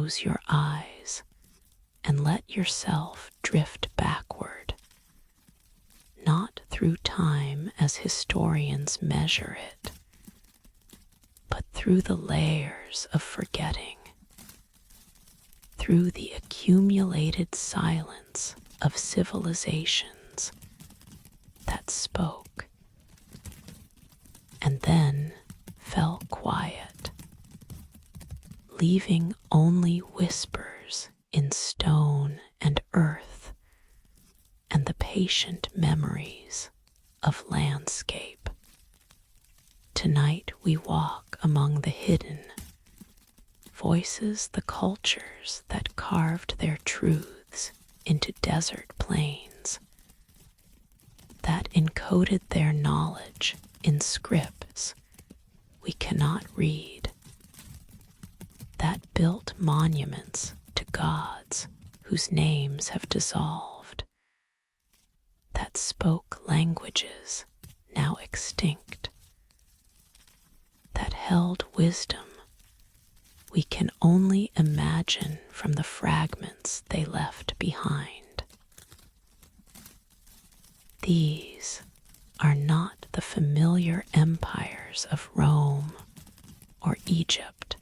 close your eyes and let yourself drift backward, not through time as historians measure it, but through the layers of forgetting, through the accumulated silence of civilizations that spoke and then fell quiet, leaving only whispers in stone and earth and the patient memories of landscape. Tonight we walk among the hidden voices, the cultures that carved their truths into desert plains, that encoded their knowledge in scripts we cannot read, that built monuments to gods whose names have dissolved, that spoke languages now extinct, that held wisdom we can only imagine from the fragments they left behind. These are not the familiar empires of Rome or Egypt,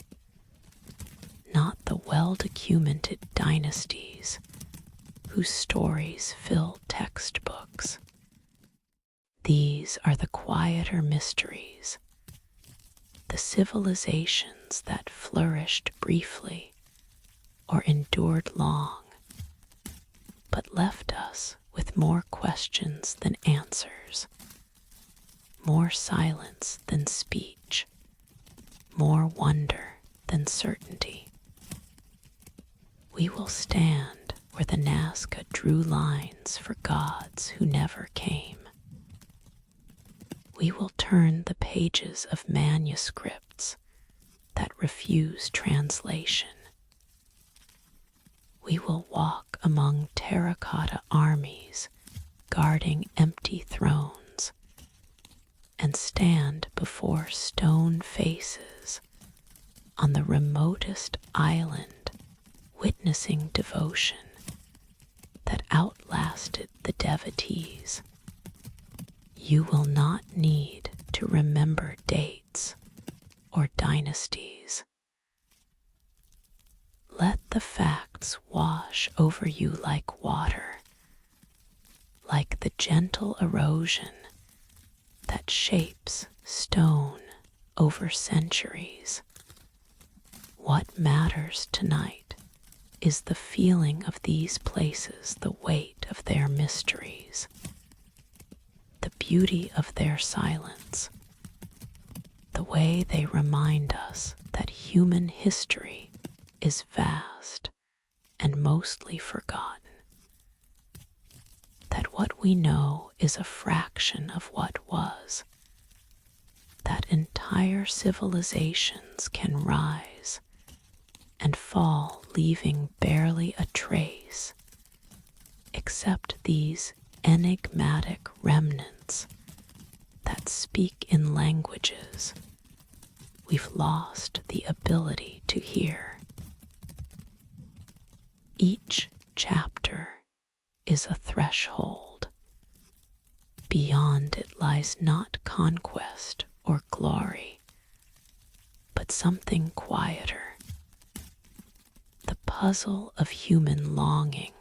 not the well-documented dynasties whose stories fill textbooks. These are the quieter mysteries, the civilizations that flourished briefly or endured long, but left us with more questions than answers, more silence than speech, more wonder than certainty. We will stand where the Nazca drew lines for gods who never came. We will turn the pages of manuscripts that refuse translation. We will walk among terracotta armies guarding empty thrones and stand before stone faces on the remotest island, witnessing devotion that outlasted the devotees. You will not need to remember dates or dynasties. Let the facts wash over you like water, like the gentle erosion that shapes stone over centuries. What matters tonight is the feeling of these places, the weight of their mysteries, the beauty of their silence, the way they remind us that human history is vast and mostly forgotten, that what we know is a fraction of what was, that entire civilizations can rise and fall, leaving barely a trace, except these enigmatic remnants that speak in languages we've lost the ability to hear. Each chapter is a threshold. Beyond it lies not conquest or glory, but something quieter. The puzzle of human longing,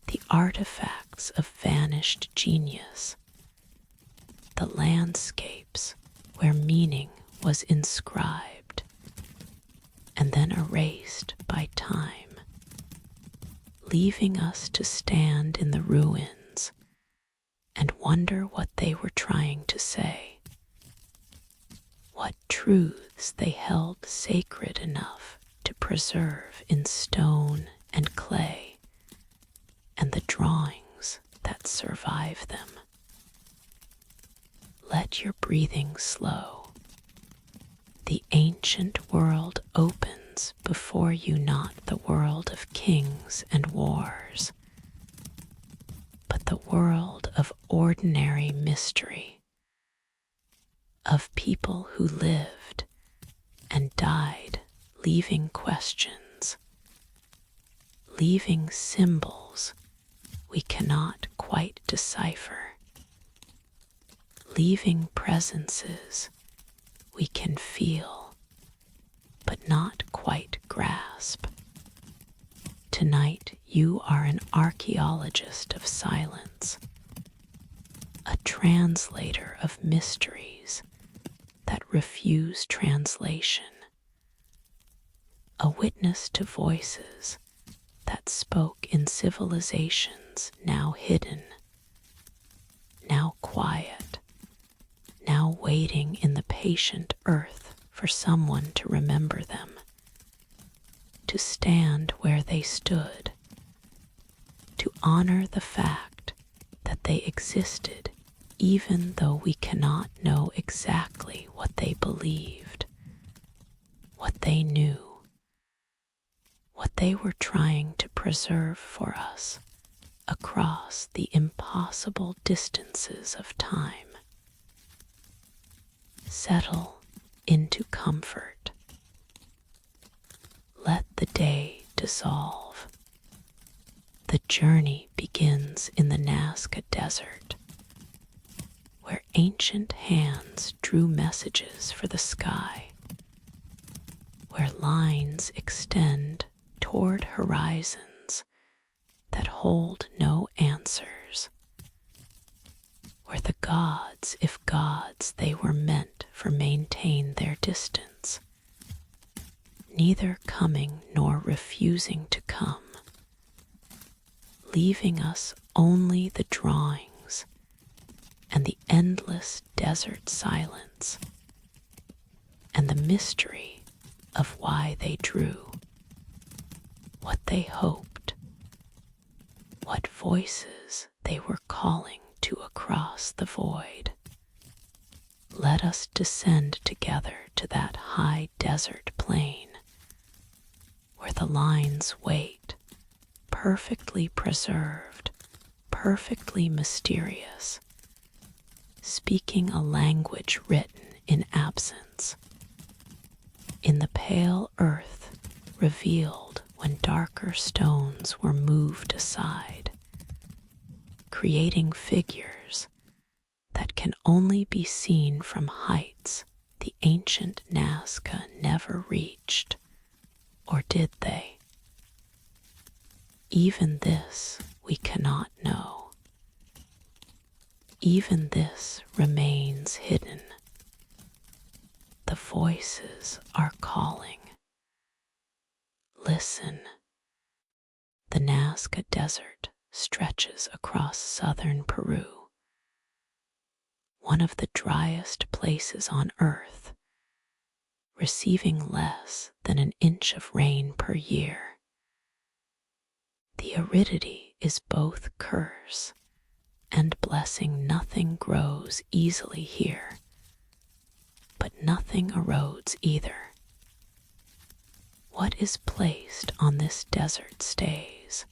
the artifacts of vanished genius, the landscapes where meaning was inscribed and then erased by time, leaving us to stand in the ruins and wonder what they were trying to say, what truths they held sacred enough to preserve in stone and clay, and the drawings that survive them. Let your breathing slow. The ancient world opens before you, not the world of kings and wars, but the world of ordinary mystery, of people who lived and died, leaving questions, leaving symbols we cannot quite decipher, leaving presences we can feel but not quite grasp. Tonight you are an archaeologist of silence, a translator of mysteries that refuse translation, a witness to voices that spoke in civilizations now hidden, now quiet, now waiting in the patient earth for someone to remember them, to stand where they stood, to honor the fact that they existed even though we cannot know exactly what they believed, what they knew, what they were trying to preserve for us across the impossible distances of time. Settle into comfort. Let the day dissolve. The journey begins in the Nazca Desert, where ancient hands drew messages for the sky, where lines extend toward horizons that hold no answers, where the gods, if gods they were meant for, maintain their distance, neither coming nor refusing to come, leaving us only the drawings and the endless desert silence and the mystery of why they drew, what they hoped, what voices they were calling to across the void. Let us descend together to that high desert plain where the lines wait, perfectly preserved, perfectly mysterious, speaking a language written in absence, in the pale earth revealed when darker stones were moved aside, creating figures that can only be seen from heights the ancient Nazca never reached, or did they? Even this we cannot know. Even this remains hidden. The voices are calling. Listen. The Nazca Desert stretches across southern Peru, one of the driest places on Earth, receiving less than an inch of rain per year. The aridity is both curse and blessing. Nothing grows easily here, but nothing erodes either. What is placed on this desert stays,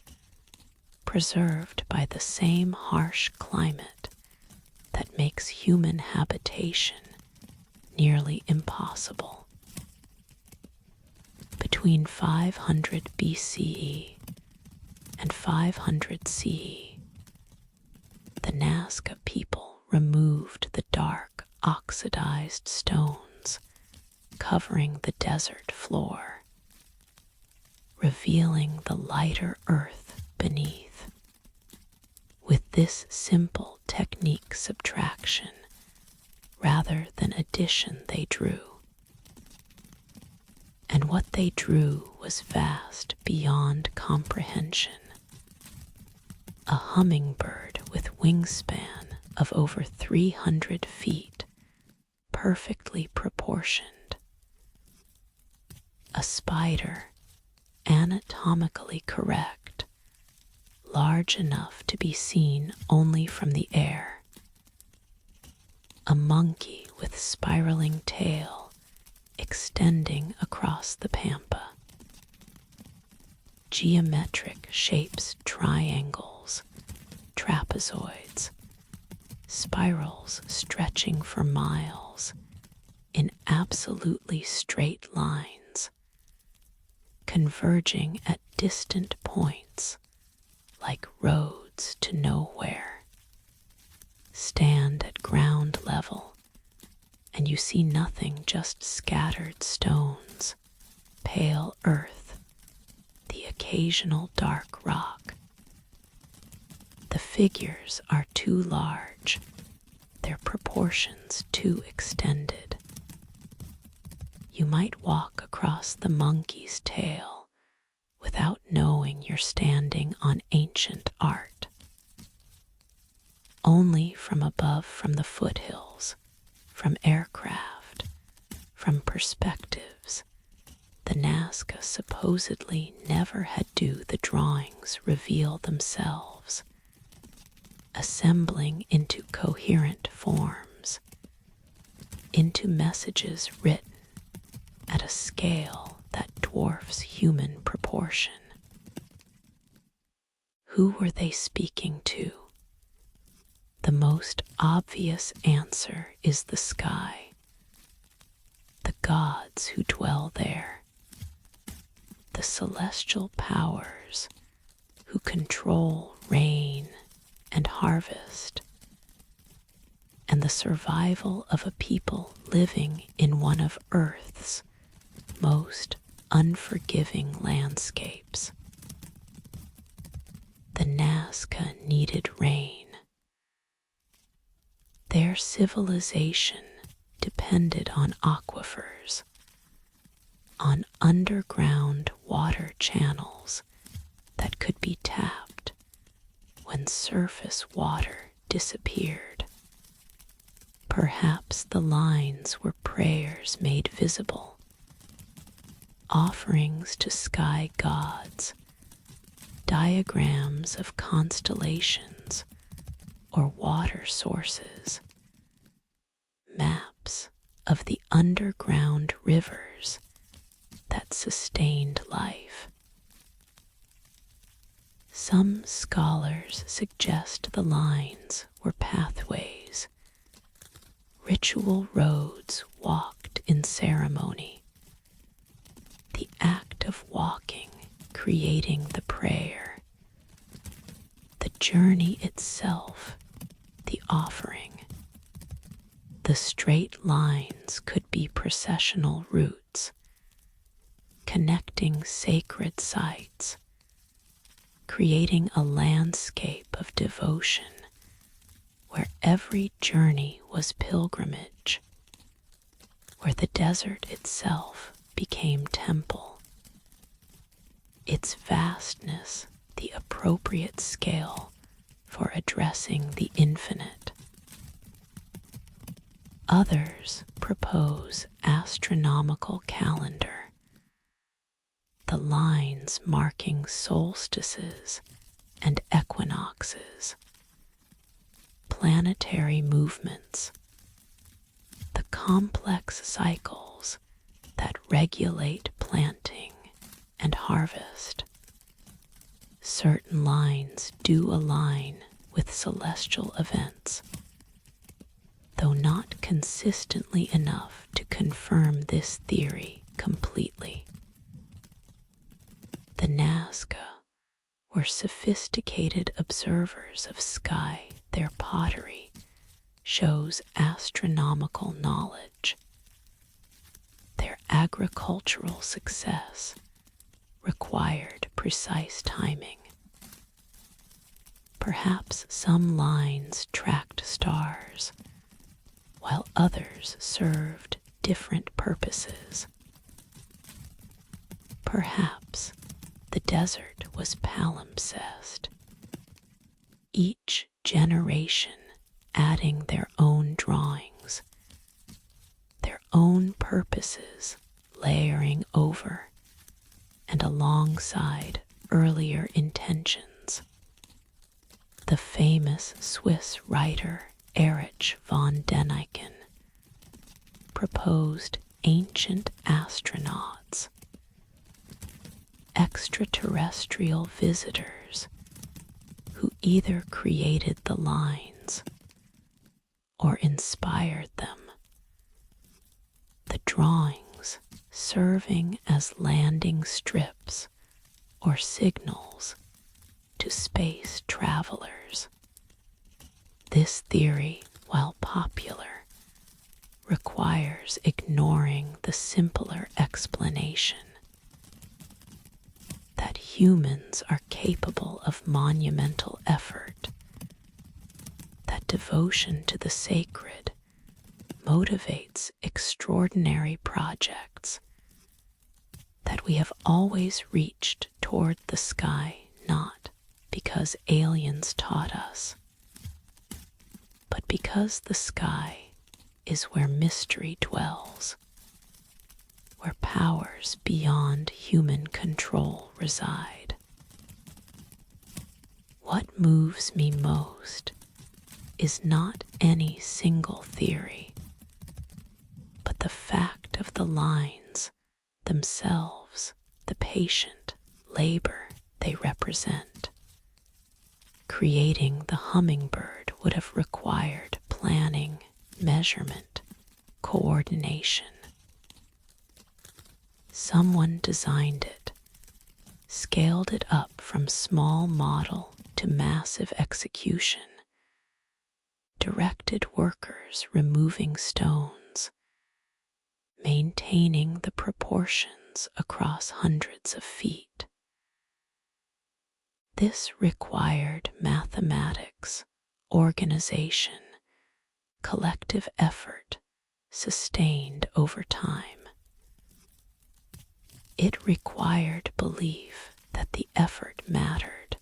preserved by the same harsh climate that makes human habitation nearly impossible. Between 500 BCE and 500 CE, the Nazca people removed the dark, oxidized stones covering the desert floor, revealing the lighter earth beneath. With this simple technique, subtraction rather than addition they drew. And what they drew was vast beyond comprehension. A hummingbird with wingspan of over 300 feet, perfectly proportioned. A spider, anatomically correct, large enough to be seen only from the air. A monkey with spiraling tail extending across the pampa. Geometric shapes, triangles, trapezoids, spirals stretching for miles in absolutely straight lines, converging at distant points distance, like roads to nowhere. Stand at ground level, and you see nothing, just scattered stones, pale earth, the occasional dark rock. The figures are too large, their proportions too extended. You might walk across the monkey's tail without knowing you're standing on ancient art. Only from above, from the foothills, from aircraft, from perspectives, the Nazca supposedly never had do the drawings reveal themselves, assembling into coherent forms, into messages written at a scale that dwarfs human proportion. Who were they speaking to? The most obvious answer is the sky, the gods who dwell there, the celestial powers who control rain and harvest, and the survival of a people living in one of Earth's most unforgiving landscapes. The Nazca needed rain. Their civilization depended on aquifers, on underground water channels that could be tapped when surface water disappeared. Perhaps the lines were prayers made visible, offerings to sky gods, diagrams of constellations or water sources, maps of the underground rivers that sustained life. Some scholars suggest the lines were pathways, ritual roads walked in ceremony, the act of walking creating the prayer, the journey itself the offering. The straight lines could be processional routes, connecting sacred sites, creating a landscape of devotion where every journey was pilgrimage, where the desert itself became temple, its vastness the appropriate scale for addressing the infinite. Others propose astronomical calendar, the lines marking solstices and equinoxes, planetary movements, the complex cycles that regulate planting and harvest. Certain lines do align with celestial events, though not consistently enough to confirm this theory completely. The Nazca were sophisticated observers of sky. Their pottery shows astronomical knowledge. Their agricultural success required precise timing. Perhaps some lines tracked stars, while others served different purposes. Perhaps the desert was palimpsest, each generation adding their own drawings, their own purposes layering over and alongside earlier intentions. The famous Swiss writer Erich von Däniken proposed ancient astronauts, extraterrestrial visitors who either created the lines or inspired them, the drawings serving as landing strips or signals to space travelers. This theory, while popular, requires ignoring the simpler explanation that humans are capable of monumental effort, that devotion to the sacred motivates extraordinary projects, that we have always reached toward the sky not because aliens taught us, but because the sky is where mystery dwells, where powers beyond human control reside. What moves me most is not any single theory, but the fact of the lines themselves, the patient labor they represent. Creating the hummingbird would have required planning, measurement, coordination. Someone designed it, scaled it up from small model to massive execution, directed workers removing stones, maintaining the proportions across hundreds of feet. This required mathematics, organization, collective effort sustained over time. It required belief that the effort mattered,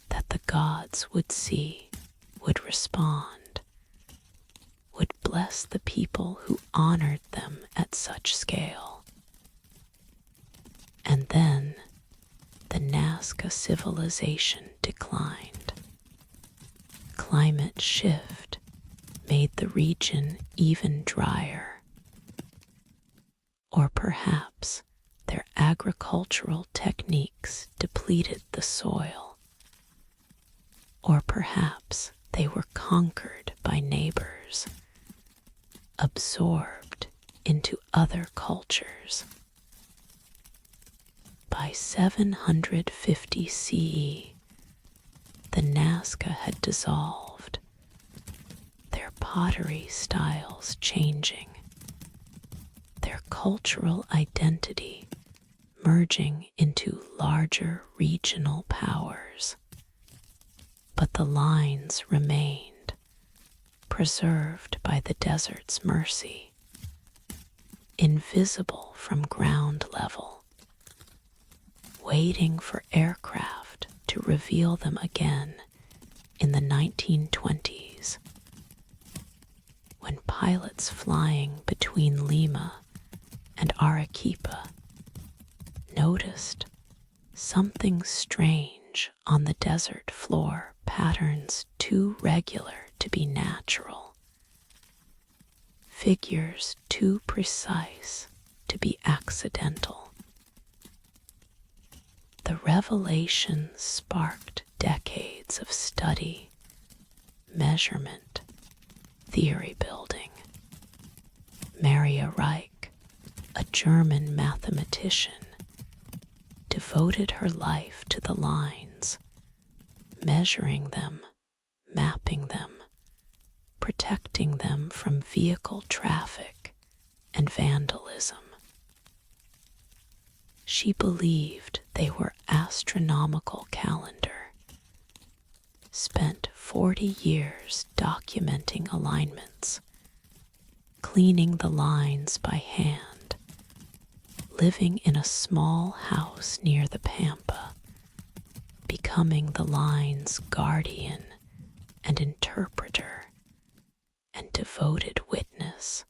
that the gods would see, would respond, would bless the people who honored them at such scale. And then the Nazca civilization declined. Climate shift made the region even drier. Or perhaps their agricultural techniques depleted the soil. Or perhaps they were conquered by neighbors, absorbed into other cultures. By 750 CE, the Nazca had dissolved, their pottery styles changing, their cultural identity merging into larger regional powers. But the lines remained, preserved by the desert's mercy, invisible from ground level, waiting for aircraft to reveal them again in the 1920s, when pilots flying between Lima and Arequipa noticed something strange on the desert floor, patterns too regular to be natural, figures too precise to be accidental. The revelation sparked decades of study, measurement, theory building. Maria Reich, a German mathematician, devoted her life to the lines, measuring them, mapping them, protecting them from vehicle traffic and vandalism. She believed they were astronomical calendar, spent 40 years documenting alignments, cleaning the lines by hand, living in a small house near the Pampa, becoming the line's guardian and interpreter and devoted witness.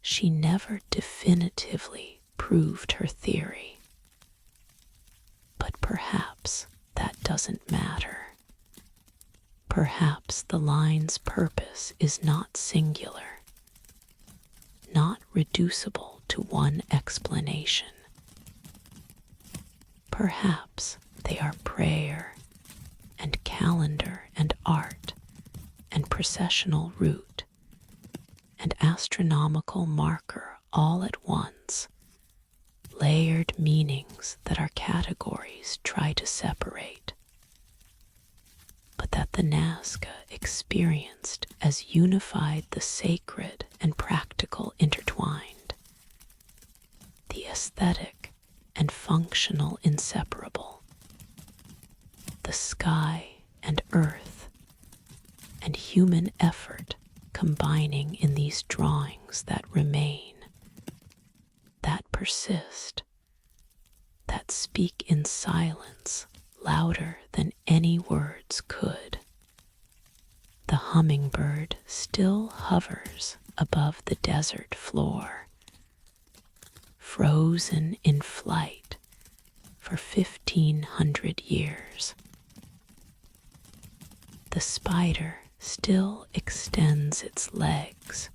She never definitively proved her theory, but perhaps that doesn't matter. Perhaps the line's purpose is not singular, not reducible to one explanation. Perhaps they are prayer and calendar and art and processional route and astronomical marker all at once, layered meanings that our categories try to separate, but that the Nazca experienced as unified, the sacred and practical intertwined, the aesthetic and functional inseparable, the sky and earth and human effort combining in these drawings that remain, that persist, that speak in silence louder than any words could. The hummingbird still hovers above the desert floor, frozen in flight for 1,500 years. The spider still extends its legs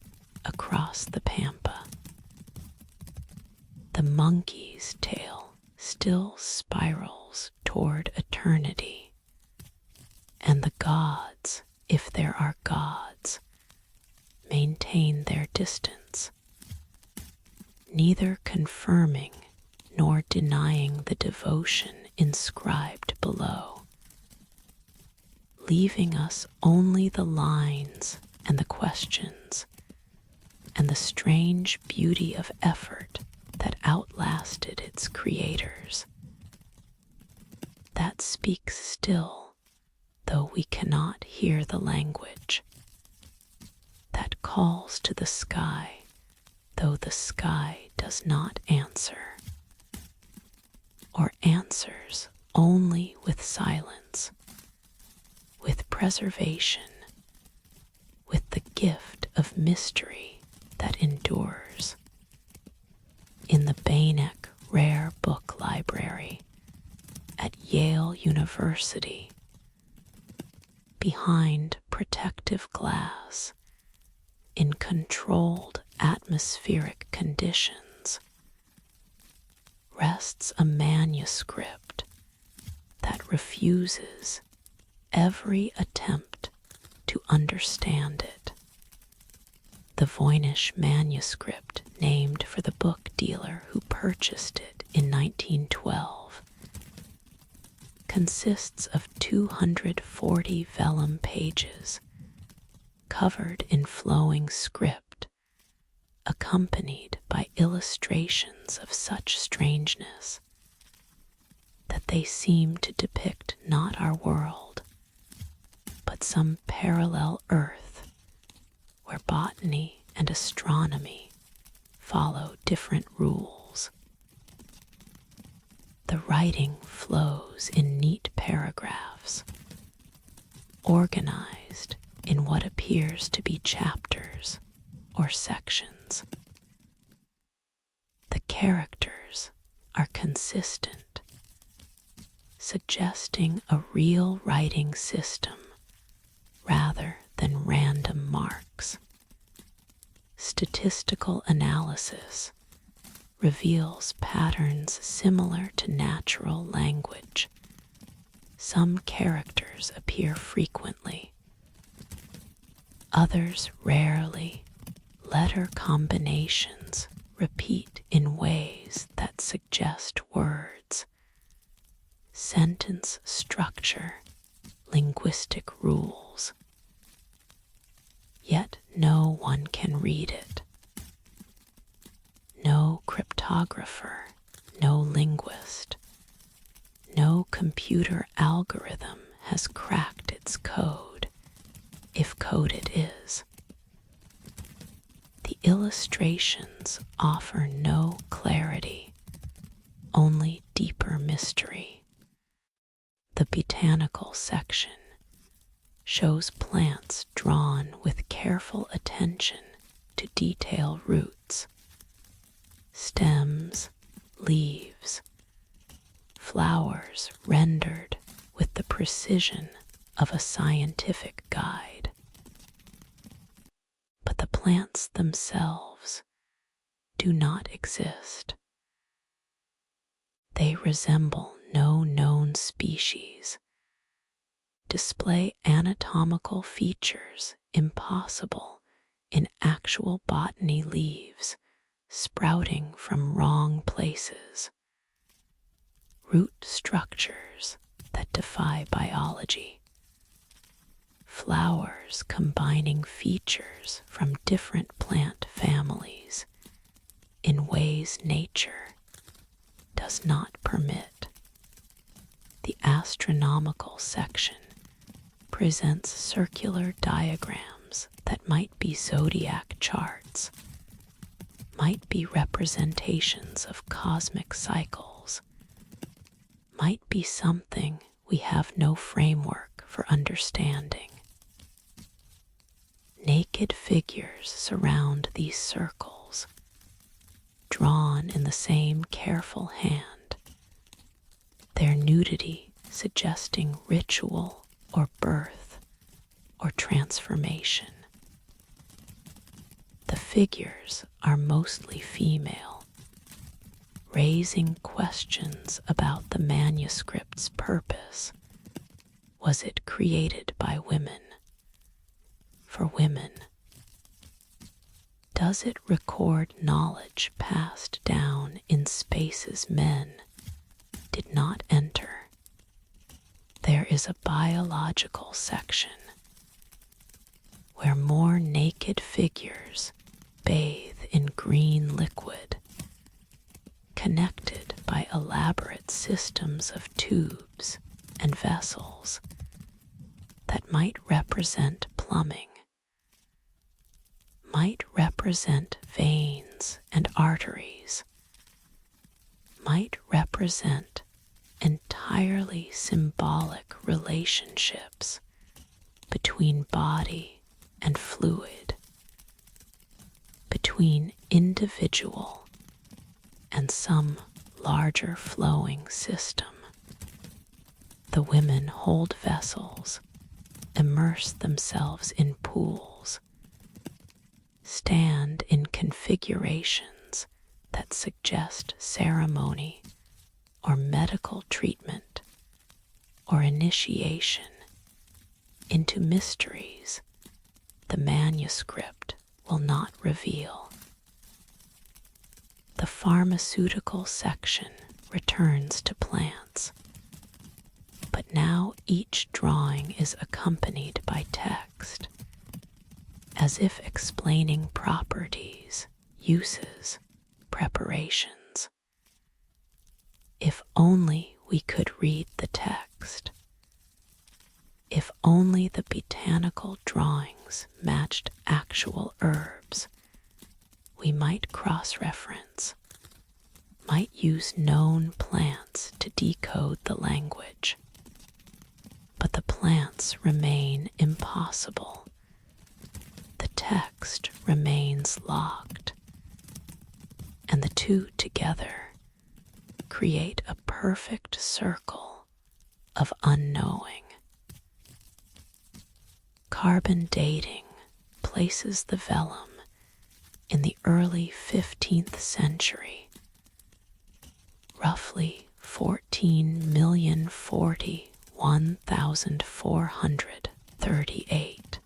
across the pampa. The monkey's tail still spirals toward eternity, and the gods, if there are gods, maintain their distance, neither confirming nor denying the devotion inscribed below, leaving us only the lines and the questions and the strange beauty of effort that outlasted its creators, that speaks still, though we cannot hear the language, that calls to the sky, though the sky does not answer, or answers only with silence, with preservation, with the gift of mystery that endures. In the Bainek Rare Book Library at Yale University, behind protective glass, in controlled atmospheric conditions, rests a manuscript that refuses every attempt to understand it. The Voynich manuscript, named for the book dealer who purchased it in 1912, consists of 240 vellum pages, covered in flowing script, accompanied by illustrations of such strangeness that they seem to depict not our world, but some parallel earth where botany and astronomy follow different rules. The writing flows in neat paragraphs, organized in what appears to be chapters or sections. The characters are consistent, suggesting a real writing system rather than random marks. Statistical analysis reveals patterns similar to natural language. Some characters appear frequently, others rarely. Letter combinations repeat in ways that suggest words. Sentence structure, linguistic rules. Yet no one can read it. No cryptographer, no linguist, no computer algorithm has cracked its code, if code it is. The illustrations offer no clarity, only deeper mystery. The botanical section shows plants drawn with careful attention to detail: roots, stems, leaves, flowers rendered with the precision of a scientific guide. But the plants themselves do not exist. They resemble no known species, display anatomical features impossible in actual botany leaves sprouting from wrong places, root structures that defy biology, flowers combining features from different plant families in ways nature does not permit. The astronomical section presents circular diagrams that might be zodiac charts, might be representations of cosmic cycles, might be something we have no framework for understanding. Naked figures surround these circles, drawn in the same careful hand, their nudity suggesting ritual or birth or transformation. The figures are mostly female, raising questions about the manuscript's purpose. Was it created by women? For women? Does it record knowledge passed down in spaces men did not enter? There is a biological section where more naked figures bathe in green liquid, connected by elaborate systems of tubes and vessels that might represent plumbing, might represent veins and arteries, might represent entirely symbolic relationships between body and fluid, between individual and some larger flowing system. The women hold vessels, immerse themselves in pools, stand in configurations that suggest ceremony or medical treatment or initiation into mysteries the manuscript will not reveal. The pharmaceutical section returns to plants, but now each drawing is accompanied by text, as if explaining properties, uses, preparations. If only we could read the text. If only the botanical drawings matched actual herbs, we might cross-reference, might use known plants to decode the language. But the plants remain impossible. The text remains locked, and the two together create a perfect circle of unknowing. Carbon dating places the vellum in the early 15th century, roughly 14,041,438.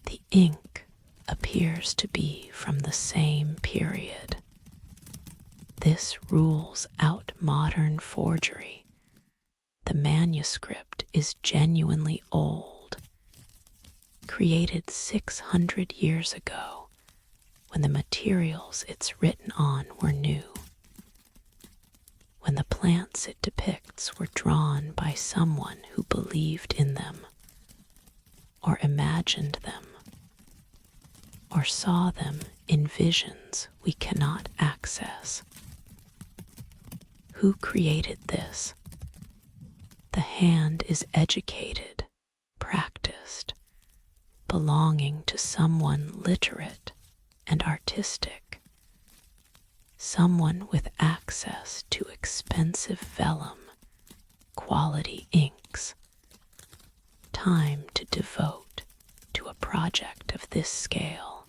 The ink appears to be from the same period. This rules out modern forgery. The manuscript is genuinely old, created 600 years ago when the materials it's written on were new, when the plants it depicts were drawn by someone who believed in them, or imagined them, or saw them in visions we cannot access. Who created this? The hand is educated, practiced, belonging to someone literate and artistic, someone with access to expensive vellum, quality inks, time to devote to a project of this scale.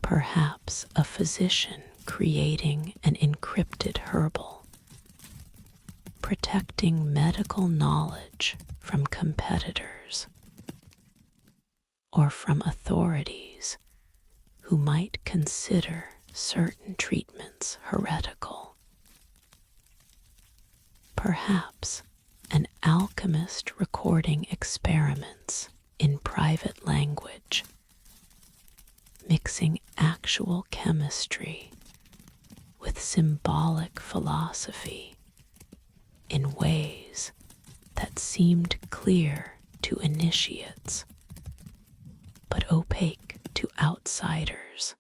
Perhaps a physician creating an encrypted herbal, protecting medical knowledge from competitors or from authorities who might consider certain treatments heretical. Perhaps an alchemist recording experiments in private language, mixing actual chemistry with symbolic philosophy in ways that seemed clear to initiates, but opaque to outsiders.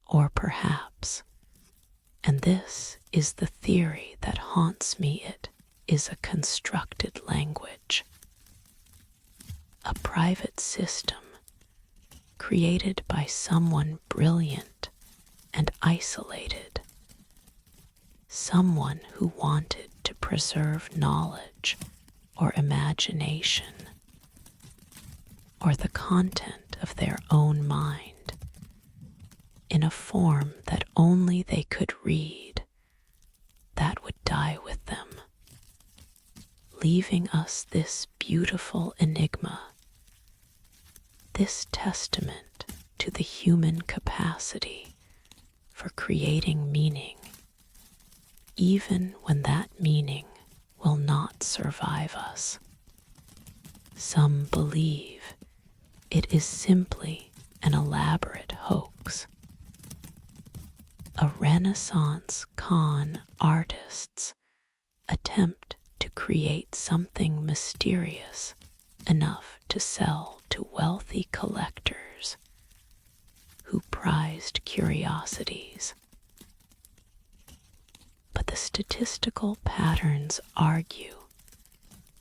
Or perhaps, and this is the theory that haunts me, it is a constructed language, a private system created by someone brilliant and isolated, someone who wanted to preserve knowledge or imagination, or the content of their own mind, in a form that only they could read, that would die with them, leaving us this beautiful enigma, this testament to the human capacity for creating meaning, even when that meaning will not survive us. Some believe it is simply an elaborate hoax. A Renaissance con artist's attempt to create something mysterious enough to sell to wealthy collectors who prized curiosities. But the statistical patterns argue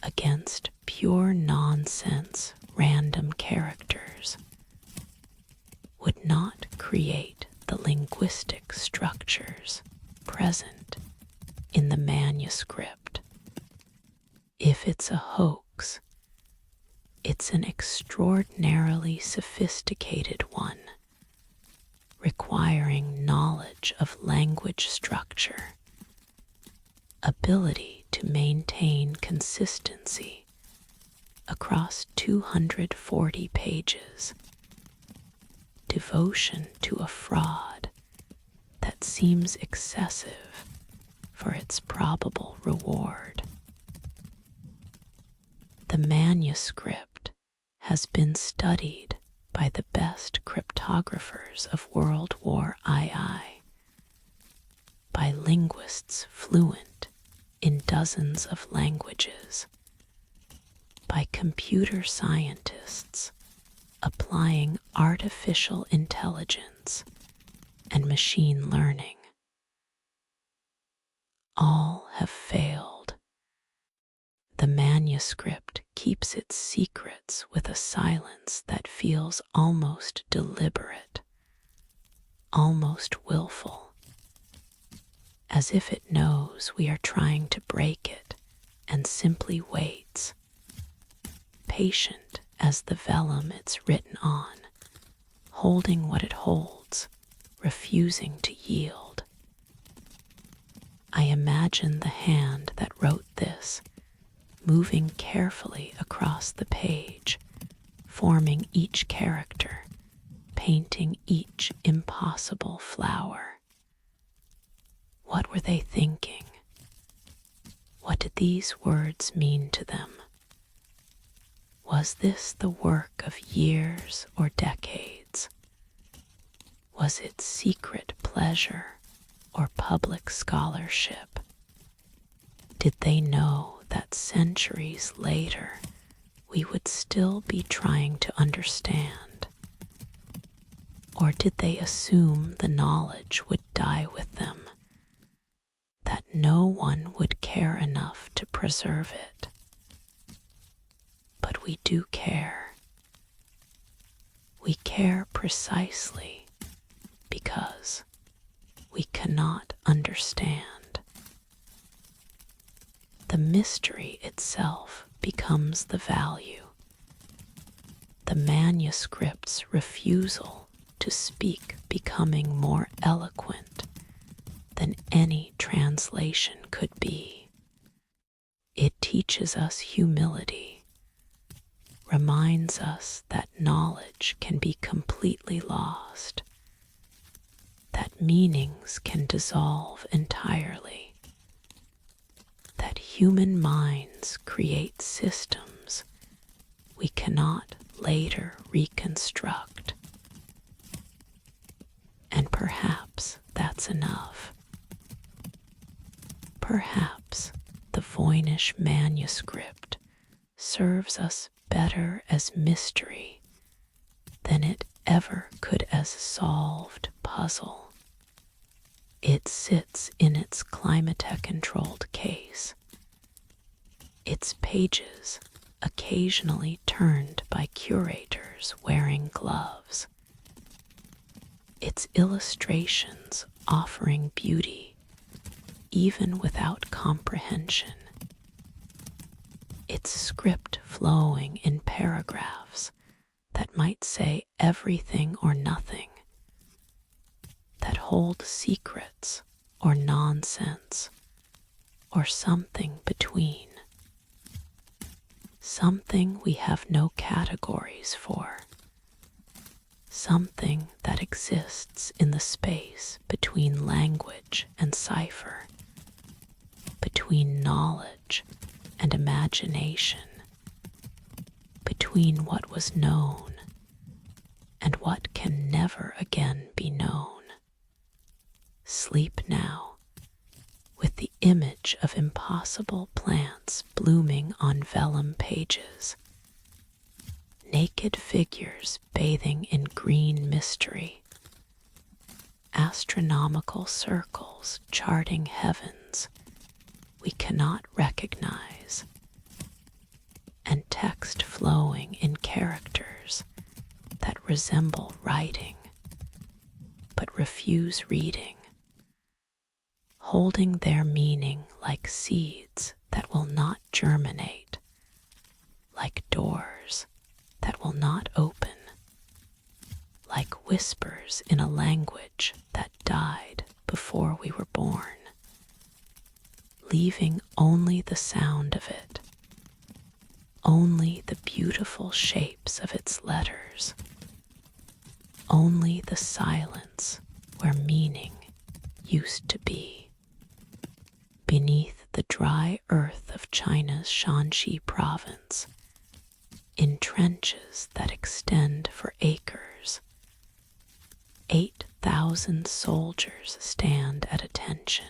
against pure nonsense random characters, would not create the linguistic structures present in the manuscript. If it's a hoax, it's an extraordinarily sophisticated one, requiring knowledge of language structure, ability to maintain consistency across 240 pages, devotion to a fraud that seems excessive for its probable reward. The manuscript has been studied by the best cryptographers of World War II, by linguists fluent in dozens of languages, by computer scientists applying artificial intelligence and machine learning. All have failed. The manuscript keeps its secrets with a silence that feels almost deliberate, almost willful, as if it knows we are trying to break it and simply waits, patient as the vellum it's written on, holding what it holds, refusing to yield. I imagine the hand that wrote this moving carefully across the page, forming each character, painting each impossible flower. What were they thinking? What did these words mean to them? Was this the work of years or decades? Was it secret pleasure or public scholarship? Did they know that centuries later we would still be trying to understand? Or did they assume the knowledge would die with them, that no one would care enough to preserve it? But we do care. We care precisely because we cannot understand. The mystery itself becomes the value. The manuscript's refusal to speak becoming more eloquent than any translation could be. It teaches us humility, reminds us that knowledge can be completely lost, that meanings can dissolve entirely, that human minds create systems we cannot later reconstruct. And perhaps that's enough. Perhaps the Voynich manuscript serves us better as mystery than it ever could as solved puzzle. It sits in its Climatech-controlled case, its pages occasionally turned by curators wearing gloves, its illustrations offering beauty even without comprehension, its script flowing in paragraphs that might say everything or nothing, that hold secrets or nonsense or something between, something we have no categories for, something that exists in the space between language and cipher, between knowledge and imagination, between what was known and what can never again be known. Sleep now, with the image of impossible plants blooming on vellum pages, naked figures bathing in green mystery, astronomical circles charting heavens we cannot recognize, and text flowing in characters that resemble writing but refuse reading, holding their meaning like seeds that will not germinate, like doors that will not open, like whispers in a language that died before we were born, leaving only the sound of it, only the beautiful shapes of its letters, only the silence where meaning used to be. Beneath the dry earth of China's Shanxi province, in trenches that extend for acres, 8,000 soldiers stand at attention.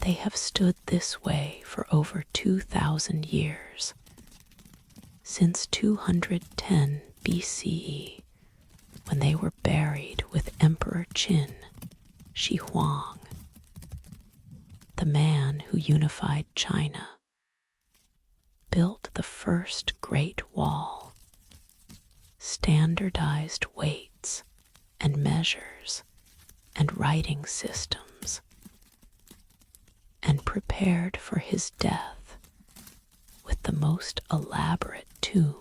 They have stood this way for over 2,000 years, since 210 BCE, when they were buried with Emperor Qin Shi Huang, the man who unified China, built the first Great Wall, standardized weights and measures and writing systems, and prepared for his death with the most elaborate tomb,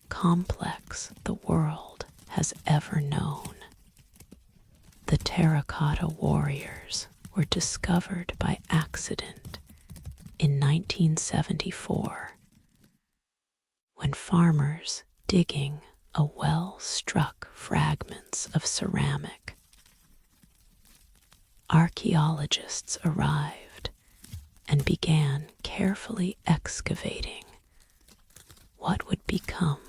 complex the world has ever known. The terracotta warriors were discovered by accident in 1974, when farmers digging a well struck fragments of ceramic. Archaeologists arrived and began carefully excavating what would become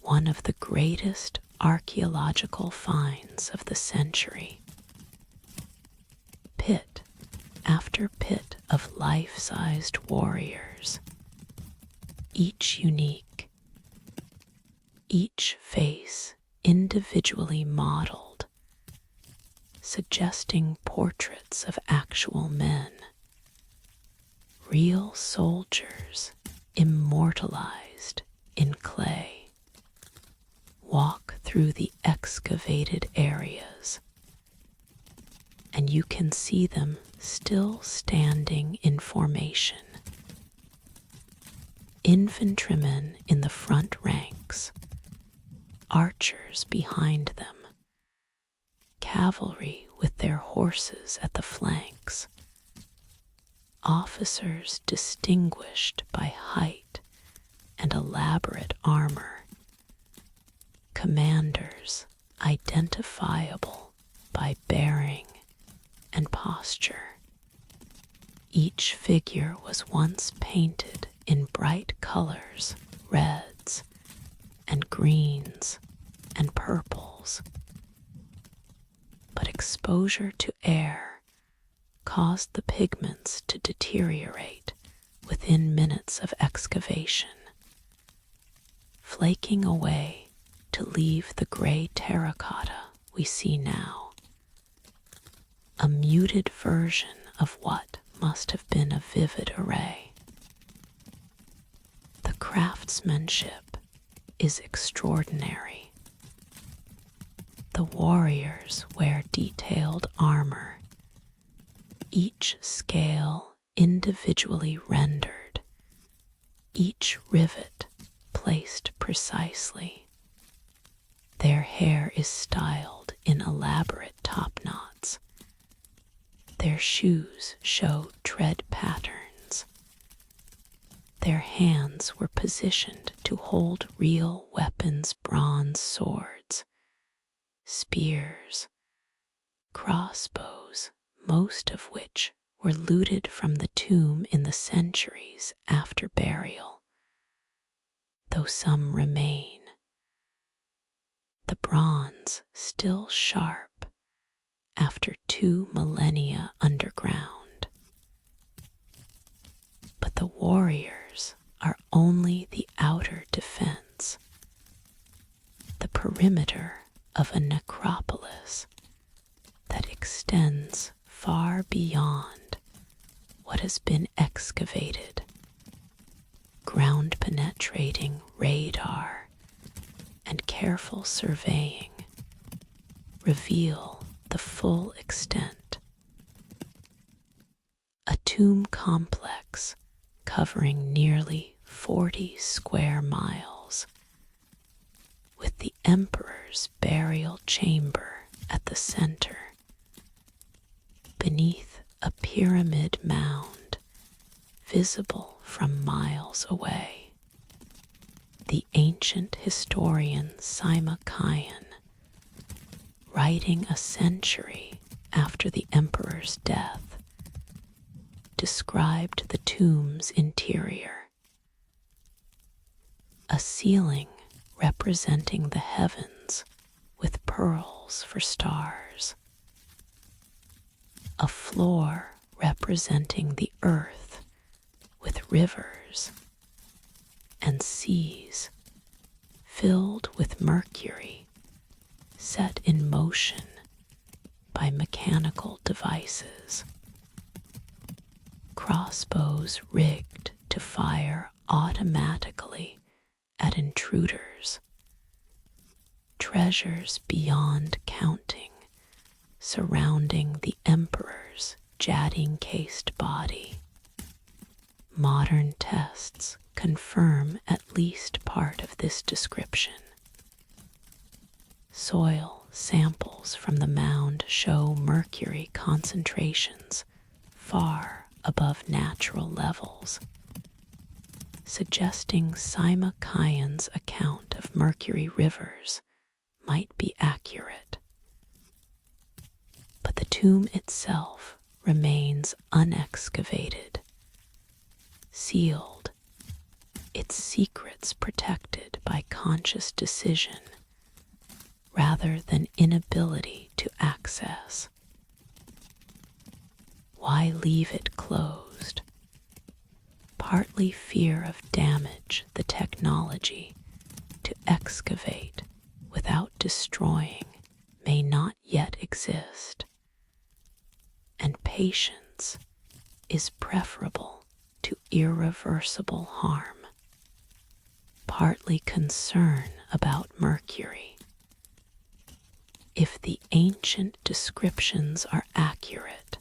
one of the greatest archaeological finds of the century. Pit after pit of life-sized warriors, each unique, each face individually modeled, suggesting portraits of actual men, real soldiers immortalized in clay, walk through the excavated areas, and you can see them still standing in formation. Infantrymen in the front ranks, archers behind them, cavalry with their horses at the flanks, officers distinguished by height and elaborate armor, commanders identifiable by bearing and posture. Each figure was once painted in bright colors, reds and greens and purples, but exposure to air caused the pigments to deteriorate within minutes of excavation, flaking away to leave the gray terracotta we see now, a muted version of what must have been a vivid array. The craftsmanship is extraordinary. The warriors wear detailed armor, each scale individually rendered, each rivet placed precisely. Their hair is styled in elaborate top knots. Their shoes show tread patterns. Their hands were positioned to hold real weapons, bronze swords, spears, crossbows, most of which were looted from the tomb in the centuries after burial, though some remain. The bronze still sharp after 2 millennia underground. But the warriors are only the outer defense, the perimeter of a necropolis that extends far beyond what has been excavated. Ground-penetrating radar and careful surveying reveal the full extent. A tomb complex covering nearly 40 square miles, with the emperor's burial chamber at the center, beneath a pyramid mound visible from miles away. The ancient historian Sima-Kian, writing a century after the emperor's death, described the tomb's interior. A ceiling representing the heavens with pearls for stars. A floor representing the earth with rivers and seas filled with mercury set in motion by mechanical devices. Crossbows rigged to fire automatically at intruders. Treasures beyond counting surrounding the emperor's jade-encased body. Modern tests confirm at least part of this description. Soil samples from the mound show mercury concentrations far above natural levels, suggesting Sima-Kian's account of mercury rivers might be accurate. But the tomb itself remains unexcavated, sealed, its secrets protected by conscious decision rather than inability to access. Why leave it closed? Partly fear of damage the technology to excavate without destroying may not yet exist, and patience is preferable to irreversible harm. Partly concern about mercury. If the ancient descriptions are accurate,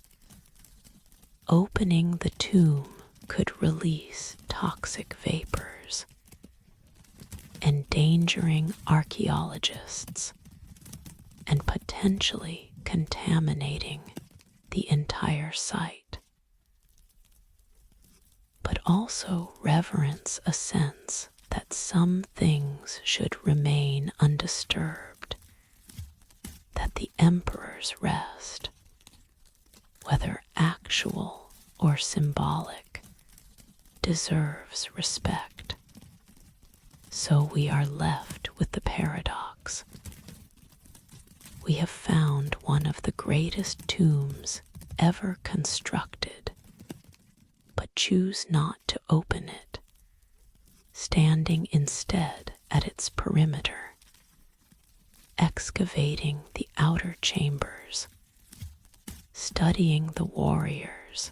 opening the tomb could release toxic vapors, endangering archaeologists and potentially contaminating the entire site. but also reverence a sense that some things should remain undisturbed, that the emperor's rest, whether actual or symbolic, deserves respect. So we are left with the paradox. We have found one of the greatest tombs ever constructed, but choose not to open it, standing instead at its perimeter, excavating the outer chambers, studying the warriors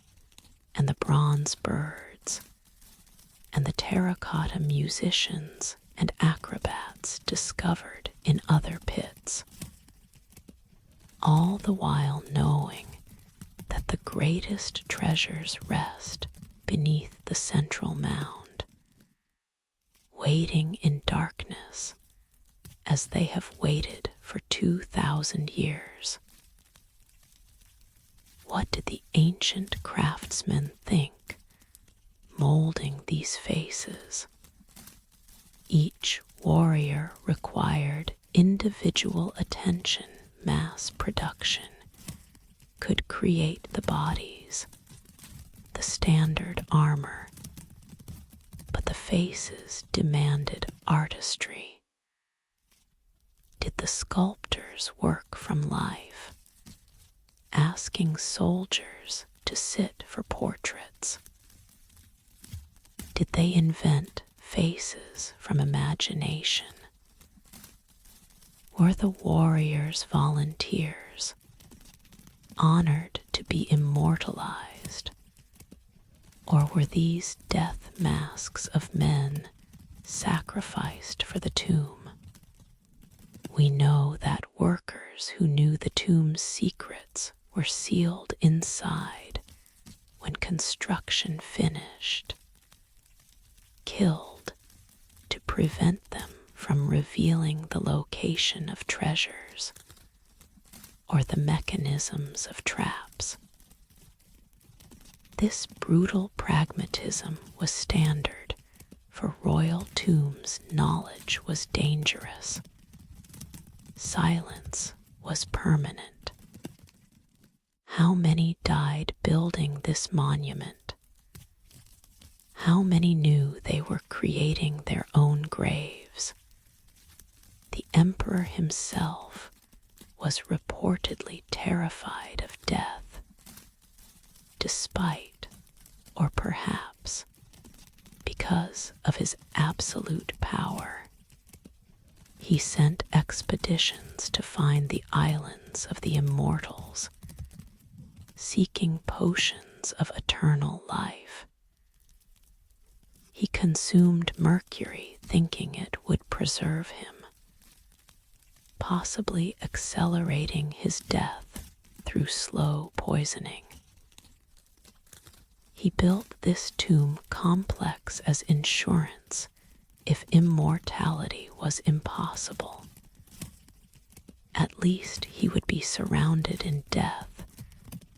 and the bronze birds and the terracotta musicians and acrobats discovered in other pits, all the while knowing that the greatest treasures rest beneath the central mound, waiting in darkness as they have waited for 2,000 years. What did the ancient craftsmen think, molding these faces? Each warrior required individual attention. Mass production could create the bodies, the standard armor, but the faces demanded artistry. Did the sculptors work from life, asking soldiers to sit for portraits? Did they invent faces from imagination? Were the warriors volunteers, honored to be immortalized? Or were these death masks of men sacrificed for the tomb? We know that workers who knew the tomb's secrets were sealed inside when construction finished, killed to prevent them from revealing the location of treasures or the mechanisms of traps. This brutal pragmatism was standard, for royal tombs' knowledge was dangerous. Silence was permanent. How many died building this monument? How many knew they were creating their own graves? The emperor himself was reportedly terrified of death, despite, or perhaps because of his absolute power. He sent expeditions to find the islands of the immortals, seeking potions of eternal life. He consumed mercury thinking it would preserve him, possibly accelerating his death through slow poisoning. He built this tomb complex as insurance if immortality was impossible. At least he would be surrounded in death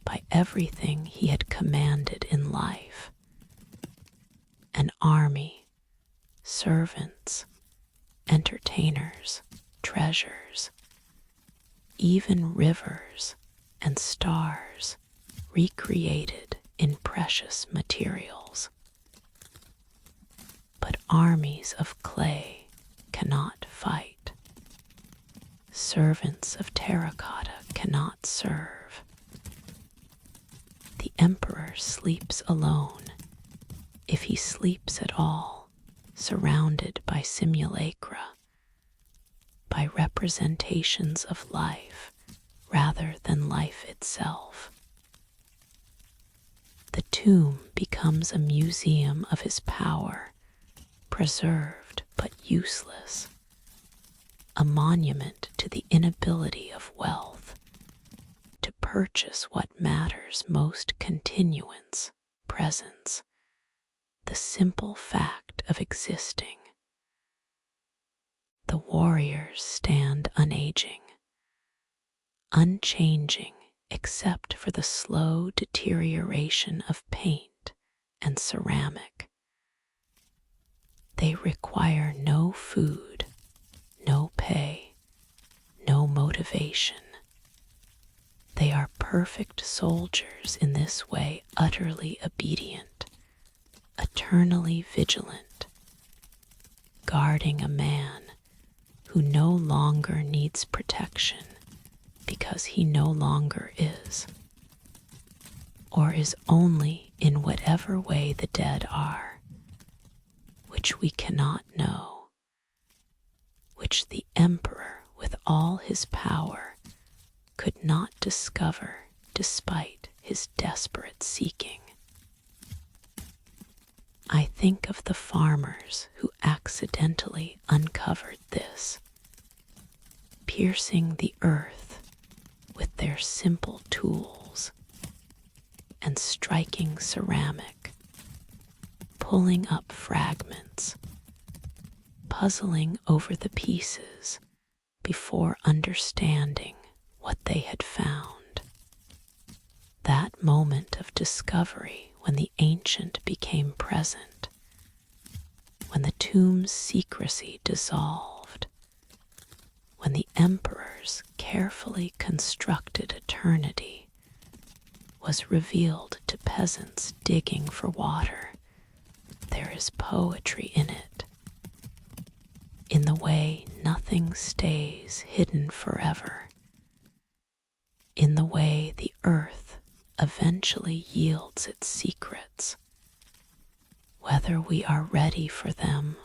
by everything he had commanded in life: an army, servants, entertainers, treasures, even rivers and stars recreated in precious materials. But armies of clay cannot fight. Servants of terracotta cannot serve. The emperor sleeps alone, if he sleeps at all, surrounded by simulacra, by representations of life rather than life itself. The tomb becomes a museum of his power, preserved but useless, a monument to the inability of wealth to purchase what matters most: continuance, presence, the simple fact of existing. The warriors stand unaging, unchanging except for the slow deterioration of paint and ceramic. They require no food, no pay, no motivation. They are perfect soldiers in this way, utterly obedient, eternally vigilant, guarding a man who no longer needs protection because he no longer is, or is only in whatever way the dead are, which we cannot know, which the emperor with all his power could not discover despite his desperate seeking. I think of the farmers who accidentally uncovered this, piercing the earth with their simple tools and striking ceramic, pulling up fragments, puzzling over the pieces before understanding what they had found. That moment of discovery when the ancient became present, when the tomb's secrecy dissolved, when the emperor's carefully constructed eternity was revealed to peasants digging for water, there is poetry in it, in the way nothing stays hidden forever, in the way the earth eventually yields its secrets, whether we are ready for them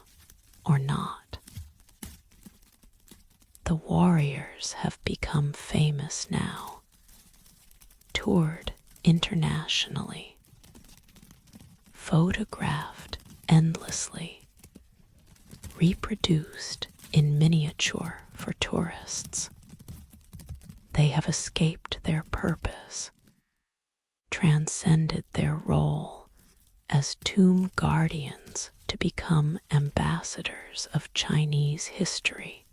or not. The warriors have become famous now, toured internationally, photographed endlessly, reproduced in miniature for tourists. They have escaped their purpose, transcended their role as tomb guardians to become ambassadors of Chinese history,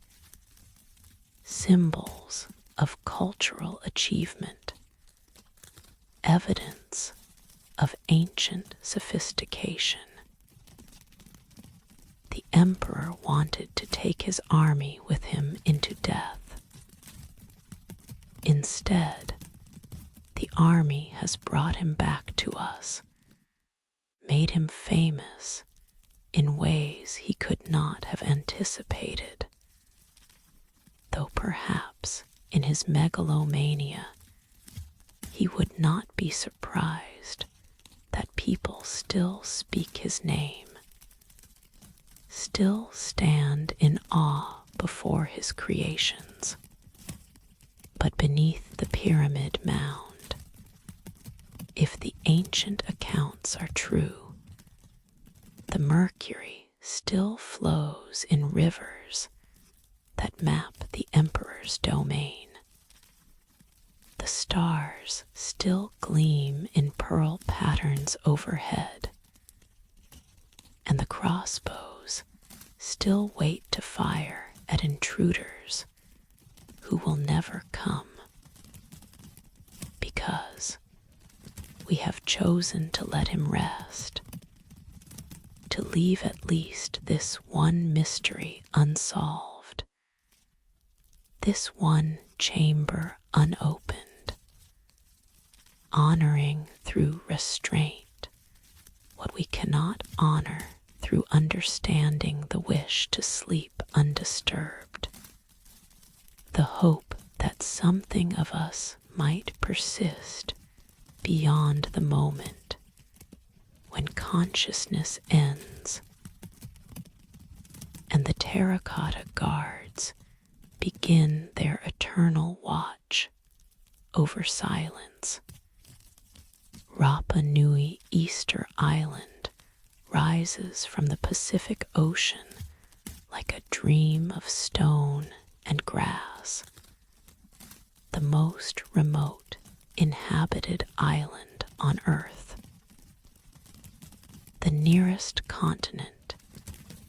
symbols of cultural achievement, evidence of ancient sophistication. The emperor wanted to take his army with him into death. Instead, the army has brought him back to us, made him famous in ways he could not have anticipated, though perhaps in his megalomania he would not be surprised that people still speak his name, still stand in awe before his creations. But beneath the pyramid mound, if the ancient accounts are true, the mercury still flows in rivers that map the emperor's domain. The stars still gleam in pearl patterns overhead, and the crossbows still wait to fire at intruders who will never come, because we have chosen to let him rest, to leave at least this one mystery unsolved, this one chamber unopened, honoring through restraint what we cannot honor through understanding the wish to sleep undisturbed, the hope that something of us might persist beyond the moment when consciousness ends and the terracotta guards begin their eternal watch over silence. Rapa Nui Easter Island rises from the Pacific Ocean like a dream of stone and grass, the most remote inhabited island on Earth. The nearest continent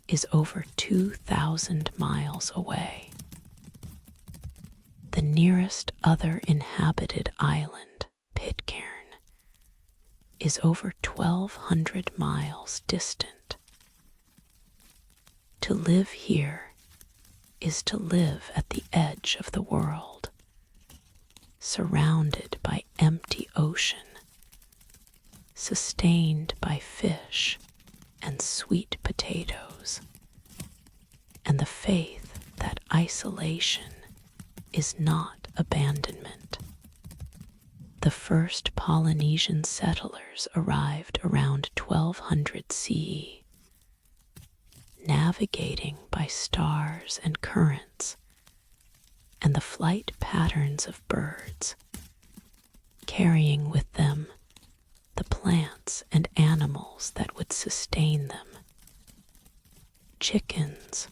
is over 2,000 miles away. The nearest other inhabited island, Pitcairn, is over 1,200 miles distant. To live here is to live at the edge of the world, surrounded by empty ocean, sustained by fish and sweet potatoes, and the faith that isolation is not abandonment. The first Polynesian settlers arrived around 1200 CE, navigating by stars and currents and the flight patterns of birds, carrying with them the plants and animals that would sustain them. Chickens,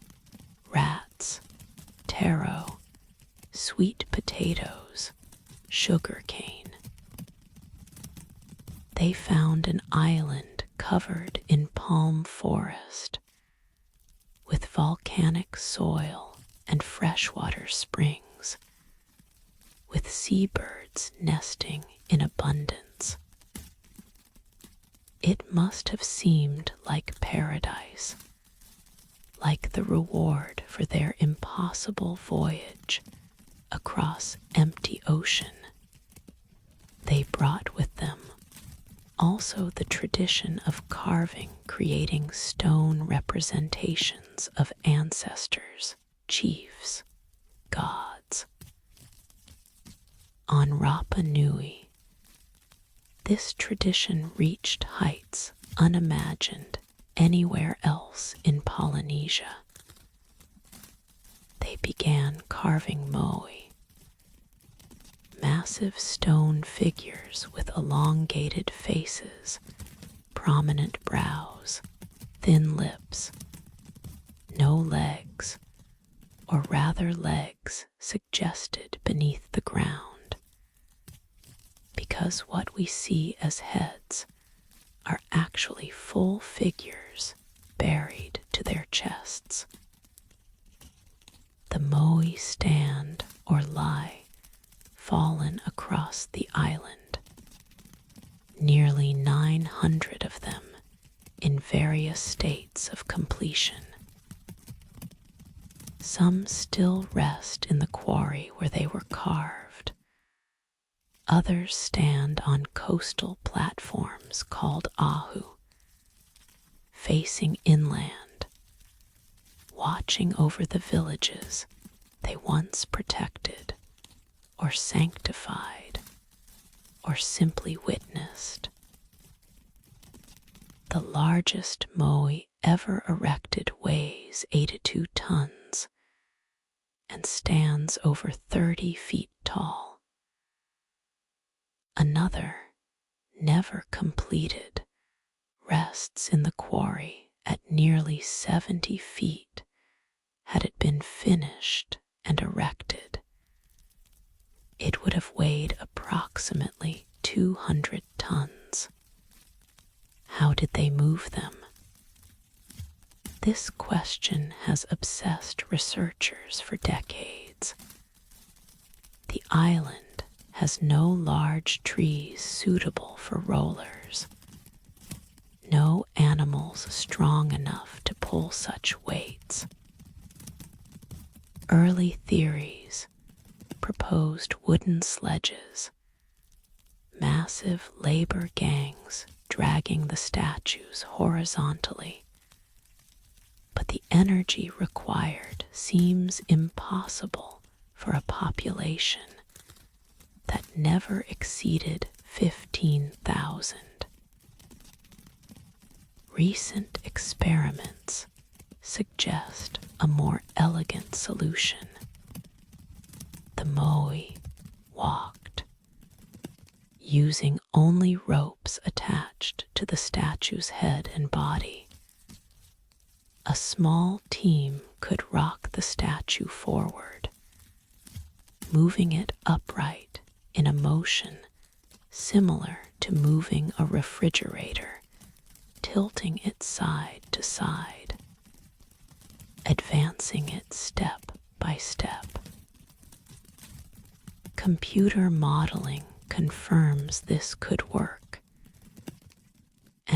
rats, taro, sweet potatoes, sugar cane. They found an island covered in palm forest, with volcanic soil and freshwater springs, with seabirds nesting in abundance. It must have seemed like paradise, like the reward for their impossible voyage across empty ocean. They brought with them also the tradition of carving, creating stone representations of ancestors, chiefs, gods. On Rapa Nui, this tradition reached heights unimagined anywhere else in Polynesia. They began carving moai, massive stone figures with elongated faces, prominent brows, thin lips, no legs, or rather legs suggested beneath the ground, because what we see as heads are actually full figures buried to their chests. The moai stand or lie fallen across the island, nearly 900 of them in various states of completion. Some still rest in the quarry where they were carved. Others stand on coastal platforms called ahu, facing inland, watching over the villages they once protected or sanctified, or simply witnessed. The largest moai ever erected weighs 82 tons and stands over 30 feet tall. Another, never completed, rests in the quarry at nearly 70 feet had it been finished and erected. It would have weighed approximately 200 tons. How did they move them? This question has obsessed researchers for decades. The island has no large trees suitable for rollers, no animals strong enough to pull such weights. Early theories proposed wooden sledges, massive labor gangs dragging the statues horizontally. But the energy required seems impossible for a population that never exceeded 15,000. Recent experiments suggest a more elegant solution. The moai walked, using only ropes attached to the statue's head and body. A small team could rock the statue forward, moving it upright in a motion similar to moving a refrigerator, tilting it side to side, advancing it step by step. Computer modeling confirms this could work.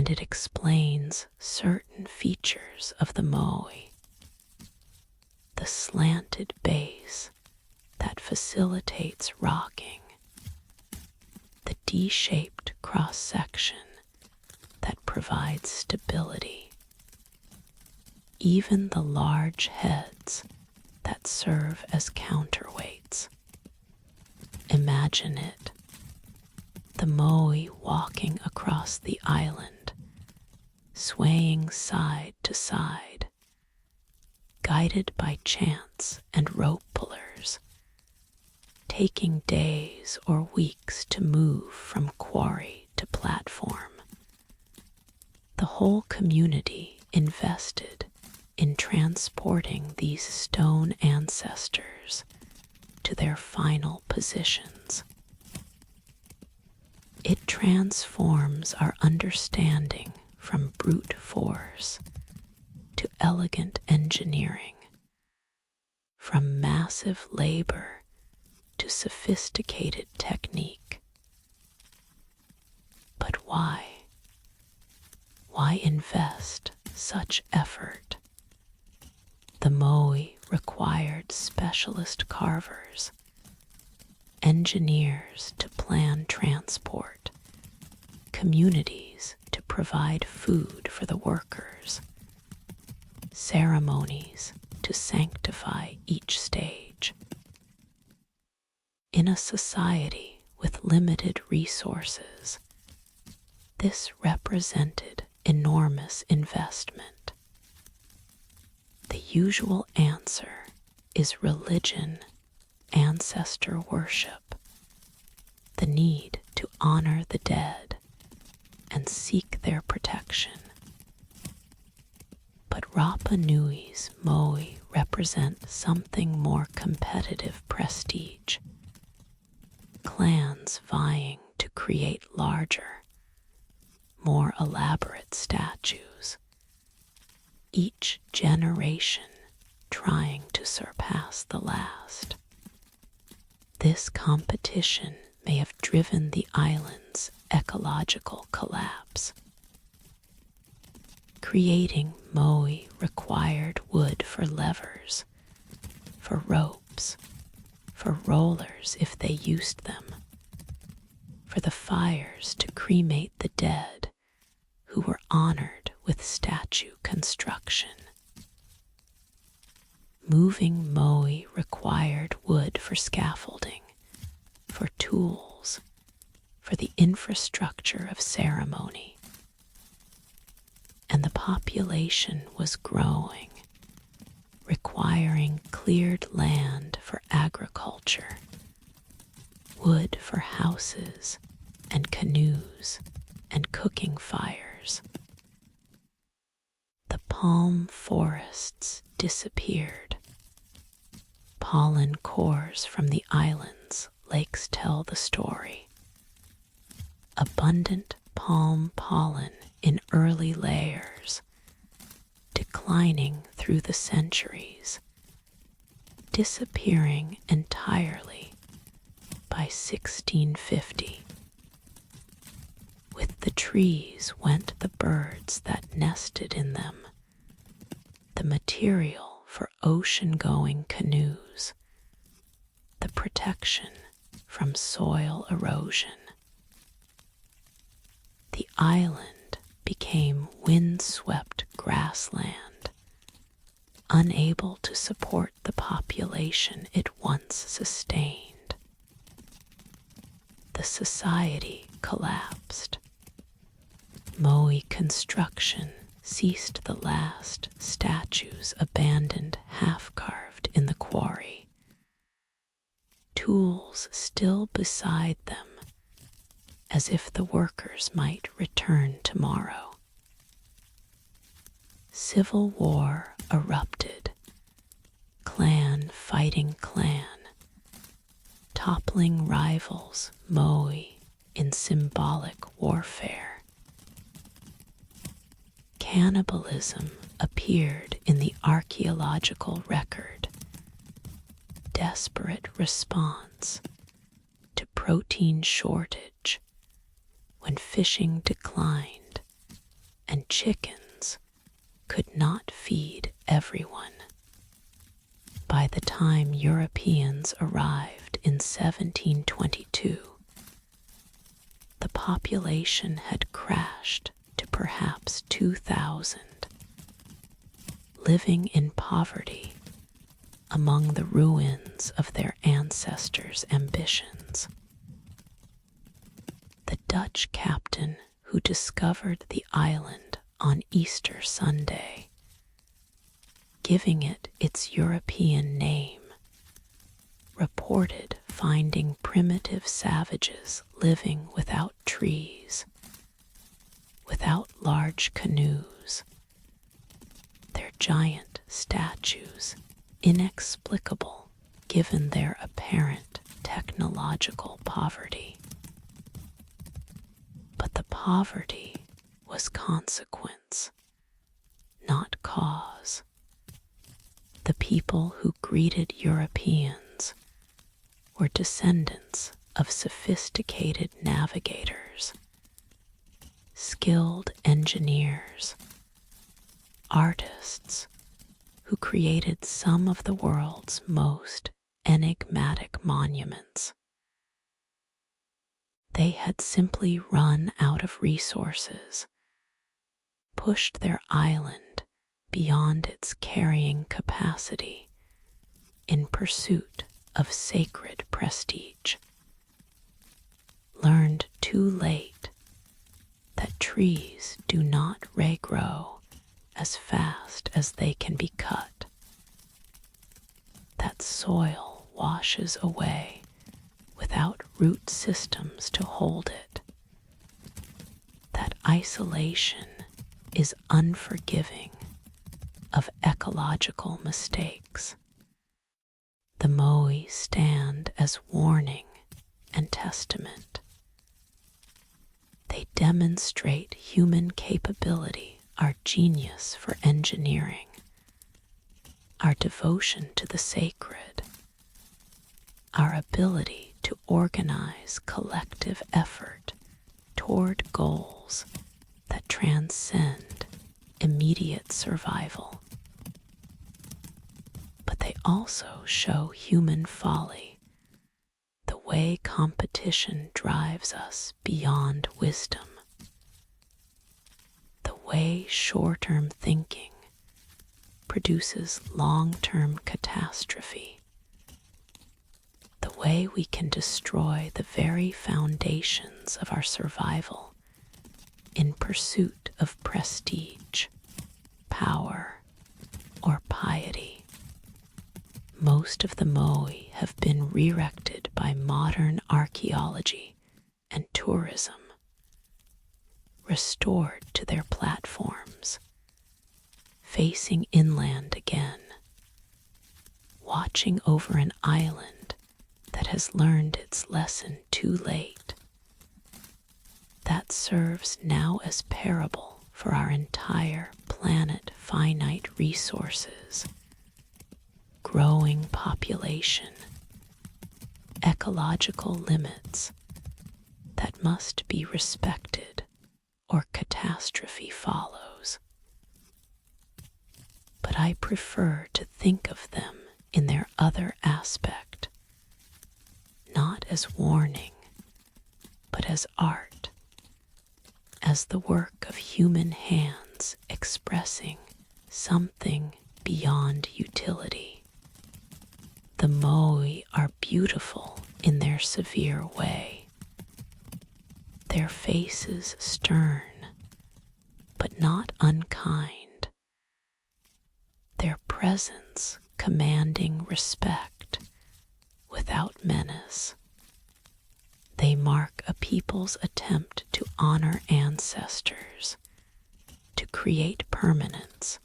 and it explains certain features of the moe. The slanted base that facilitates rocking, the D-shaped cross-section that provides stability, even the large heads that serve as counterweights. Imagine it, the moe walking across the island, swaying side to side, guided by chants and rope pullers, taking days or weeks to move from quarry to platform. The whole community invested in transporting these stone ancestors to their final positions. It transforms our understanding from brute force to elegant engineering, from massive labor to sophisticated technique. But why? Why invest such effort? The moe required specialist carvers, engineers to plan transport, communities to provide food for the workers, ceremonies to sanctify each stage. In a society with limited resources, this represented enormous investment. The usual answer is religion, ancestor worship, the need to honor the dead and seek their protection. But Rapa Nui's moe represent something more competitive prestige. Clans vying to create larger, more elaborate statues, each generation trying to surpass the last. This competition may have driven the island's ecological collapse. Creating moe required wood for levers, for ropes, for rollers if they used them, for the fires to cremate the dead who were honored with statue construction. Moving moe required wood for scaffolding, for tools, for the infrastructure of ceremony. And the population was growing, requiring cleared land for agriculture, wood for houses and canoes and cooking fires. The palm forests disappeared. Pollen cores from the island's lakes tell the story. Abundant palm pollen in early layers, declining through the centuries, disappearing entirely by 1650. With the trees went the birds that nested in them, the material for ocean-going canoes, the protection from soil erosion. The island became wind-swept grassland, unable to support the population it once sustained. The society collapsed. Moe construction ceased, the last statues abandoned half-carved in the quarry. Tools still beside them, as if the workers might return tomorrow. Civil war erupted, clan fighting clan, toppling rivals moe in symbolic warfare. Cannibalism appeared in the archaeological record, desperate response to protein shortage when fishing declined and chickens could not feed everyone. By the time Europeans arrived in 1722, the population had crashed to perhaps 2,000, living in poverty among the ruins of their ancestors' ambitions. The Dutch captain who discovered the island on Easter Sunday, giving it its European name, reported finding primitive savages living without trees, without large canoes, their giant statues inexplicable given their apparent technological poverty. But the poverty was consequence, not cause. The people who greeted Europeans were descendants of sophisticated navigators, skilled engineers, artists who created some of the world's most enigmatic monuments. They had simply run out of resources, pushed their island beyond its carrying capacity in pursuit of sacred prestige, learned too late that trees do not regrow as fast as they can be cut, that soil washes away without root systems to hold it, that isolation is unforgiving of ecological mistakes. The Moai stand as warning and testament. They demonstrate human capability, our genius for engineering, our devotion to the sacred, our ability to organize collective effort toward goals that transcend immediate survival. But they also show human folly, the way competition drives us beyond wisdom, the way short-term thinking produces long-term catastrophe, the way we can destroy the very foundations of our survival in pursuit of prestige, power, or piety. Most of the Moai have been re-erected by modern archaeology and tourism, restored to their platforms, facing inland again, watching over an island that has learned its lesson too late, that serves now as parable for our entire planet finite resources, growing population, ecological limits that must be respected or catastrophe follows. But I prefer to think of them in their other aspect, not as warning, but as art, as the work of human hands expressing something beyond utility. The Moai are beautiful in their severe way, their faces stern, but not unkind, their presence commanding respect without menace. They mark a people's attempt to honor ancestors, to create permanence,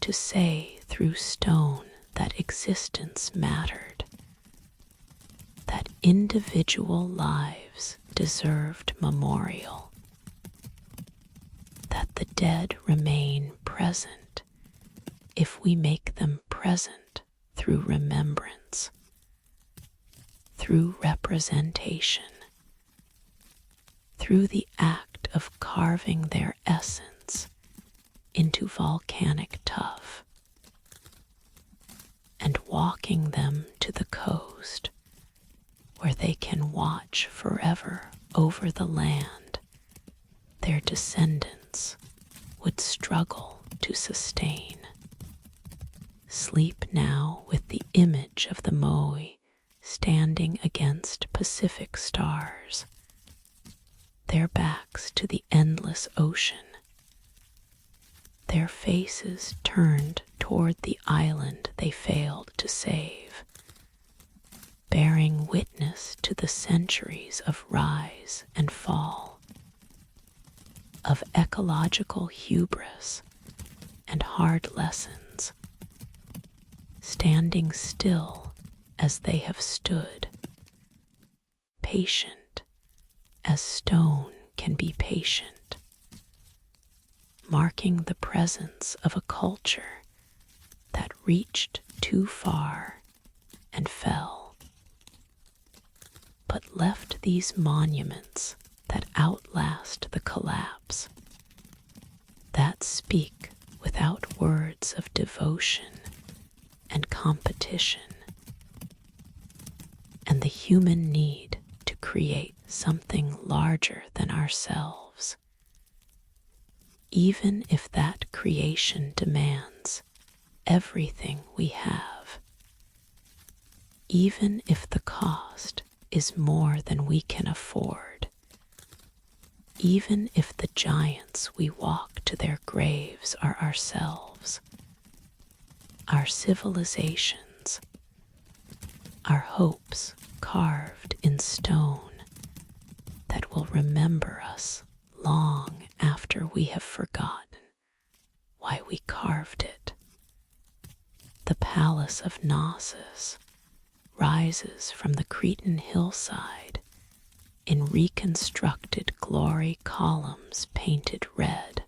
to say through stone that existence mattered, that individual lives deserved memorial, that the dead remain present if we make them present through remembrance, through representation, through the act of carving their essence into volcanic tuff and walking them to the coast where they can watch forever over the land their descendants would struggle to sustain. Sleep now with the image of the Moai standing against Pacific stars, their backs to the endless ocean, their faces turned toward the island they failed to save, bearing witness to the centuries of rise and fall, of ecological hubris and hard lessons, standing still as they have stood, patient as stone can be patient, marking the presence of a culture that reached too far and fell, but left these monuments that outlast the collapse, that speak without words of devotion and competition, and the human need to create something larger than ourselves, even if that creation demands everything we have, even if the cost is more than we can afford, even if the giants we walk to their graves are ourselves, our civilizations, our hopes carved in stone that will remember us long after we have forgotten why we carved it. The palace of Knossos rises from the Cretan hillside in reconstructed glory columns painted red,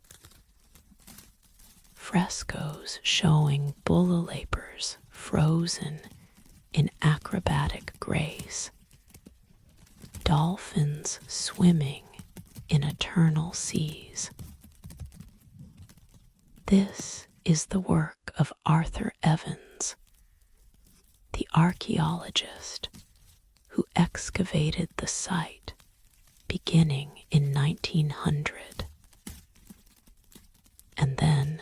frescoes showing bullylapers frozen in acrobatic grace, dolphins swimming in eternal seas. This is the work of Arthur Evans, the archaeologist who excavated the site beginning in 1900, and then,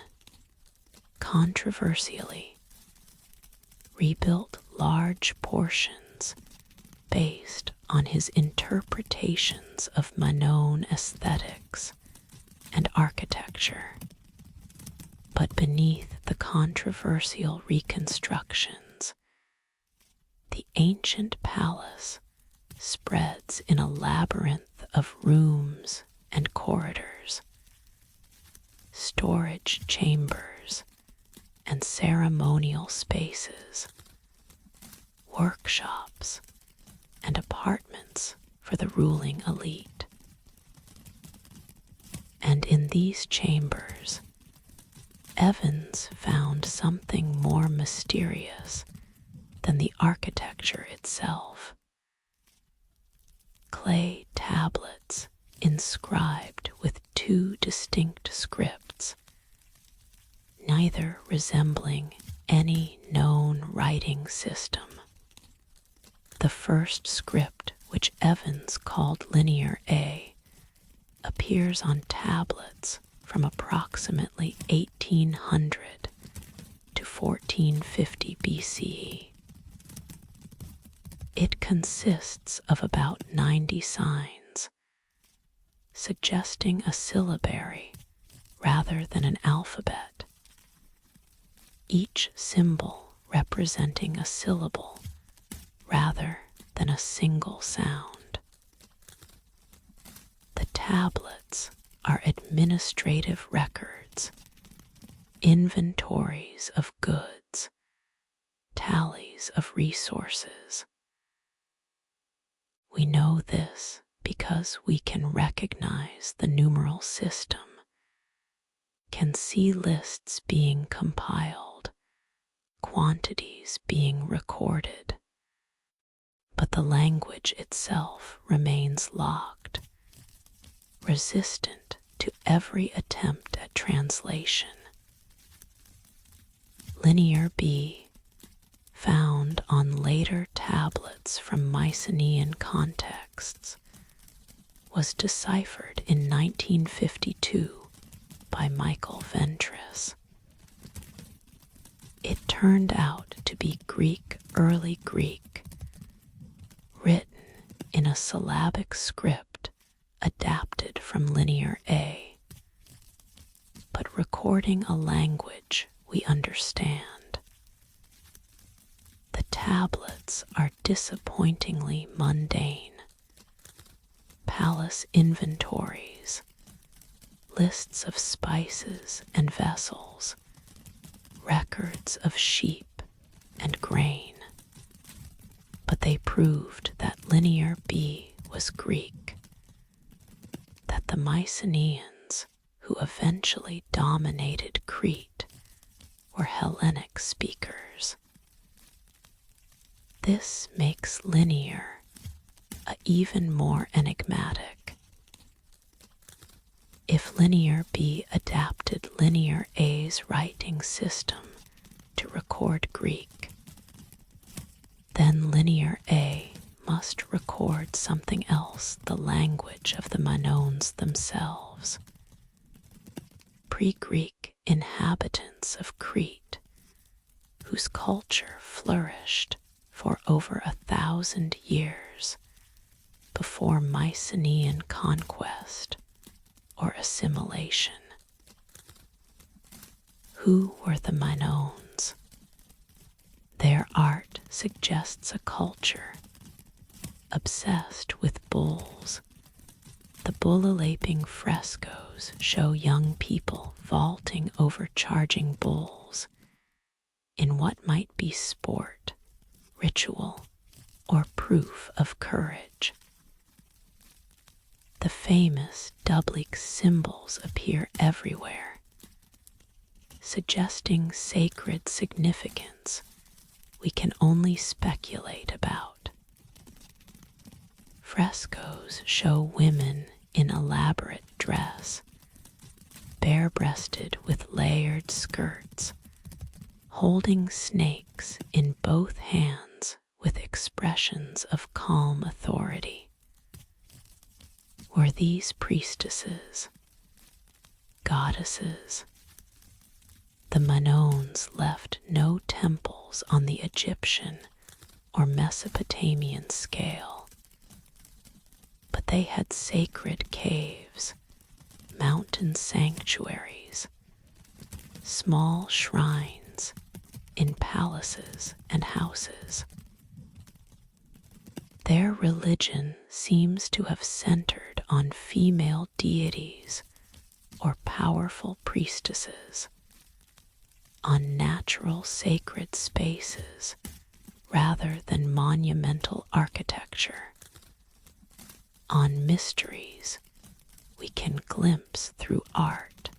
controversially, rebuilt large portions based on his interpretations of Minoan aesthetics and architecture. But beneath the controversial reconstructions, the ancient palace spreads in a labyrinth of rooms and corridors, storage chambers and ceremonial spaces, workshops and apartments for the ruling elite. And in these chambers, Evans found something more mysterious than the architecture itself. Clay tablets inscribed with two distinct scripts, neither resembling any known writing system. The first script, which Evans called Linear A, appears on tablets from approximately 1800 to 1450 BCE. It consists of about 90 signs, suggesting a syllabary rather than an alphabet, each symbol representing a syllable rather than a single sound. The tablets are administrative records, inventories of goods, tallies of resources. We know this because we can recognize the numeral system, can see lists being compiled, quantities being recorded. But the language itself remains locked, resistant to every attempt at translation. Linear B, found on later tablets from Mycenaean contexts, was deciphered in 1952 by Michael Ventris. It turned out to be Early Greek, written in a syllabic script adapted from Linear A, but recording a language we understand. The tablets are disappointingly mundane. Palace inventories, lists of spices and vessels, records of sheep and grain. But they proved that Linear B was Greek, that the Mycenaeans, who eventually dominated Crete, were Hellenic speakers. This makes Linear even more enigmatic. If Linear B adapted Linear A's writing system to record Greek, then Linear A must record something else, the language of the Minoans themselves. Pre-Greek inhabitants of Crete, whose culture flourished for over 1,000 years before Mycenaean conquest or assimilation. Who were the Minoans? Their art suggests a culture obsessed with bulls. The bull-laping frescoes show young people vaulting over charging bulls in what might be sport, ritual, or proof of courage. The famous double symbols appear everywhere, suggesting sacred significance we can only speculate about. Frescoes show women in elaborate dress, bare-breasted with layered skirts, holding snakes in both hands with expressions of calm authority. Were these priestesses, goddesses? The Minoans left no temples on the Egyptian or Mesopotamian scale, but they had sacred caves, mountain sanctuaries, small shrines in palaces and houses. Their religion seems to have centered on female deities or powerful priestesses, on natural sacred spaces rather than monumental architecture, on mysteries we can glimpse through art,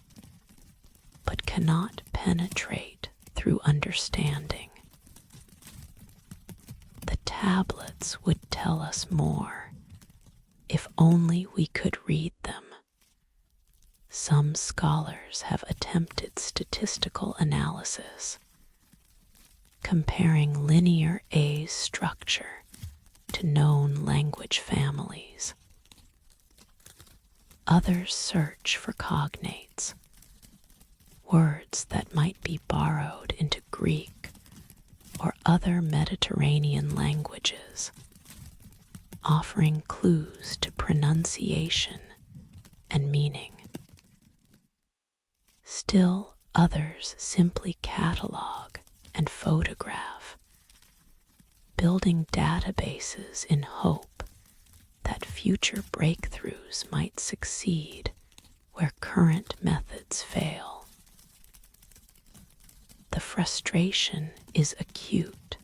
but cannot penetrate through understanding. The tablets would tell us more if only we could read them. Some scholars have attempted statistical analysis, comparing Linear A's structure to known language families. Others search for cognates, words that might be borrowed into Greek or other Mediterranean languages, offering clues to pronunciation and meaning. Still others simply catalog and photograph, building databases in hope that future breakthroughs might succeed where current methods fail. The frustration is acute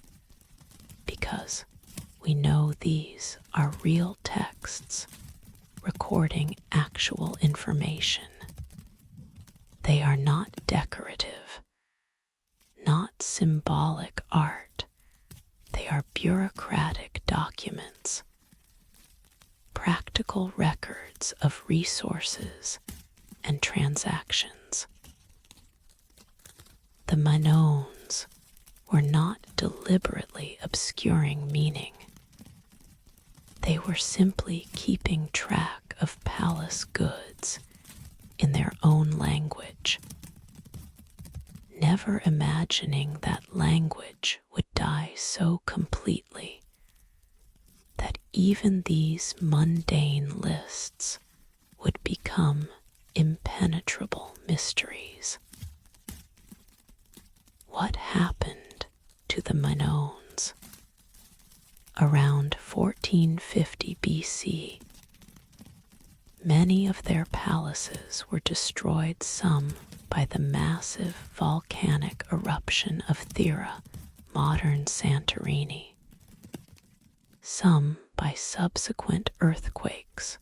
because we know these are real texts recording actual information. They are not decorative, not symbolic art. They are bureaucratic documents, practical records records of resources and transactions. The Minoans were not deliberately obscuring meaning. They were simply keeping track of palace goods in their own language, never imagining that language would die so completely that even these mundane lists would become impenetrable mysteries. What happened to the Minoans? Around 1450 BC, many of their palaces were destroyed, some by the massive volcanic eruption of Thera, modern Santorini, some by subsequent earthquakes,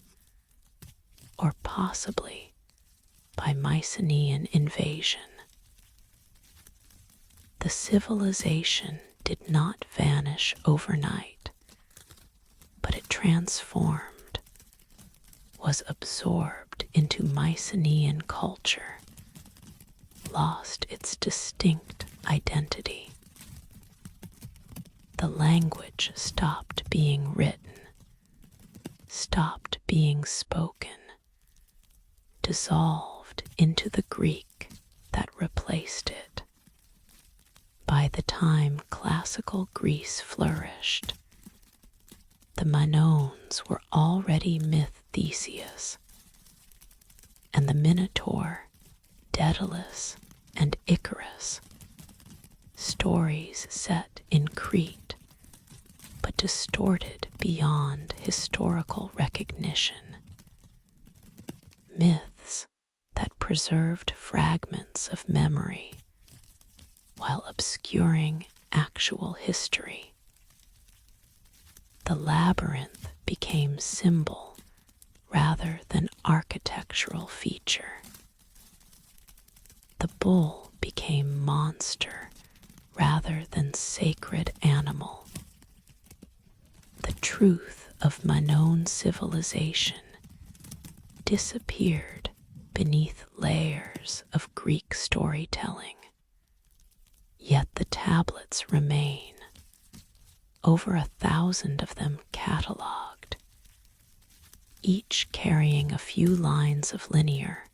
or possibly by Mycenaean invasion. The civilization did not vanish overnight, but it transformed, was absorbed into Mycenaean culture, lost its distinct identity. The language stopped being written, stopped being spoken, dissolved into the Greek that replaced it. By the time classical Greece flourished, the Minoans were already myth Theseus, and the Minotaur, Daedalus, and Icarus, stories set in Crete, but distorted beyond historical recognition. Myths that preserved fragments of memory while obscuring actual history. The labyrinth became symbol rather than architectural feature. The bull became monster rather than sacred animal. The truth of Minoan civilization disappeared beneath layers of Greek storytelling. Yet the tablets remain, over 1,000 of them catalogued, each carrying a few lines of linear,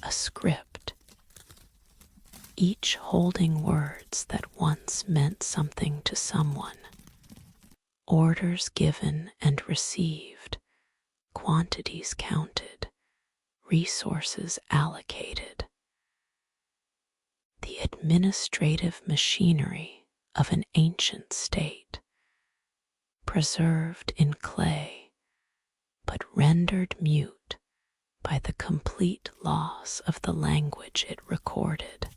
a script, each holding words that once meant something to someone, orders given and received, quantities counted, resources allocated. The administrative machinery of an ancient state, preserved in clay, but rendered mute by the complete loss of the language it recorded.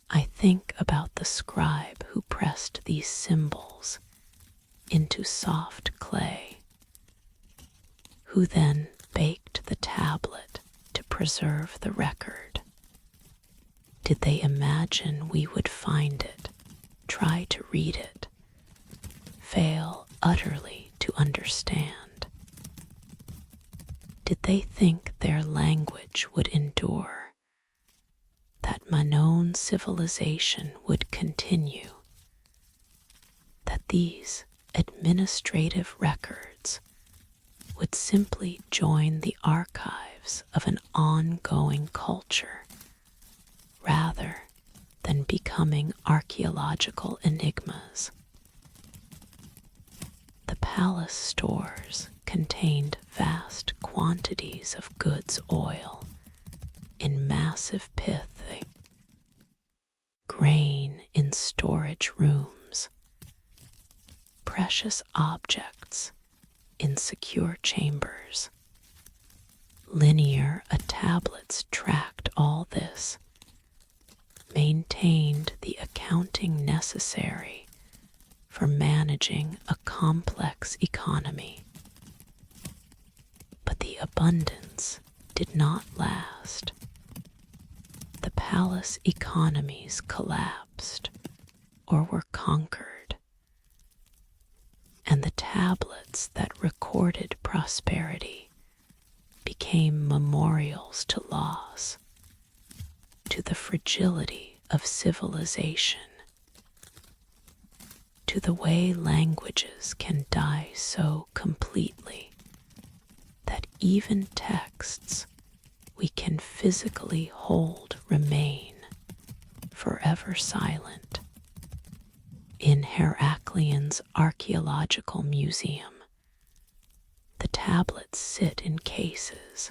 I think about the scribe who pressed these symbols into soft clay, who then baked the tablet to preserve the record. Did they imagine we would find it, try to read it, fail utterly to understand? Did they think their language would endure, that Minoan civilization would continue, that these administrative records would simply join the archives of an ongoing culture, rather than becoming archaeological enigmas? The palace stores contained vast quantities of goods oil in massive pith, grain in storage rooms, precious objects in secure chambers. Linear tablets tracked all this, maintained the accounting necessary for managing a complex economy. But the abundance did not last. The palace economies collapsed or were conquered, and the tablets that recorded prosperity became memorials to loss, to the fragility of civilization, to the way languages can die so completely that even texts we can physically hold remain forever silent. In Heracleon's archaeological museum, the tablets sit in cases,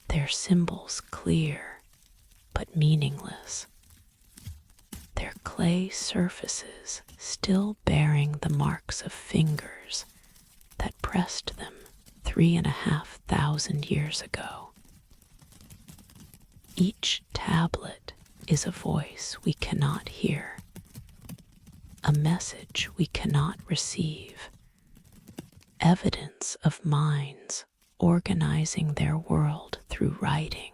their symbols clear but meaningless, their clay surfaces still bearing the marks of fingers that pressed them 3,500 years ago. Each tablet is a voice we cannot hear, a message we cannot receive, evidence of minds organizing their world through writing,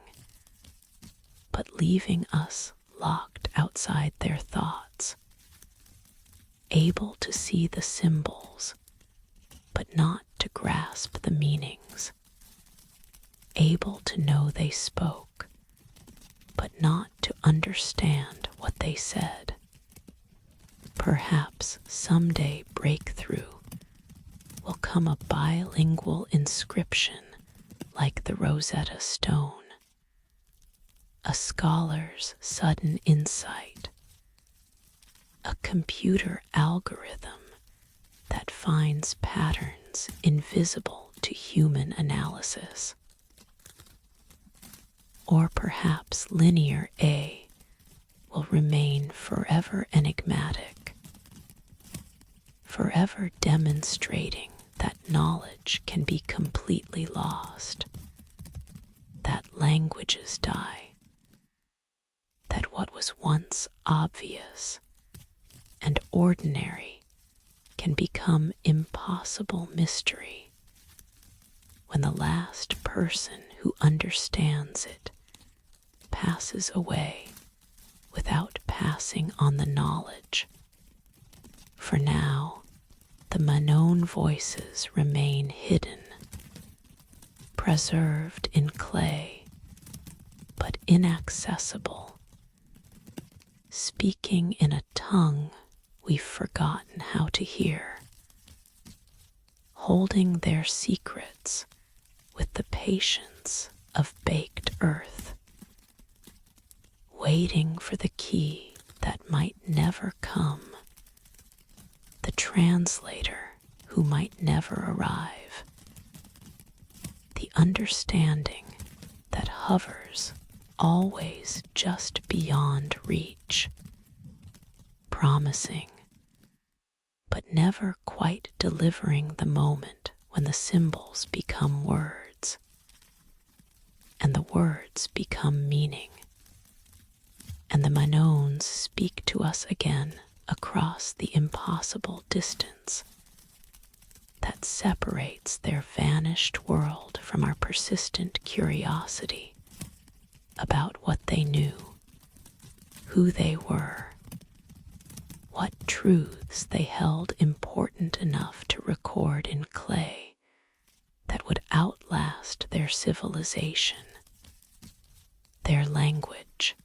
but leaving us locked outside their thoughts, able to see the symbols, but not to grasp the meanings, able to know they spoke, but not to understand what they said. Perhaps someday breakthrough will come a bilingual inscription like the Rosetta Stone, a scholar's sudden insight, a computer algorithm that finds patterns invisible to human analysis. Or perhaps linear A will remain forever enigmatic, forever demonstrating that knowledge can be completely lost, that languages die, that what was once obvious and ordinary can become impossible mystery when the last person who understands it passes away without passing on the knowledge. For now, the Manon voices remain hidden, preserved in clay, but inaccessible, speaking in a tongue we've forgotten how to hear, holding their secrets with the patience of baked earth, waiting for the key that might never come, the translator who might never arrive, the understanding that hovers always just beyond reach, promising, but never quite delivering the moment when the symbols become words, and the words become meaning, and the Manons speak to us again across the impossible distance that separates their vanished world from our persistent curiosity about what they knew, who they were, what truths they held important enough to record in clay that would outlast their civilization, their language,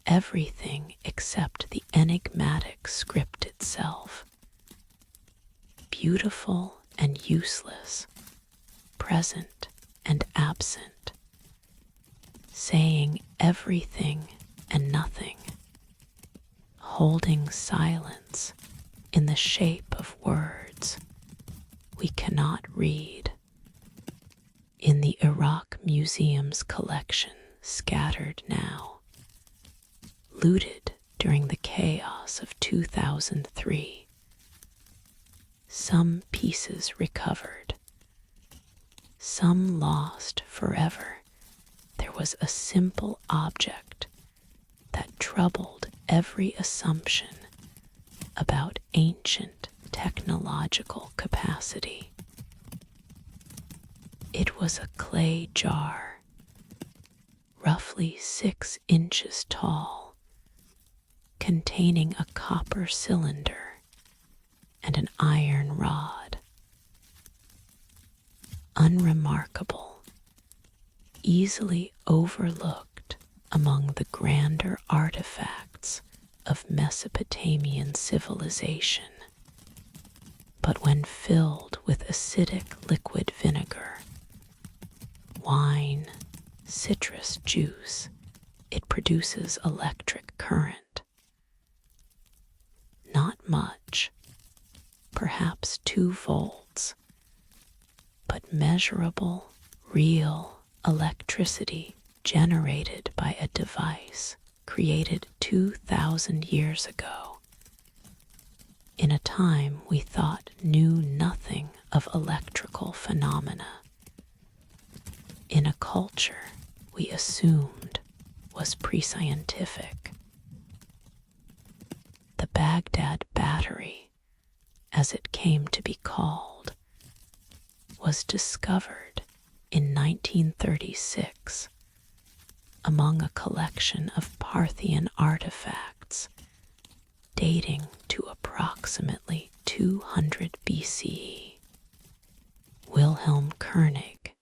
everything except the enigmatic script itself, beautiful and useless, present and absent, saying everything and nothing, holding silence in the shape of words we cannot read. In the Iraq Museum's collection, scattered now, looted during the chaos of 2003, some pieces recovered, some lost forever, there was a simple object that troubled every assumption about ancient technological capacity. It was a clay jar, roughly 6 inches tall, containing a copper cylinder and an iron rod. Unremarkable easily overlooked among the grander artifacts of Mesopotamian civilization. But when filled with acidic liquid vinegar, wine, citrus juice, it produces electric current. Not much, perhaps 2 volts, but measurable, real electricity generated by a device created 2,000 years ago, in a time we thought knew nothing of electrical phenomena, in a culture we assumed was pre-scientific. The Baghdad Battery, as it came to be called, was discovered in 1936 among a collection of Parthian artifacts dating to approximately 200 BCE. Wilhelm Koenig,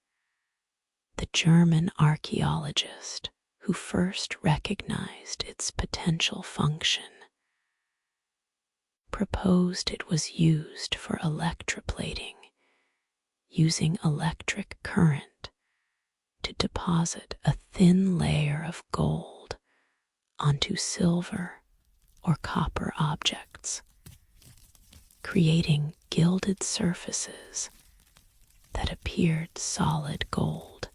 the German archaeologist who first recognized its potential function, proposed it was used for electroplating, using electric current to deposit a thin layer of gold onto silver or copper objects, creating gilded surfaces that appeared solid gold.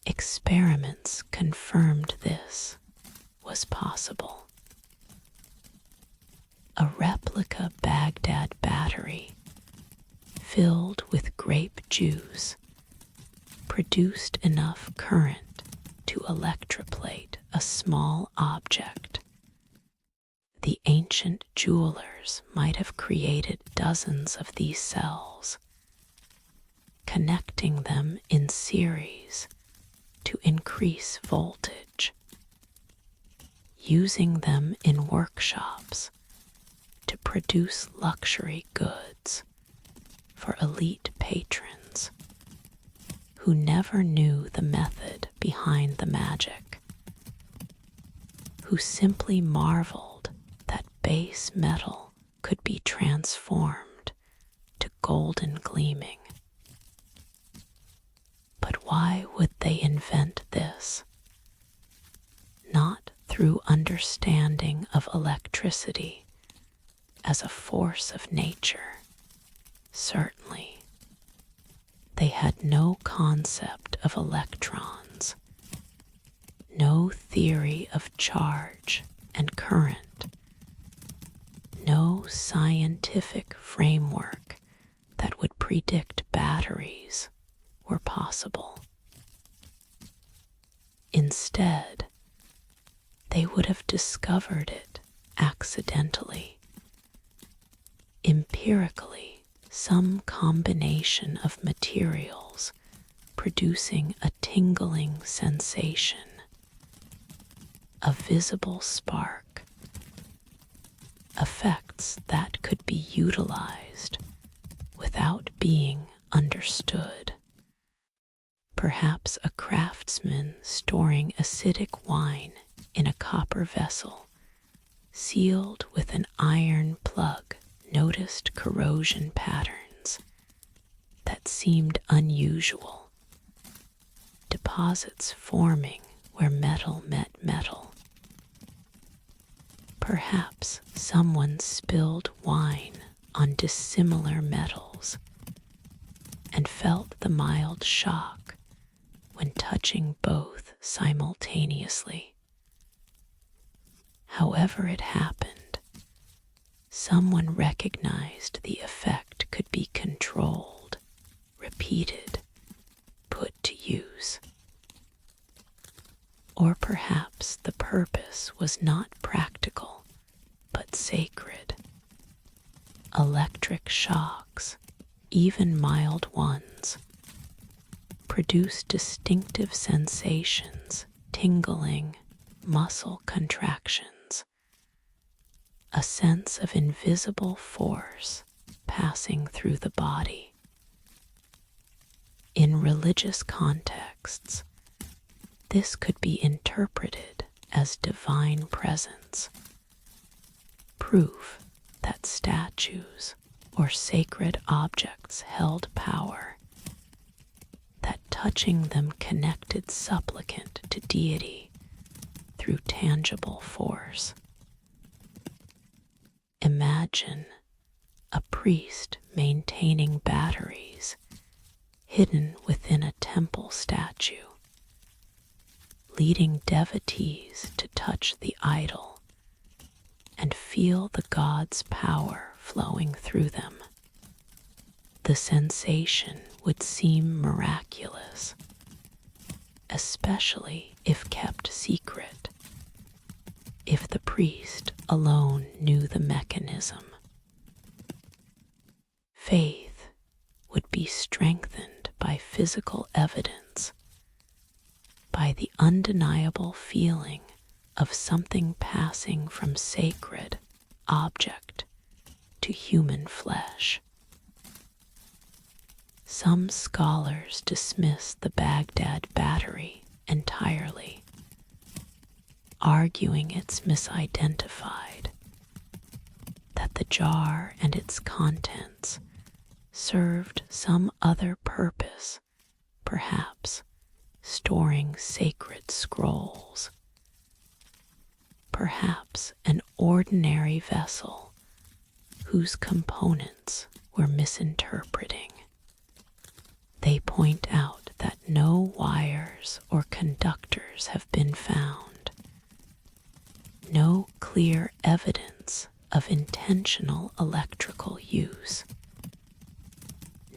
Experiments confirmed this was possible. A replica Baghdad battery filled with grape juice produced enough current to electroplate a small object. The ancient jewelers might have created dozens of these cells, connecting them in series to increase voltage, using them in workshops to produce luxury goods for elite patrons who never knew the method behind the magic, who simply marveled that base metal could be transformed to golden gleaming. But why would they invent this? Not through understanding of electricity as a force of nature, certainly. They had no concept of electrons, no theory of charge and current, no scientific framework that would predict batteries were possible. Instead, they would have discovered it accidentally, empirically, some combination of materials producing a tingling sensation, a visible spark, effects that could be utilized without being understood. Perhaps a craftsman storing acidic wine in a copper vessel sealed with an iron plug noticed corrosion patterns that seemed unusual, deposits forming where metal met metal. Perhaps someone spilled wine on dissimilar metals and felt the mild shock when touching both simultaneously. However it happened, someone recognized the effect could be controlled, repeated, put to use. Or perhaps the purpose was not practical, but sacred. Electric shocks, even mild ones, produce distinctive sensations, tingling, muscle contractions, a sense of invisible force passing through the body. In religious contexts, this could be interpreted as divine presence, proof that statues or sacred objects held power, that touching them connected supplicant to deity through tangible force. Imagine a priest maintaining batteries hidden within a temple statue, leading devotees to touch the idol and feel the god's power flowing through them. The sensation would seem miraculous, especially if kept secret, if the priest alone knew the mechanism. Faith would be strengthened by physical evidence, by the undeniable feeling of something passing from sacred object to human flesh. Some scholars dismiss the Baghdad battery entirely, arguing it's misidentified, that the jar and its contents served some other purpose, perhaps storing sacred scrolls, perhaps an ordinary vessel whose components were misinterpreting. They point out that no wires or conductors have been found, no clear evidence of intentional electrical use,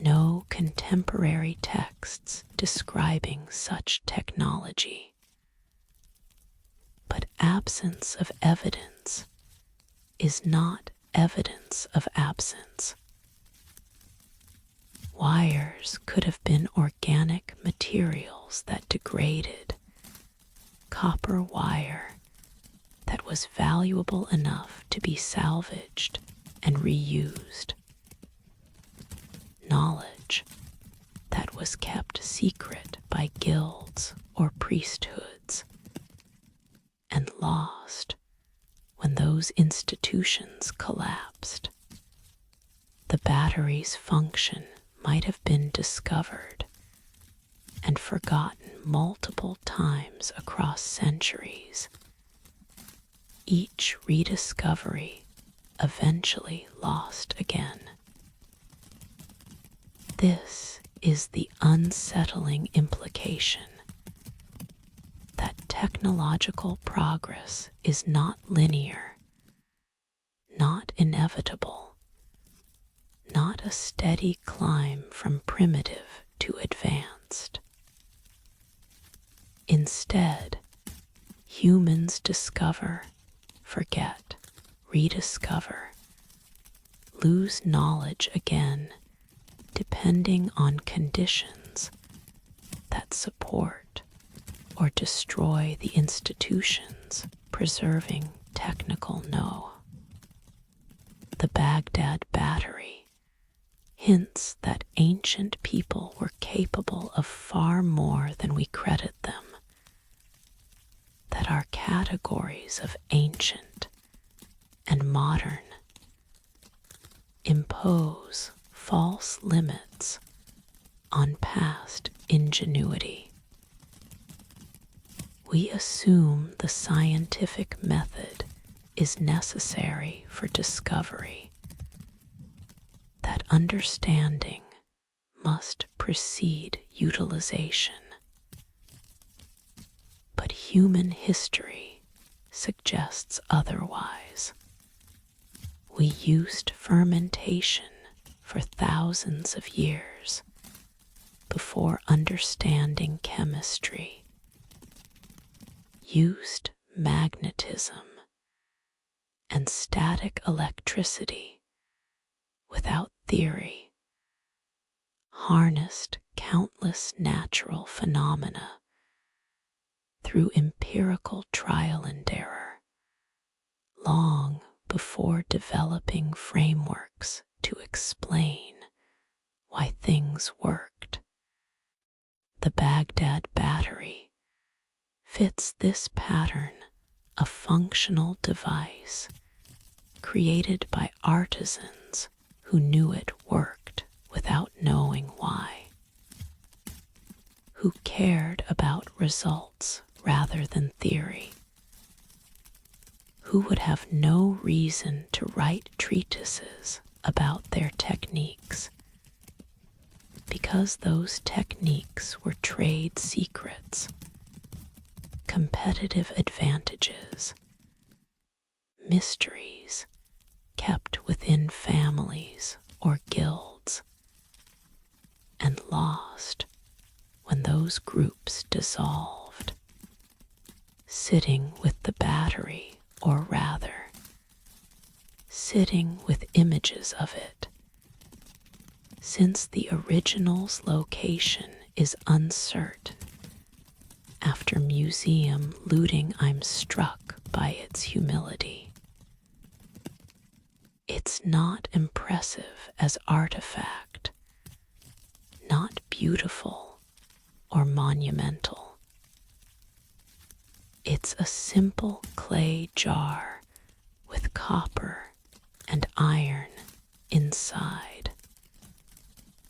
no contemporary texts describing such technology. But absence of evidence is not evidence of absence. Wires could have been organic materials that degraded, copper wire that was valuable enough to be salvaged and reused, knowledge that was kept secret by guilds or priesthoods and lost when those institutions collapsed. The battery's function might have been discovered and forgotten multiple times across centuries, each rediscovery eventually lost again. This is the unsettling implication that technological progress is not linear, not inevitable, not a steady climb from primitive to advanced. Instead, humans discover, forget, rediscover, lose knowledge again, depending on conditions that support or destroy the institutions preserving technical know. The Baghdad battery hints that ancient people were capable of far more than we credit them, that our categories of ancient and modern impose false limits on past ingenuity. We assume the scientific method is necessary for discovery, that understanding must precede utilization. But human history suggests otherwise. We used fermentation for thousands of years before understanding chemistry, used magnetism and static electricity without theory, harnessed countless natural phenomena through empirical trial and error, long before developing frameworks to explain why things worked. Baghdad battery fits this pattern, a functional device created by artisans who knew it worked without knowing why, who cared about results rather than theory, who would have no reason to write treatises about their techniques, because those techniques were trade secrets, competitive advantages, mysteries kept within families or guilds, and lost when those groups dissolved, sitting with the battery, or rather, sitting with images of it, since the original's location is uncertain. After museum looting, I'm struck by its humility. It's not impressive as artifact, not beautiful or monumental. It's a simple clay jar with copper and iron inside.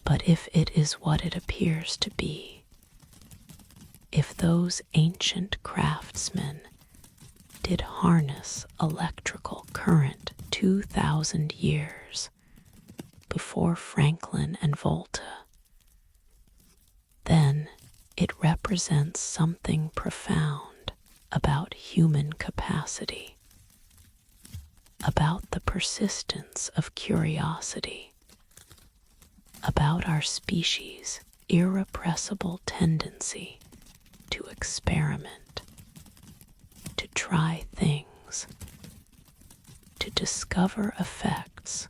But if it is what it appears to be, if those ancient craftsmen did harness electrical current 2,000 years before Franklin and Volta, then it represents something profound about human capacity, about the persistence of curiosity, about our species' irrepressible tendency to experiment, to try things, to discover effects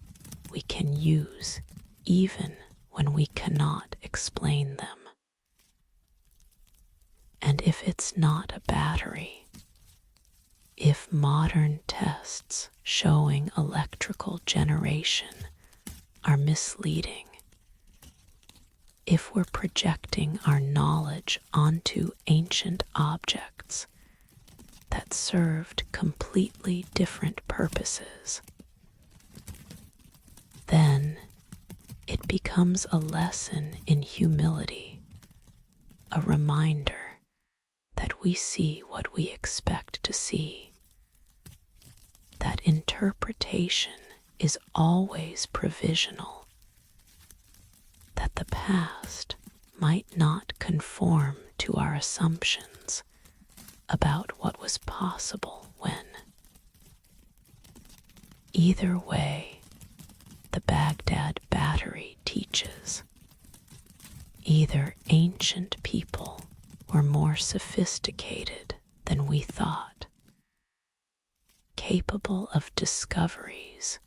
we can use even when we cannot explain them. And if it's not a battery, if modern tests showing electrical generation are misleading, if we're projecting our knowledge onto ancient objects that served completely different purposes, then it becomes a lesson in humility, a reminder that we see what we expect to see, that interpretation is always provisional, that the past might not conform to our assumptions about what was possible when. Either way, the Baghdad battery teaches either ancient people were more sophisticated than we thought, capable of discoveries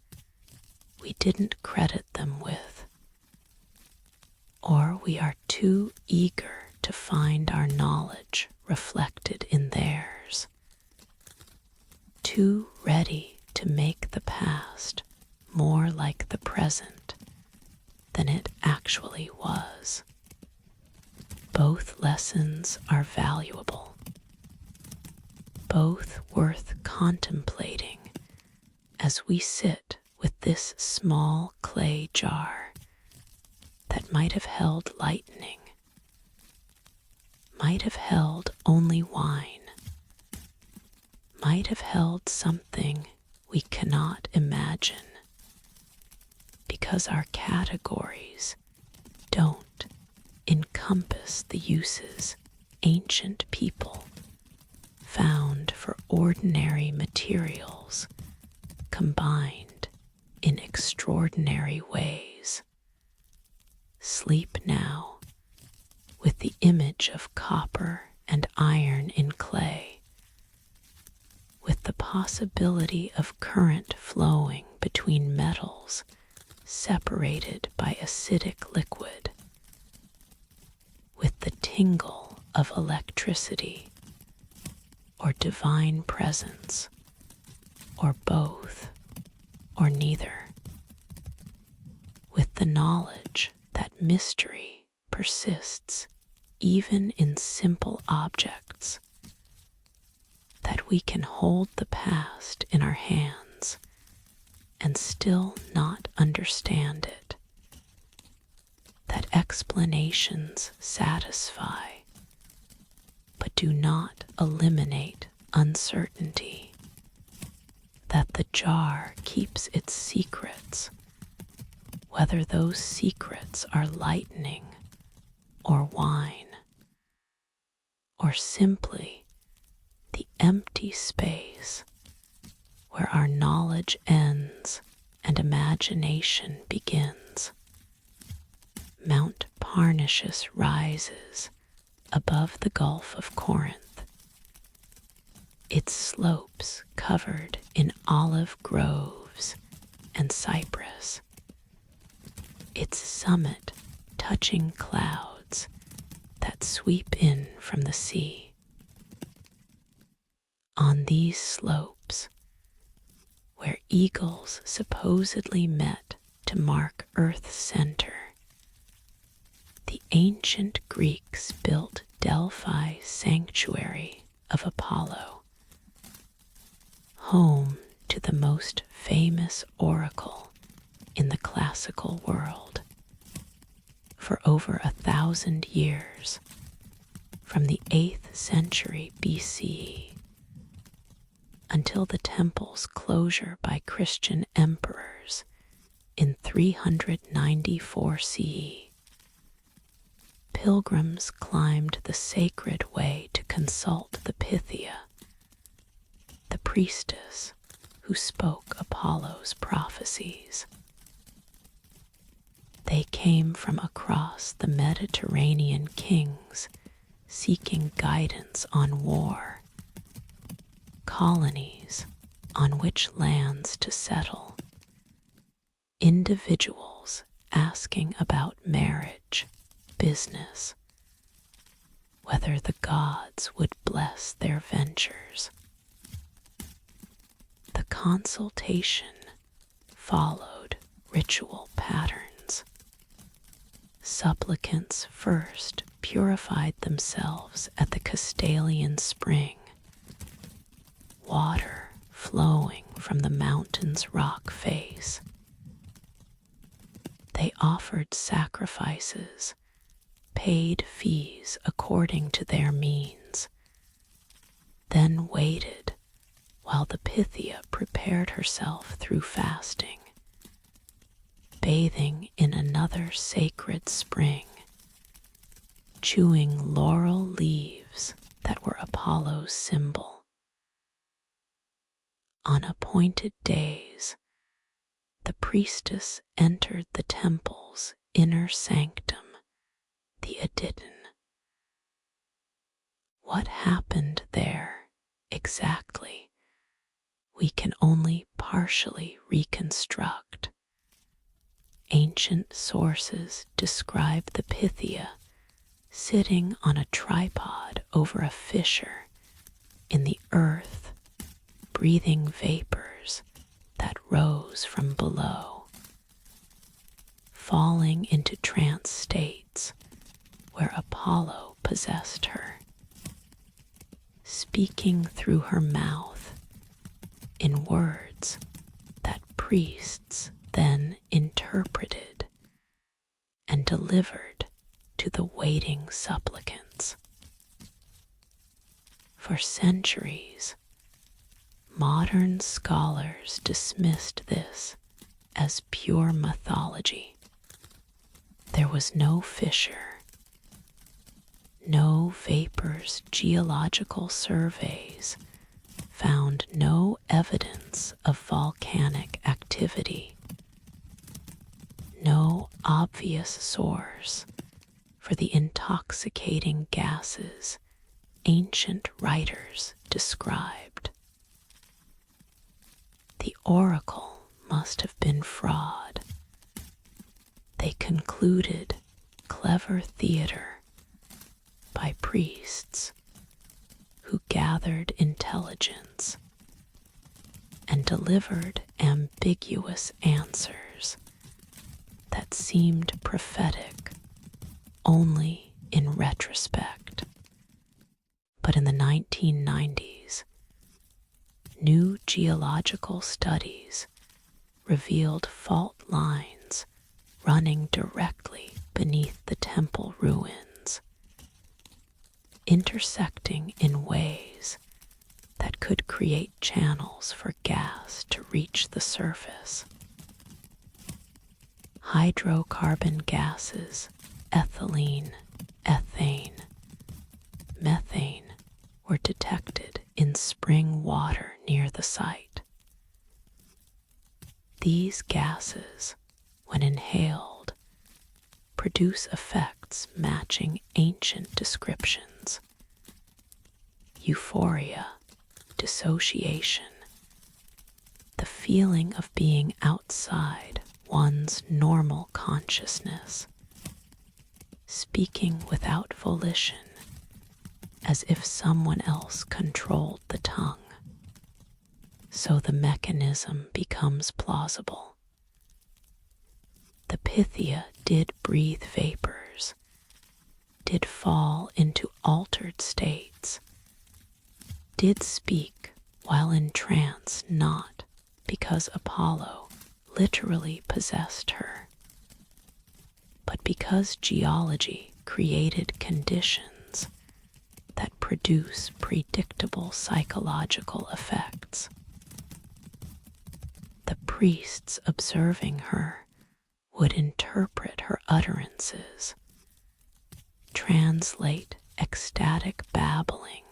we didn't credit them with, or we are too eager to find our knowledge reflected in theirs, too ready to make the past more like the present than it actually was. Both lessons are valuable, both worth contemplating as we sit with this small clay jar that might have held lightning, might have held only wine, might have held something we cannot imagine, because our categories don't encompass the uses ancient people found for ordinary materials combined in extraordinary ways. Sleep now with the image of copper and iron in clay, with the possibility of current flowing between metals separated by acidic liquid, with the tingle of electricity, or divine presence, or both, or neither, with the knowledge that mystery persists even in simple objects, that we can hold the past in our hands and still not understand it, that explanations satisfy but do not eliminate uncertainty, that the jar keeps its secrets, whether those secrets are lightning or wine, or simply the empty space where our knowledge ends and imagination begins. Mount Parnassus rises above the Gulf of Corinth, its slopes covered in olive groves and cypress, its summit touching clouds that sweep in from the sea. On these slopes, where eagles supposedly met to mark Earth's center, the ancient Greeks built Delphi's sanctuary of Apollo, home to the most famous oracle in the classical world. For over 1,000 years, from the 8th century BCE until the temple's closure by Christian emperors in 394 CE, pilgrims climbed the sacred way to consult the Pythia, the priestess who spoke Apollo's prophecies. They came from across the Mediterranean kings seeking guidance on war, colonies on which lands to settle, individuals asking about marriage, business, whether the gods would bless their ventures. The consultation followed ritual patterns. Supplicants first purified themselves at the Castalian spring, water flowing from the mountain's rock face. They offered sacrifices, paid fees according to their means, then waited while the Pythia prepared herself through fasting, bathing in another sacred spring, chewing laurel leaves that were Apollo's symbol. On appointed days, the priestess entered the temple's inner sanctum, the Adyton. What happened there exactly, we can only partially reconstruct. Ancient sources describe the Pythia sitting on a tripod over a fissure in the earth, breathing vapors that rose from below, falling into trance states where Apollo possessed her, speaking through her mouth in words that priests then interpreted and delivered to the waiting supplicants. For centuries, modern scholars dismissed this as pure mythology. There was no fissure, no vapors. Geological surveys found no evidence of volcanic activity, no obvious source for the intoxicating gases ancient writers described. The oracle must have been fraud. They concluded clever theater by priests who gathered intelligence and delivered ambiguous answers that seemed prophetic only in retrospect. But in the 1990s, new geological studies revealed fault lines running directly beneath the temple ruins, intersecting in ways that could create channels for gas to reach the surface. Hydrocarbon gases, ethylene, ethane, methane, were detected in spring water near the site. These gases, when inhaled, produce effects matching ancient descriptions: euphoria, dissociation, the feeling of being outside one's normal consciousness, speaking without volition, as if someone else controlled the tongue. So the mechanism becomes plausible. The Pythia did breathe vapors, did fall into altered states, did speak while in trance, not because Apollo literally possessed her, but because geology created conditions that produce predictable psychological effects. The priests observing her would interpret her utterances, translate ecstatic babbling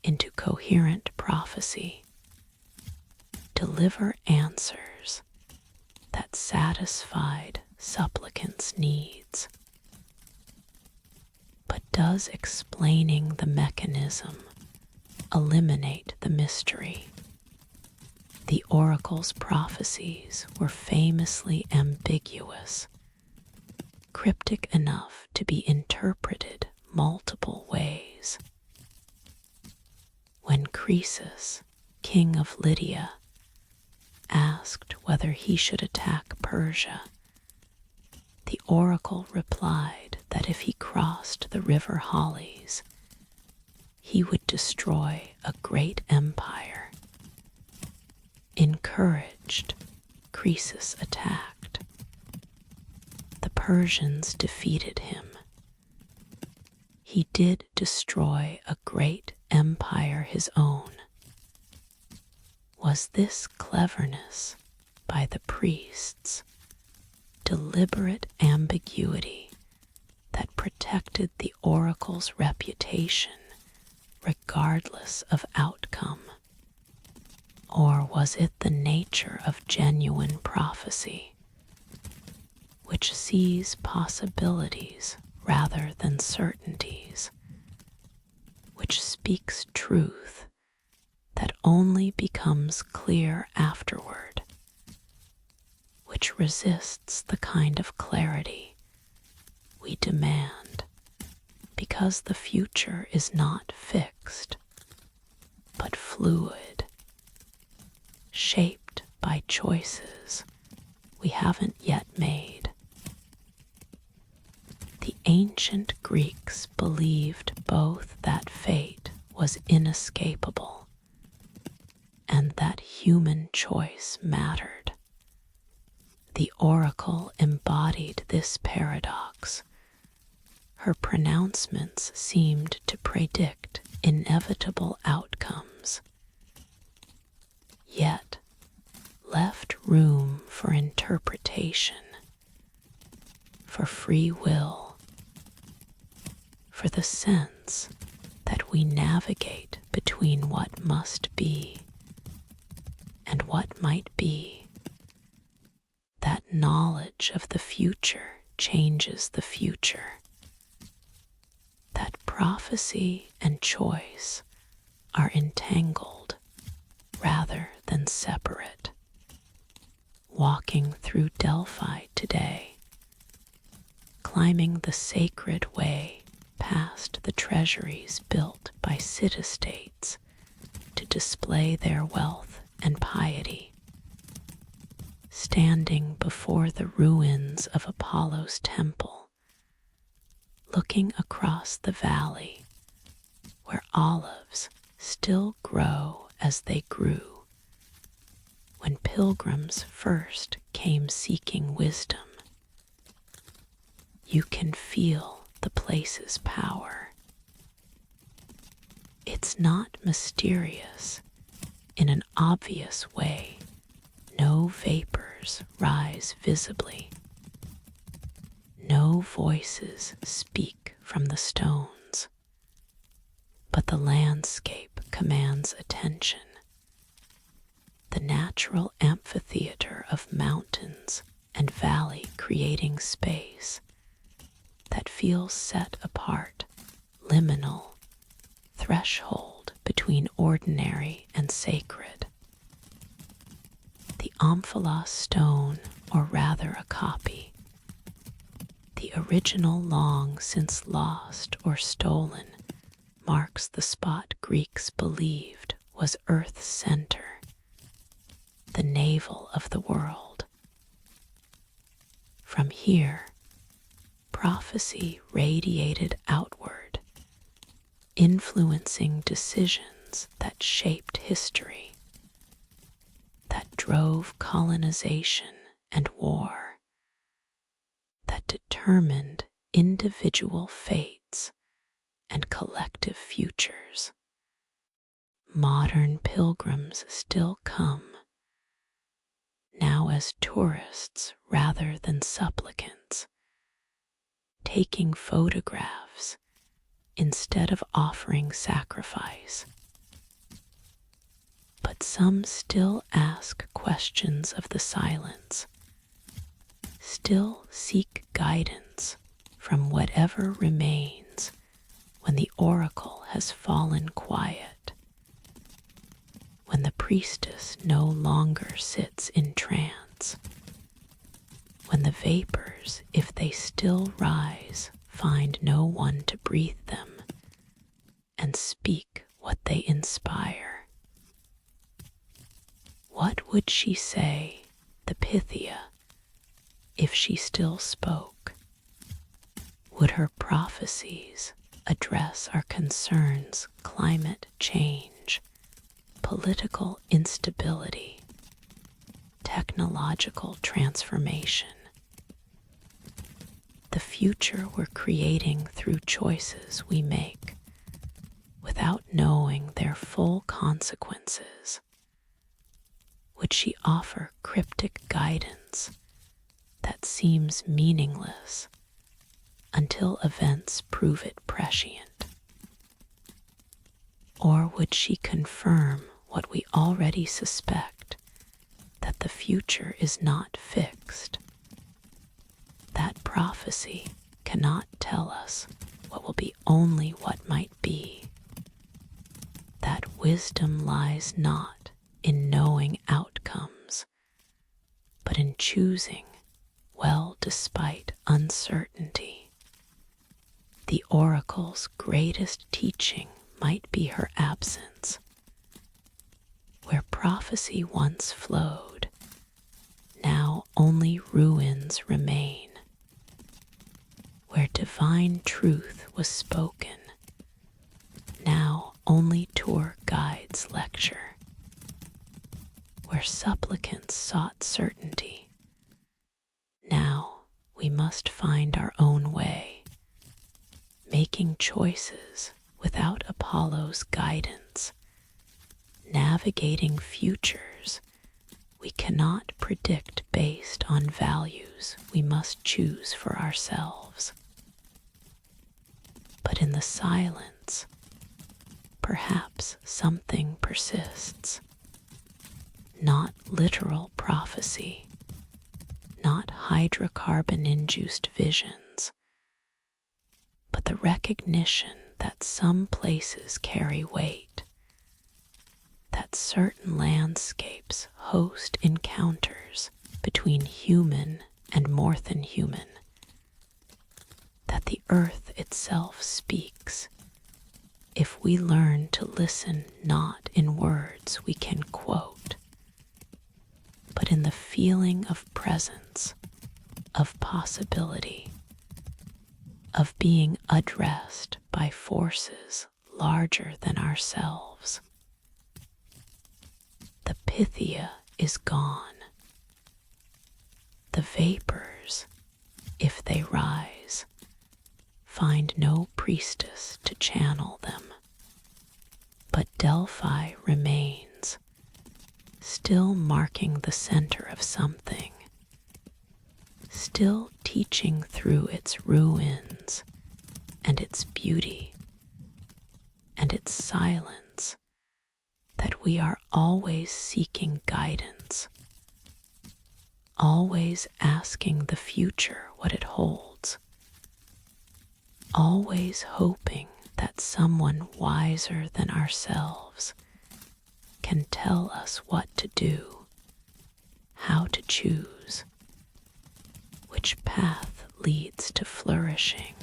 into coherent prophecy, deliver answers that satisfied supplicants' needs. But does explaining the mechanism eliminate the mystery? The oracle's prophecies were famously ambiguous, cryptic enough to be interpreted multiple ways. When Croesus, king of Lydia, asked whether he should attack Persia, the oracle replied that if he crossed the river Halys, he would destroy a great empire. Encouraged, Croesus attacked. The Persians defeated him. He did destroy a great empire his own. Was this cleverness by the priests, deliberate ambiguity that protected the oracle's reputation regardless of outcome? Or was it the nature of genuine prophecy, which sees possibilities rather than certainties, which speaks truth that only becomes clear afterward, which resists the kind of clarity we demand because the future is not fixed, but fluid, shaped by choices we haven't yet made. The ancient Greeks believed both that fate was inescapable and that human choice mattered. The oracle embodied this paradox. Her pronouncements seemed to predict inevitable outcomes, yet left room for interpretation, for free will, for the sense that we navigate between what must be and what might be, that knowledge of the future changes the future, that prophecy and choice are entangled rather than separate. Walking through Delphi today, climbing the sacred way past the treasuries built by city-states to display their wealth and piety, standing before the ruins of Apollo's temple, looking across the valley where olives still grow as they grew when pilgrims first came seeking wisdom. You can feel the place's power. It's not mysterious in an obvious way. No vapors rise visibly. No voices speak from the stones. But the landscape commands attention. The natural amphitheater of mountains and valley creating space that feels set apart, liminal, threshold between ordinary and sacred. The omphalos stone, or rather a copy, the original long since lost or stolen, marks the spot Greeks believed was Earth's center, the navel of the world. From here, prophecy radiated outward, influencing decisions that shaped history, that drove colonization and war, that determined individual fates and collective futures. Modern pilgrims still come, now as tourists rather than supplicants, taking photographs instead of offering sacrifice. But some still ask questions of the silence, still seek guidance from whatever remains when the oracle has fallen quiet, when the priestess no longer sits in trance, when the vapors, if they still rise, find no one to breathe them and speak what they inspire. What would she say, the Pythia, if she still spoke? Would her prophecies address our concerns, climate change, political instability, technological transformation? The future we're creating through choices we make without knowing their full consequences. Would she offer cryptic guidance that seems meaningless until events prove it prescient? Or would she confirm what we already suspect, that the future is not fixed? That prophecy cannot tell us what will be, only what might be. That wisdom lies not in knowing outcomes, but in choosing well despite uncertainty. The oracle's greatest teaching might be her absence. Where prophecy once flowed, now only ruins remain. Where divine truth was spoken, now only tour guides lecture. Where supplicants sought certainty, now we must find our own way, making choices without Apollo's guidance, navigating futures we cannot predict based on values we must choose for ourselves. But in the silence, perhaps something persists. Not literal prophecy, not hydrocarbon-induced visions, but the recognition that some places carry weight, that certain landscapes host encounters between human and more than human, that the earth itself speaks if we learn to listen not in words we can quote, but in the feeling of presence, of possibility, of being addressed by forces larger than ourselves. The Pythia is gone. The vapors, if they rise, find no priestess to channel them. But Delphi remains, still marking the center of something, still teaching through its ruins and its beauty and its silence that we are always seeking guidance, always asking the future what it holds, always hoping that someone wiser than ourselves can tell us what to do, how to choose, which path leads to flourishing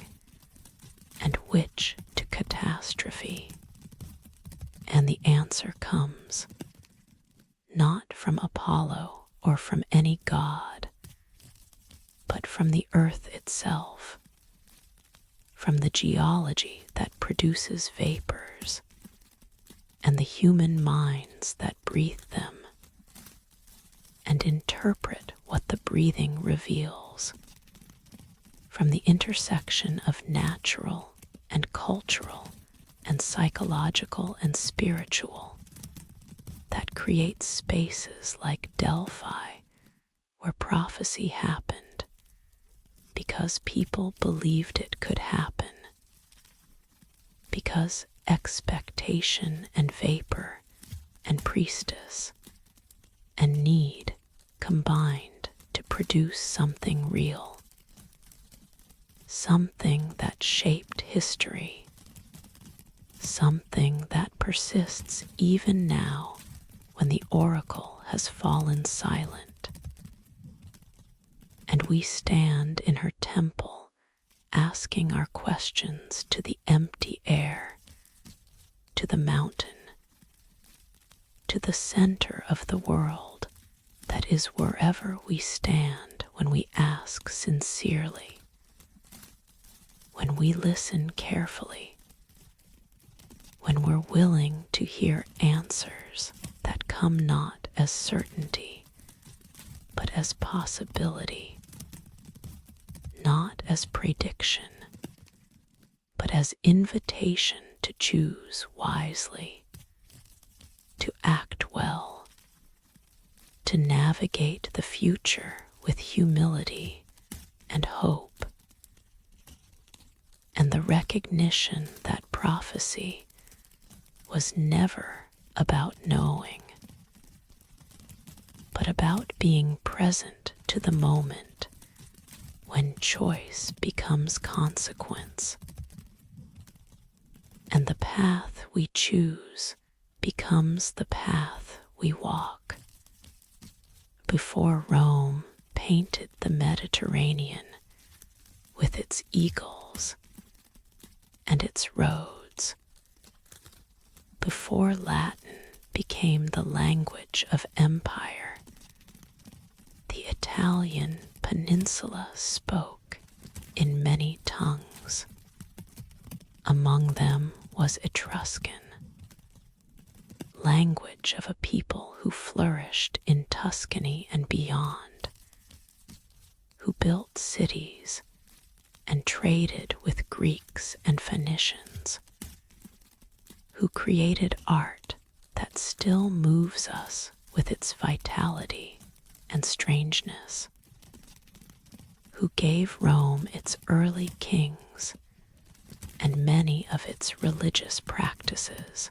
and which to catastrophe. And the answer comes not from Apollo or from any god, but from the earth itself, from the geology that produces vapors and the human minds that breathe them and interpret what the breathing reveals, from the intersection of natural and cultural and psychological and spiritual that creates spaces like Delphi where prophecy happened because people believed it could happen, because expectation and vapor and priestess and need combined to produce something real, something that shaped history, something that persists even now when the oracle has fallen silent, and we stand in her temple asking our questions to the empty air, to the mountain, to the center of the world that is wherever we stand when we ask sincerely, when we listen carefully, when we're willing to hear answers that come not as certainty, but as possibility, not as prediction, but as invitation to choose wisely, to act well, to navigate the future with humility and hope, and the recognition that prophecy was never about knowing, but about being present to the moment when choice becomes consequence, and the path we choose becomes the path we walk. Before Rome painted the Mediterranean with its eagles and its roads, before Latin became the language of empire, the Italian peninsula spoke in many tongues. Among them was Etruscan, language of a people who flourished in Tuscany and beyond, who built cities and traded with Greeks and Phoenicians, who created art that still moves us with its vitality and strangeness, who gave Rome its early kings and many of its religious practices,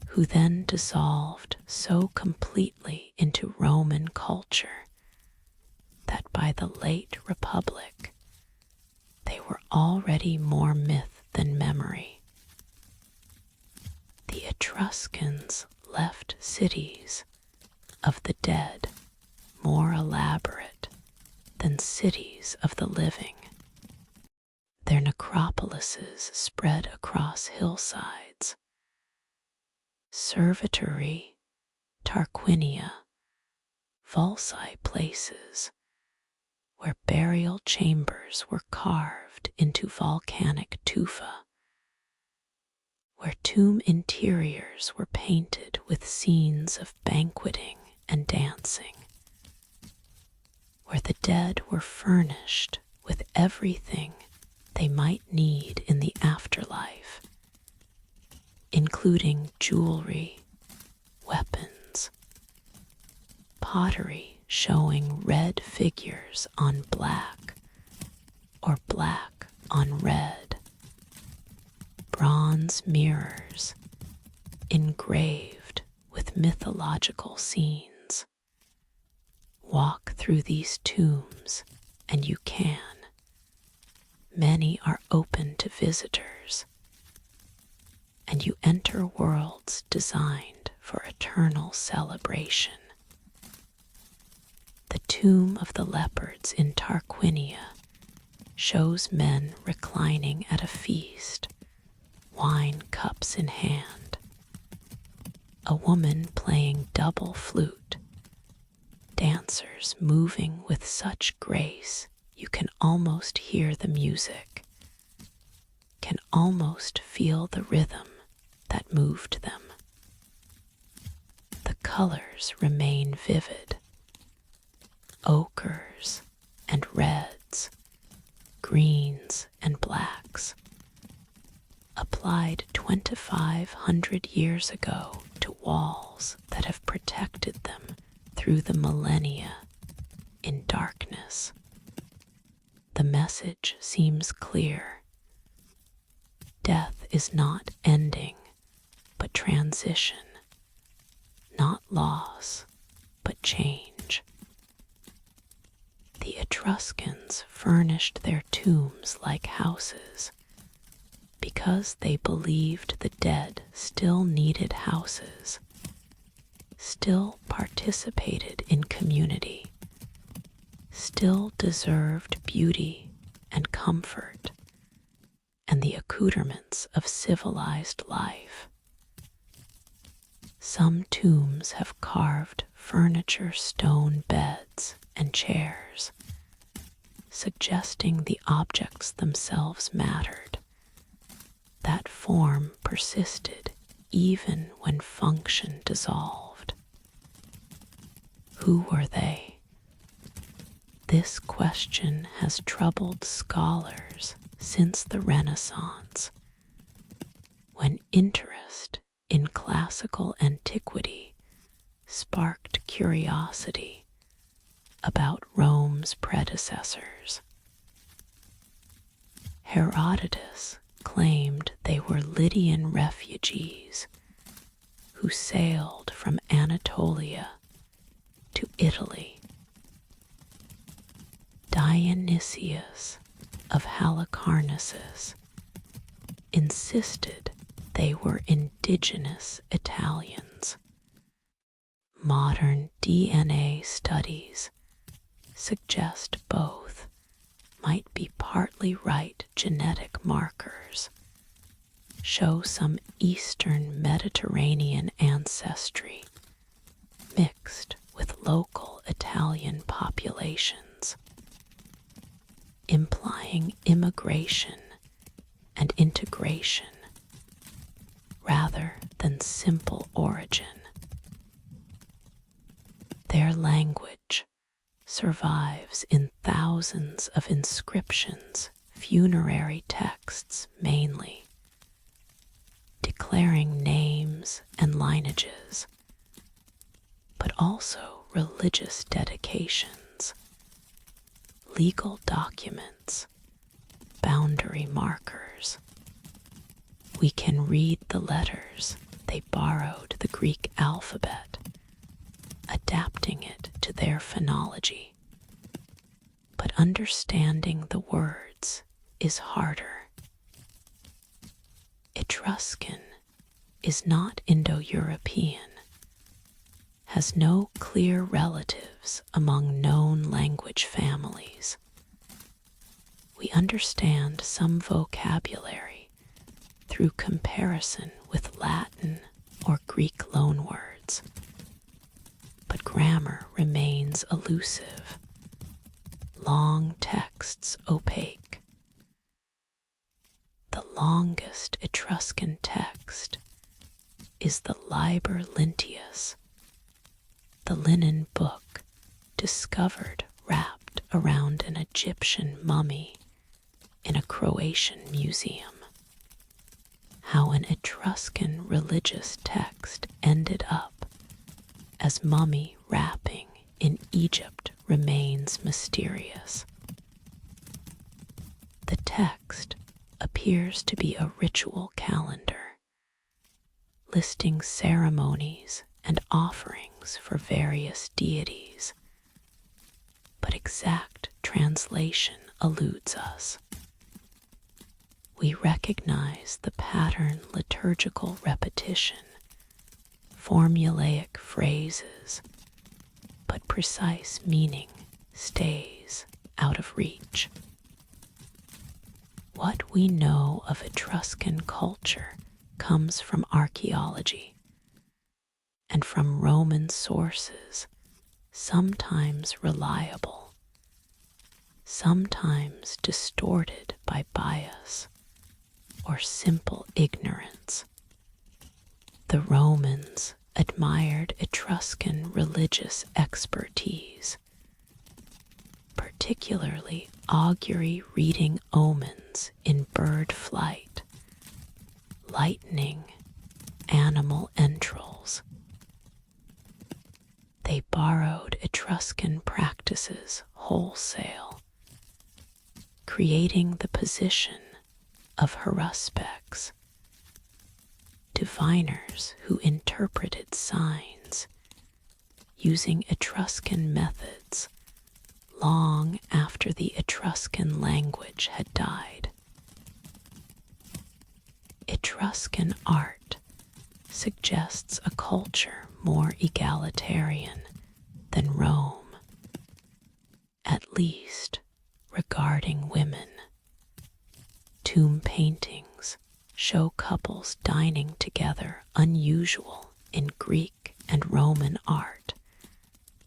who then dissolved so completely into Roman culture that by the late Republic they were already more myth than memory. The Etruscans left cities of the dead more elaborate than cities of the living. Their necropolises spread across hillsides. Servitory, Tarquinia, Volsi places, where burial chambers were carved into volcanic tufa, where tomb interiors were painted with scenes of banqueting and dancing, where the dead were furnished with everything they might need in the afterlife, including jewelry, weapons, pottery showing red figures on black or black on red, bronze mirrors engraved with mythological scenes. Walk through these tombs and you can. Many are open to visitors, and you enter worlds designed for eternal celebration. The tomb of the leopards in Tarquinia shows men reclining at a feast, wine cups in hand, a woman playing double flute, dancers moving with such grace you can almost hear the music, can almost feel the rhythm that moved them. The colors remain vivid, ochres and reds, greens and blacks, applied 2,500 years ago to walls that have protected them through the millennia in darkness. The message seems clear. Death is not ending, but transition, not loss, but change. The Etruscans furnished their tombs like houses because they believed the dead still needed houses, still participated in community, still deserved beauty and comfort and the accoutrements of civilized life. Some tombs have carved furniture stone beds and chairs, suggesting the objects themselves mattered. That form persisted even when function dissolved. Who were they? This question has troubled scholars since the Renaissance, when interest in classical antiquity sparked curiosity about Rome's predecessors. Herodotus claimed they were Lydian refugees who sailed from Anatolia to Italy. Dionysius of Halicarnassus insisted they were indigenous Italians. Modern DNA studies suggest both might be partly right. Genetic markers show some Eastern Mediterranean ancestry mixed with local Italian populations, implying immigration and integration rather than simple origin. Their language survives in thousands of inscriptions, funerary texts mainly, declaring names and lineages, but also religious dedications, legal documents, boundary markers. We can read the letters. They borrowed the Greek alphabet, adapting it to their phonology. But understanding the words is harder. Etruscan is not Indo-European, has no clear relatives among known language families. We understand some vocabulary through comparison with Latin or Greek loanwords, but grammar remains elusive. long texts opaque. The longest Etruscan text is the Liber Linteus, the linen book discovered wrapped around an Egyptian mummy in a Croatian museum. How an Etruscan religious text ended up as mummy wrapping in Egypt remains mysterious. The text appears to be a ritual calendar, listing ceremonies and offerings for various deities, but exact translation eludes us. We recognize the pattern liturgical repetition, formulaic phrases, but precise meaning stays out of reach. What we know of Etruscan culture comes from archaeology and from Roman sources, sometimes reliable, sometimes distorted by bias or simple ignorance. The Romans admired Etruscan religious expertise, particularly augury reading omens in bird flight, lightning, animal entrails. They borrowed Etruscan practices wholesale, creating the position of haruspex, diviners who interpreted signs using Etruscan methods long after the Etruscan language had died. Etruscan art suggests a culture more egalitarian than Rome, at least regarding women. Tomb paintings show couples dining together, unusual in Greek and Roman art,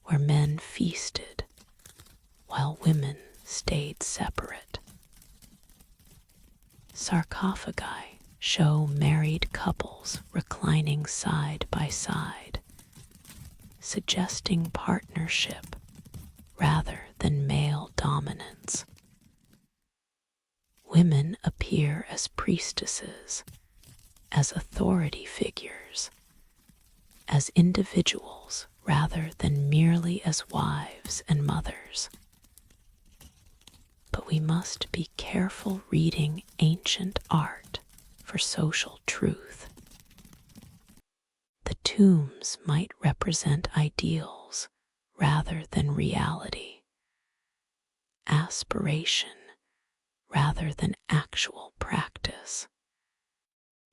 where men feasted while women stayed separate. Sarcophagi show married couples reclining side by side, suggesting partnership rather than male dominance. Women appear as priestesses, as authority figures, as individuals rather than merely as wives and mothers. But we must be careful reading ancient art for social truth. The tombs might represent ideals rather than reality, aspiration rather than actual practice.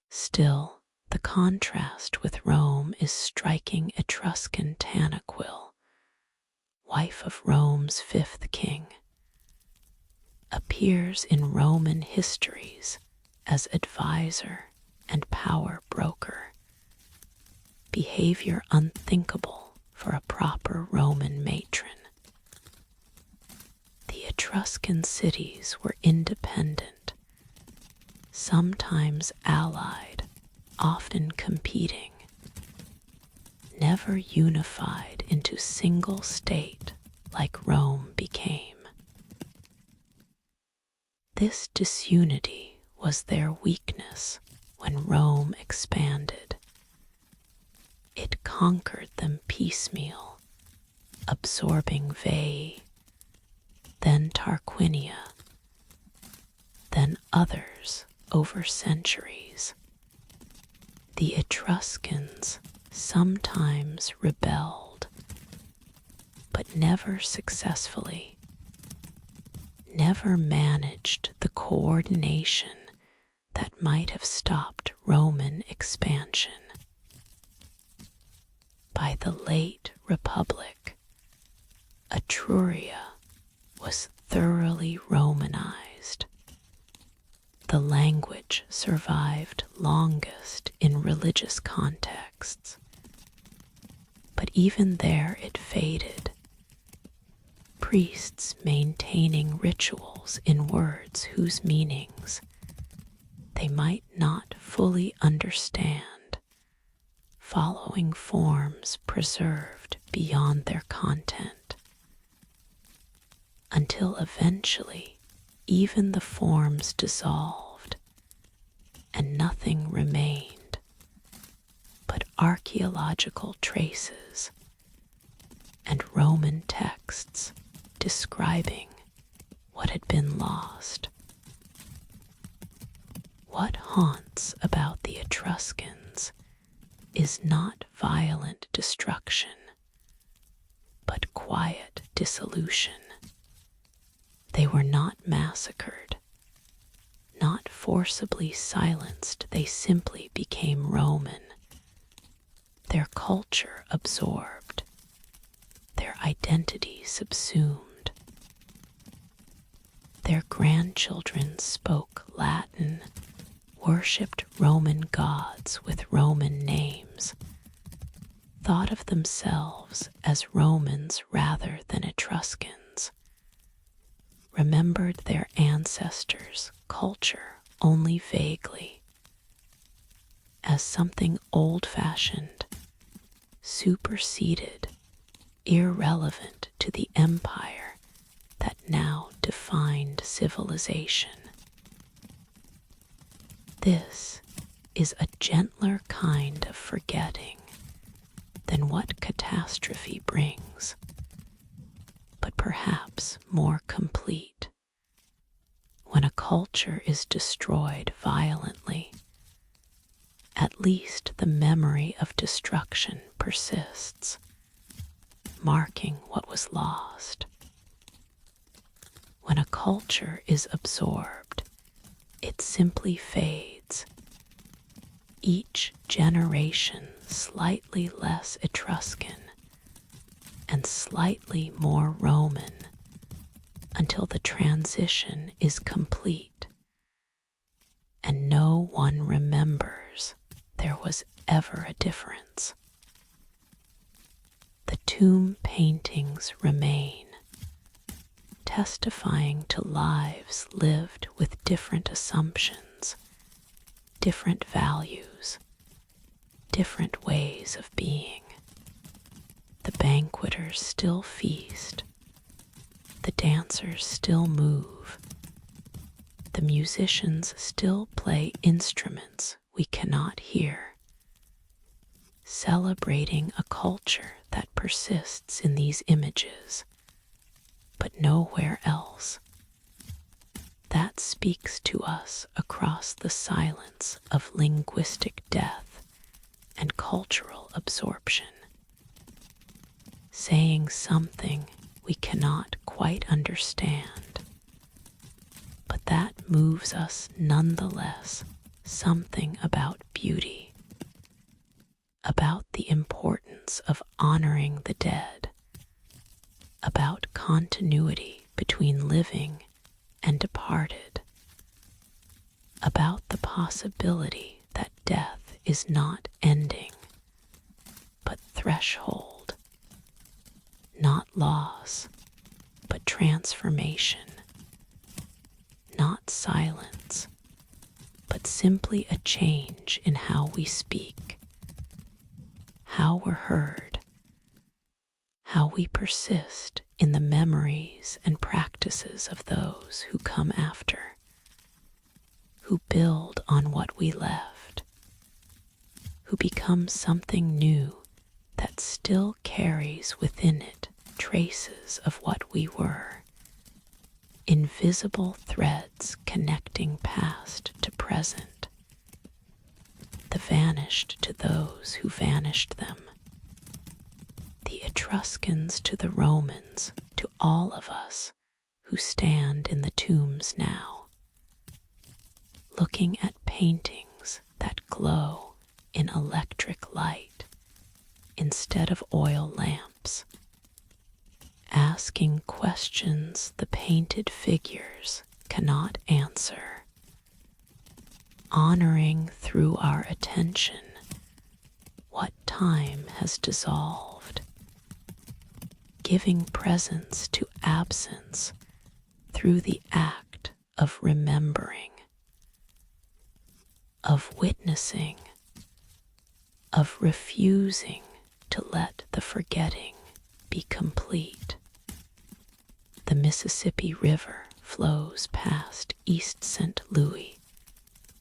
Still, the contrast with Rome is striking. Etruscan Tanaquil, wife of Rome's fifth king, appears in Roman histories as advisor and power broker, behavior unthinkable for a proper Roman matron. The Etruscan cities were independent, sometimes allied, often competing, never unified into single state like Rome became. This disunity was their weakness when Rome expanded. It conquered them piecemeal, absorbing Veii, then Tarquinia, then others over centuries. The Etruscans sometimes rebelled, but never successfully, never managed the coordination that might have stopped Roman expansion. By the late Republic, Etruria was thoroughly Romanized. The language survived longest in religious contexts, but even there it faded. priests maintaining rituals in words whose meanings they might not fully understand, following forms preserved beyond their content, until eventually even the forms dissolved and nothing remained but archaeological traces and Roman texts describing what had been lost. What haunts about the Etruscans is not violent destruction, but quiet dissolution. They were not massacred, not forcibly silenced, they simply became Roman, their culture absorbed, their identity subsumed. Their grandchildren spoke Latin, worshipped Roman gods with Roman names, thought of themselves as Romans rather than Etruscans, remembered their ancestors' culture only vaguely, as something old-fashioned, superseded, irrelevant to the empire that now defined civilization. This is a gentler kind of forgetting than what catastrophe brings, but perhaps more complete. When a culture is destroyed violently, at least the memory of destruction persists, marking what was lost. When a culture is absorbed, it simply fades, each generation slightly less Etruscan and slightly more Roman, until the transition is complete and no one remembers there was ever a difference. The tomb paintings remain, testifying to lives lived with different assumptions, different values, different ways of being. The banqueters still feast, the dancers still move, the musicians still play instruments we cannot hear, celebrating a culture that persists in these images, but nowhere else. That speaks to us across the silence of linguistic death and cultural absorption, saying something we cannot quite understand, but that moves us nonetheless, something about beauty, about the importance of honoring the dead, about continuity between living and departed, about the possibility that death is not ending, but threshold, not loss, but transformation, not silence, but simply a change in how we speak, how we're heard, how we persist in the memories and practices of those who come after, who build on what we left, who become something new that still carries within it traces of what we were, invisible threads connecting past to present, the vanished to those who vanished them, the Etruscans to the Romans, to all of us who stand in the tombs now, looking at paintings that glow in electric light instead of oil lamps, asking questions the painted figures cannot answer, honoring through our attention what time has dissolved, giving presence to absence through the act of remembering, of witnessing, of refusing to let the forgetting be complete. The Mississippi River flows past East St. Louis,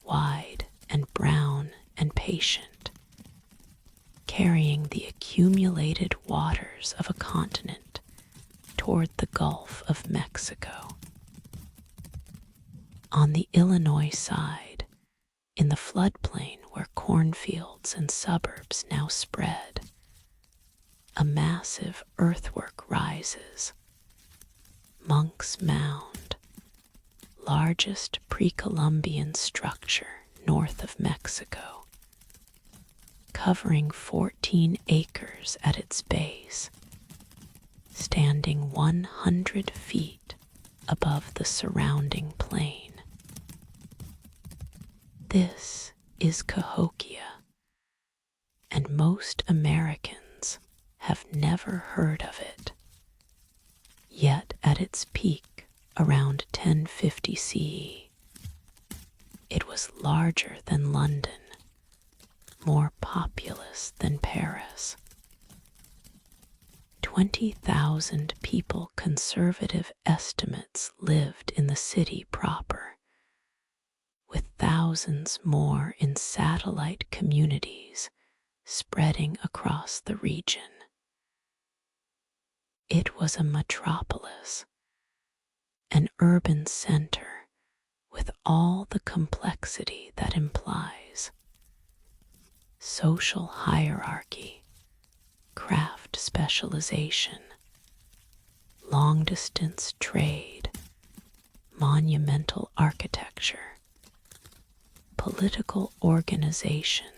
wide and brown and patient, carrying the accumulated waters of a continent toward the Gulf of Mexico. On the Illinois side, in the floodplain where cornfields and suburbs now spread, a massive earthwork rises. Monk's Mound, largest pre-Columbian structure north of Mexico, covering 14 acres at its base, standing 100 feet above the surrounding plain. This is Cahokia, and most Americans have never heard of it. Yet at its peak, around 1050 CE, it was larger than London, more populous than Paris. 20,000 people, conservative estimates, lived in the city proper, with thousands more in satellite communities spreading across the region. It was a metropolis, an urban center with all the complexity that implies: social hierarchy, craft specialization, long-distance trade, monumental architecture, political organization,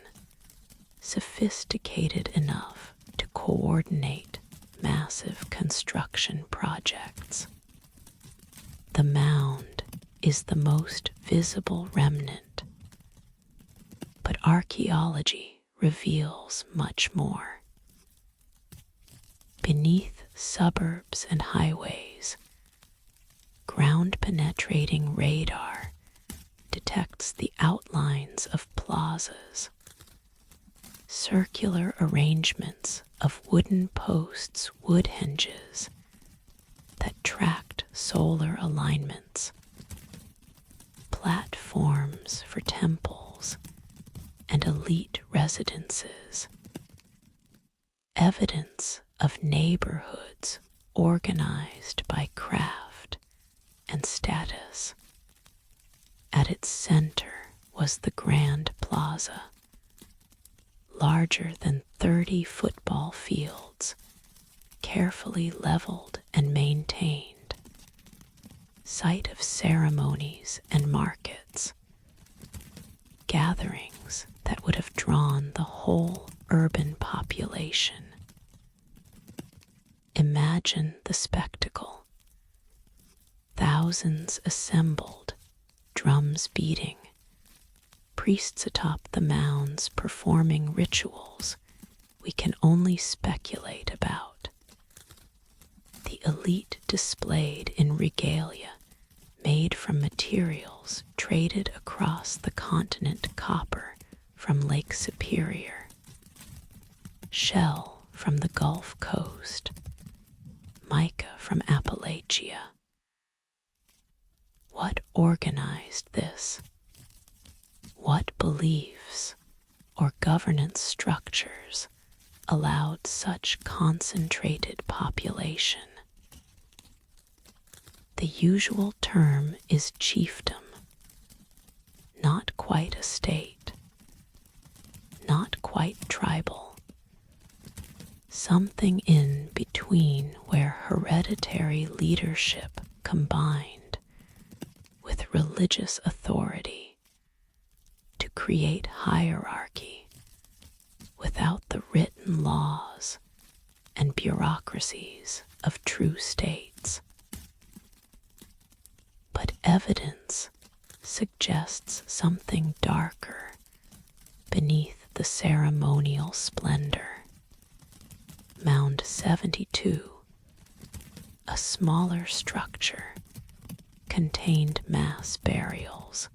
sophisticated enough to coordinate massive construction projects. The mound is the most visible remnant, but archaeology reveals much more. Beneath suburbs and highways, ground-penetrating radar detects the outlines of plazas, circular arrangements of wooden posts, wood hinges that tracked solar alignments, platforms for temples and elite residences, evidence of neighborhoods organized by craft and status. At its center was the Grand Plaza, larger than 30 football fields, carefully leveled and maintained, site of ceremonies and markets, gatherings that would have drawn the whole urban population. Imagine the spectacle. Thousands assembled, drums beating, priests atop the mounds performing rituals we can only speculate about. The elite displayed in regalia made from materials traded across the continent: copper from Lake Superior, shell from the Gulf Coast, mica from Appalachia. What organized this? What beliefs or governance structures allowed such concentrated population? The usual term is chiefdom, not quite a state, not quite tribal, something in between, where hereditary leadership combined with religious authority to create hierarchy without the written laws and bureaucracies of true states. But evidence suggests something darker beneath the ceremonial splendor. Mound 72 a smaller structure contained mass burials.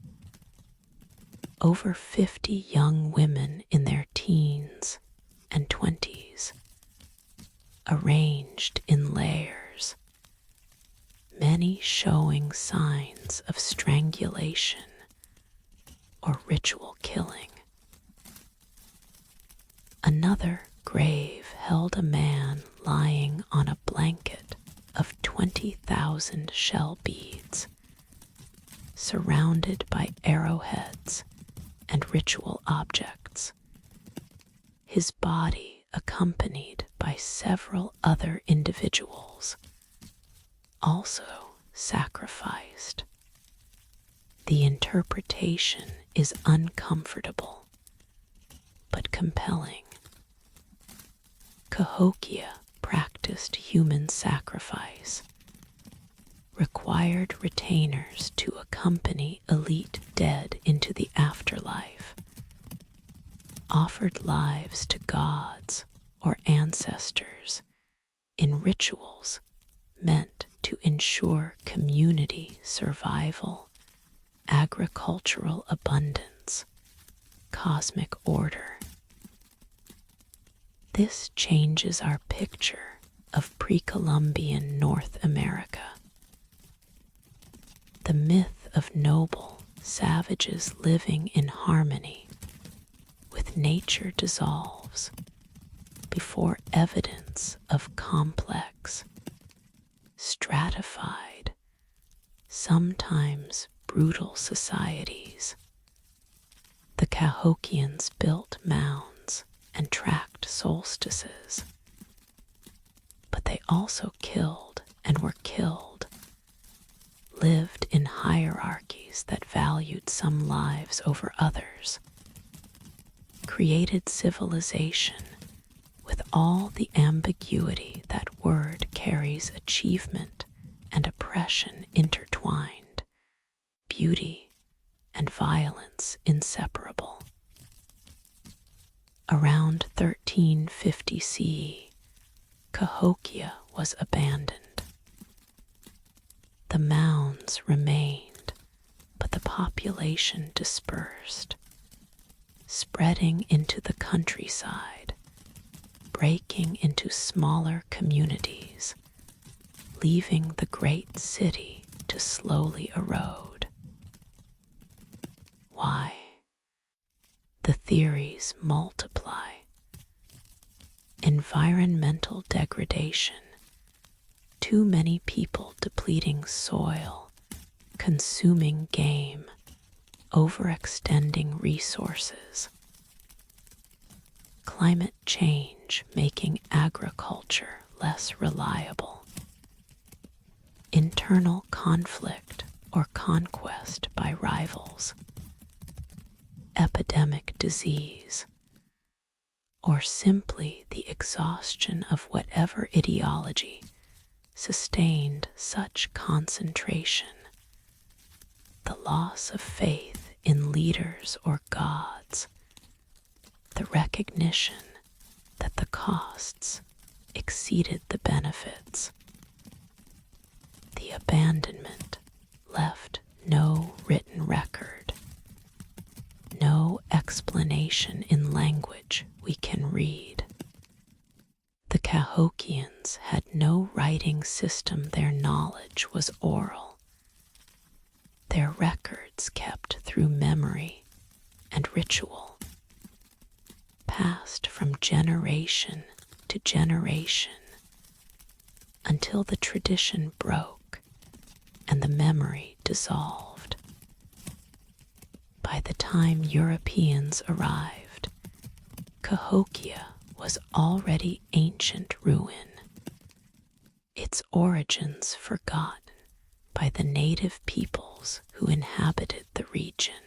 Over 50 young women in their teens and 20s, arranged in layers, many showing signs of strangulation or ritual killing. Another grave held a man lying on a blanket of 20,000 shell beads, surrounded by arrowheads and ritual objects, his body accompanied by several other individuals, also sacrificed. The interpretation is uncomfortable but compelling. Cahokia practiced human sacrifice, required retainers to accompany elite dead into the afterlife, offered lives to gods or ancestors in rituals meant to ensure community survival, agricultural abundance, cosmic order. This changes our picture of pre-Columbian North America. The myth of noble savages living in harmony with nature dissolves before evidence of complex, stratified, sometimes brutal societies. The Cahokians built mounds and tracked solstices, but they also killed and were killed, lived in hierarchies that valued some lives over others, created civilization with all the ambiguity that word carries: achievement and oppression intertwined, beauty and violence inseparable. Around 1350 CE, Cahokia was abandoned. The mounds remained, but the population dispersed, spreading into the countryside, breaking into smaller communities, leaving the great city to slowly erode. Why? The theories multiply. Environmental degradation, too many people depleting soil, consuming game, overextending resources. Climate change making agriculture less reliable. Internal conflict or conquest by rivals. Epidemic disease, or simply the exhaustion of whatever ideology sustained such concentration. The loss of faith in leaders or gods, the recognition that the costs exceeded the benefits. The abandonment left no written record, no explanation in language we can read. The Cahokians had no writing system, their knowledge was oral. Their records kept through memory and ritual, passed from generation to generation, until the tradition broke and the memory dissolved. By the time Europeans arrived, Cahokia was already ancient ruin, its origins forgotten by the native peoples who inhabited the region.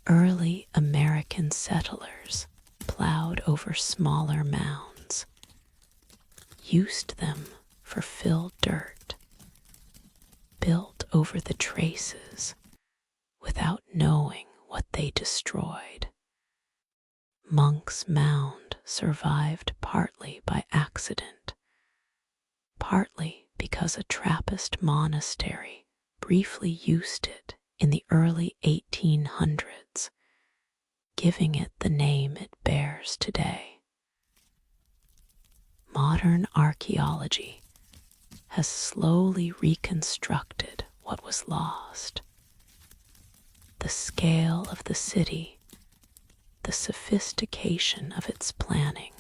Early American settlers plowed over smaller mounds, used them for filled dirt, built over the traces without knowing what they destroyed. Monk's Mound survived partly by accident, partly because a Trappist monastery briefly used it in the early 1800s, giving it the name it bears today. Modern archaeology has slowly reconstructed what was lost. The scale of the city, the sophistication of its planning,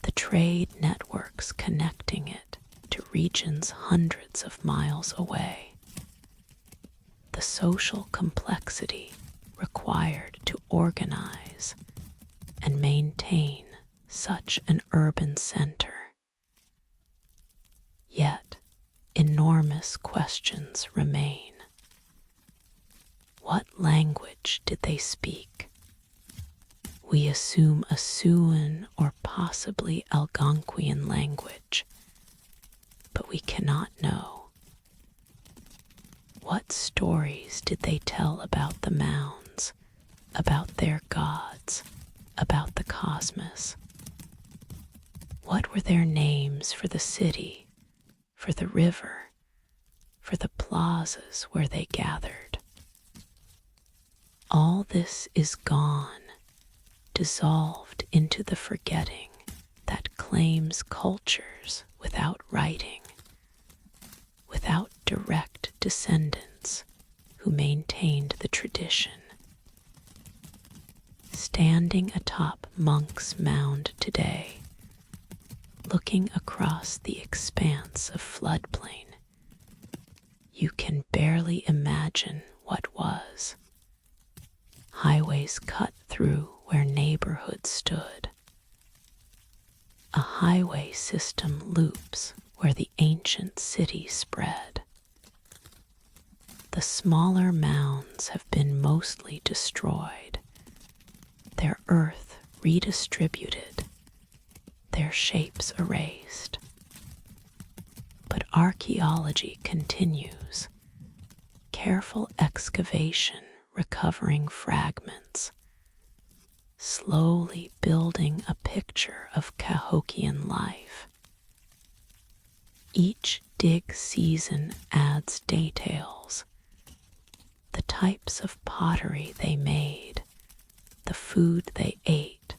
the trade networks connecting it to regions hundreds of miles away, the social complexity required to organize and maintain such an urban center. Yet, enormous questions remain. What language did they speak? We assume a Siouan or possibly Algonquian language, but we cannot know. What stories did they tell about the mounds, about their gods, about the cosmos? What were their names for the city, for the river, for the plazas where they gathered? All this is gone, dissolved into the forgetting that claims cultures without writing, without direct descendants who maintained the tradition. Standing atop Monk's Mound today, looking across the expanse of floodplain, you can barely imagine what was. Highways cut through where neighborhoods stood. A highway system loops where the ancient city spread. The smaller mounds have been mostly destroyed, their earth redistributed, their shapes erased. But archaeology continues, careful excavation recovering fragments, slowly building a picture of Cahokian life. Each dig season adds details, the types of pottery they made, the food they ate,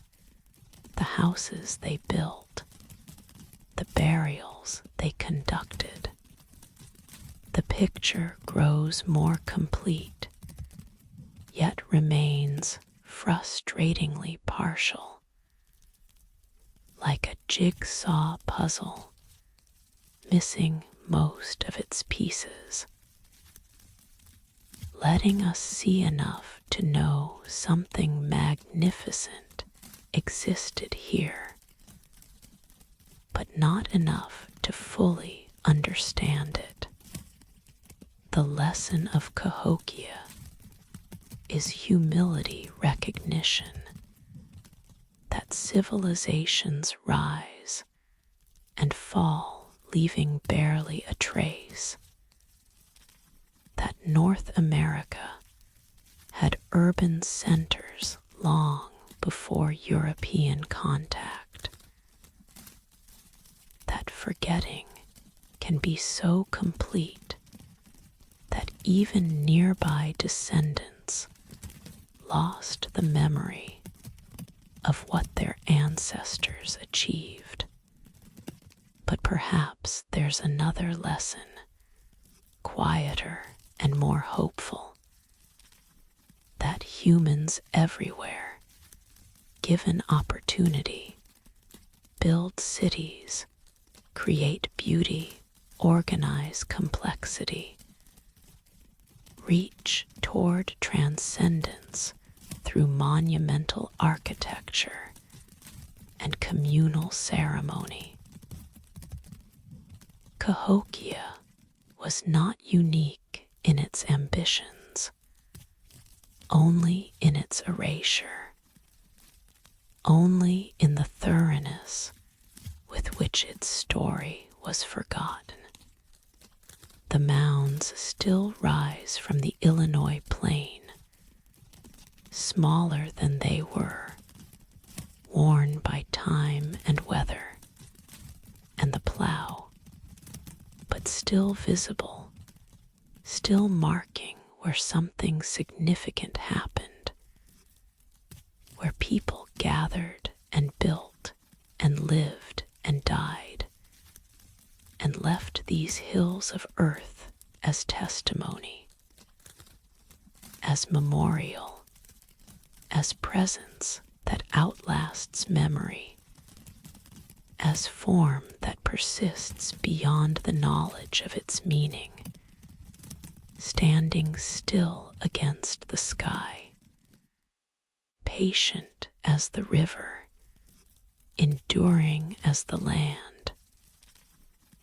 the houses they built, the burials they conducted. The picture grows more complete, yet remains frustratingly partial, like a jigsaw puzzle, missing most of its pieces, letting us see enough to know something magnificent existed here, but not enough to fully understand it. The lesson of Cahokia is humility recognition, that civilizations rise and fall, leaving barely a trace, that North America had urban centers long before European contact, that forgetting can be so complete that even nearby descendants lost the memory of what their ancestors achieved. But perhaps there's another lesson, quieter and more hopeful, that humans everywhere, given opportunity, build cities, create beauty, organize complexity, reach toward transcendence through monumental architecture and communal ceremony. Cahokia was not unique in its ambitions, only in its erasure, only in the thoroughness with which its story was forgotten. The mounds still rise from the Illinois plain, smaller than they were, worn by time and weather, and the plow, still visible, still marking where something significant happened, where people gathered and built and lived and died, and left these hills of earth as testimony, as memorial, as presence that outlasts memory, as form that persists beyond the knowledge of its meaning, standing still against the sky, patient as the river, enduring as the land,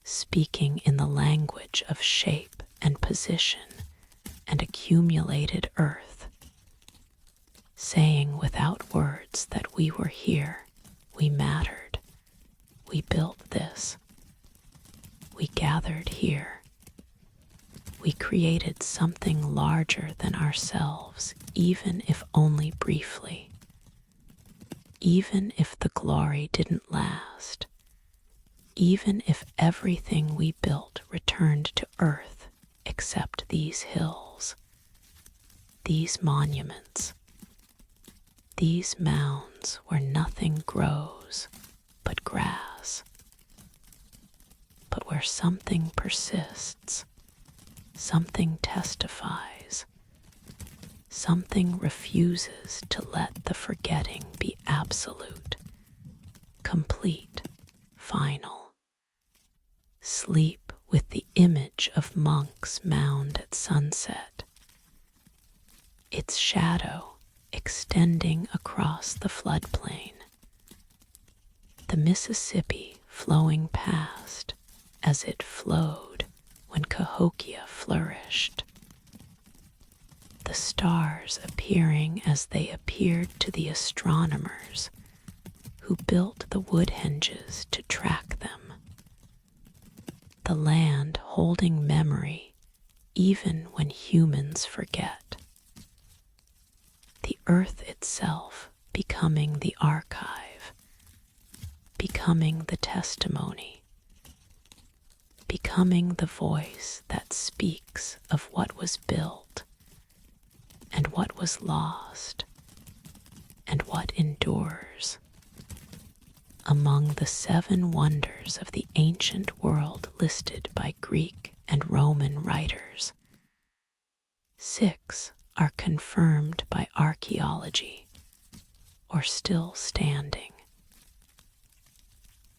speaking in the language of shape and position and accumulated earth, saying without words that we were here, we mattered, we built this, we gathered here, we created something larger than ourselves, even if only briefly, even if the glory didn't last, even if everything we built returned to earth except these hills, these monuments, these mounds where nothing grows but grass, but where something persists, something testifies, something refuses to let the forgetting be absolute, complete, final. Sleep with the image of Monk's Mound at sunset, its shadow extending across the floodplain, the Mississippi flowing past as it flowed when Cahokia flourished, the stars appearing as they appeared to the astronomers who built the wood henges to track them, the land holding memory even when humans forget, the earth itself becoming the archive, becoming the testimony, becoming the voice that speaks of what was built and what was lost and what endures. Among the 7 wonders of the ancient world listed by Greek and Roman writers, 6 are confirmed by archaeology or still standing.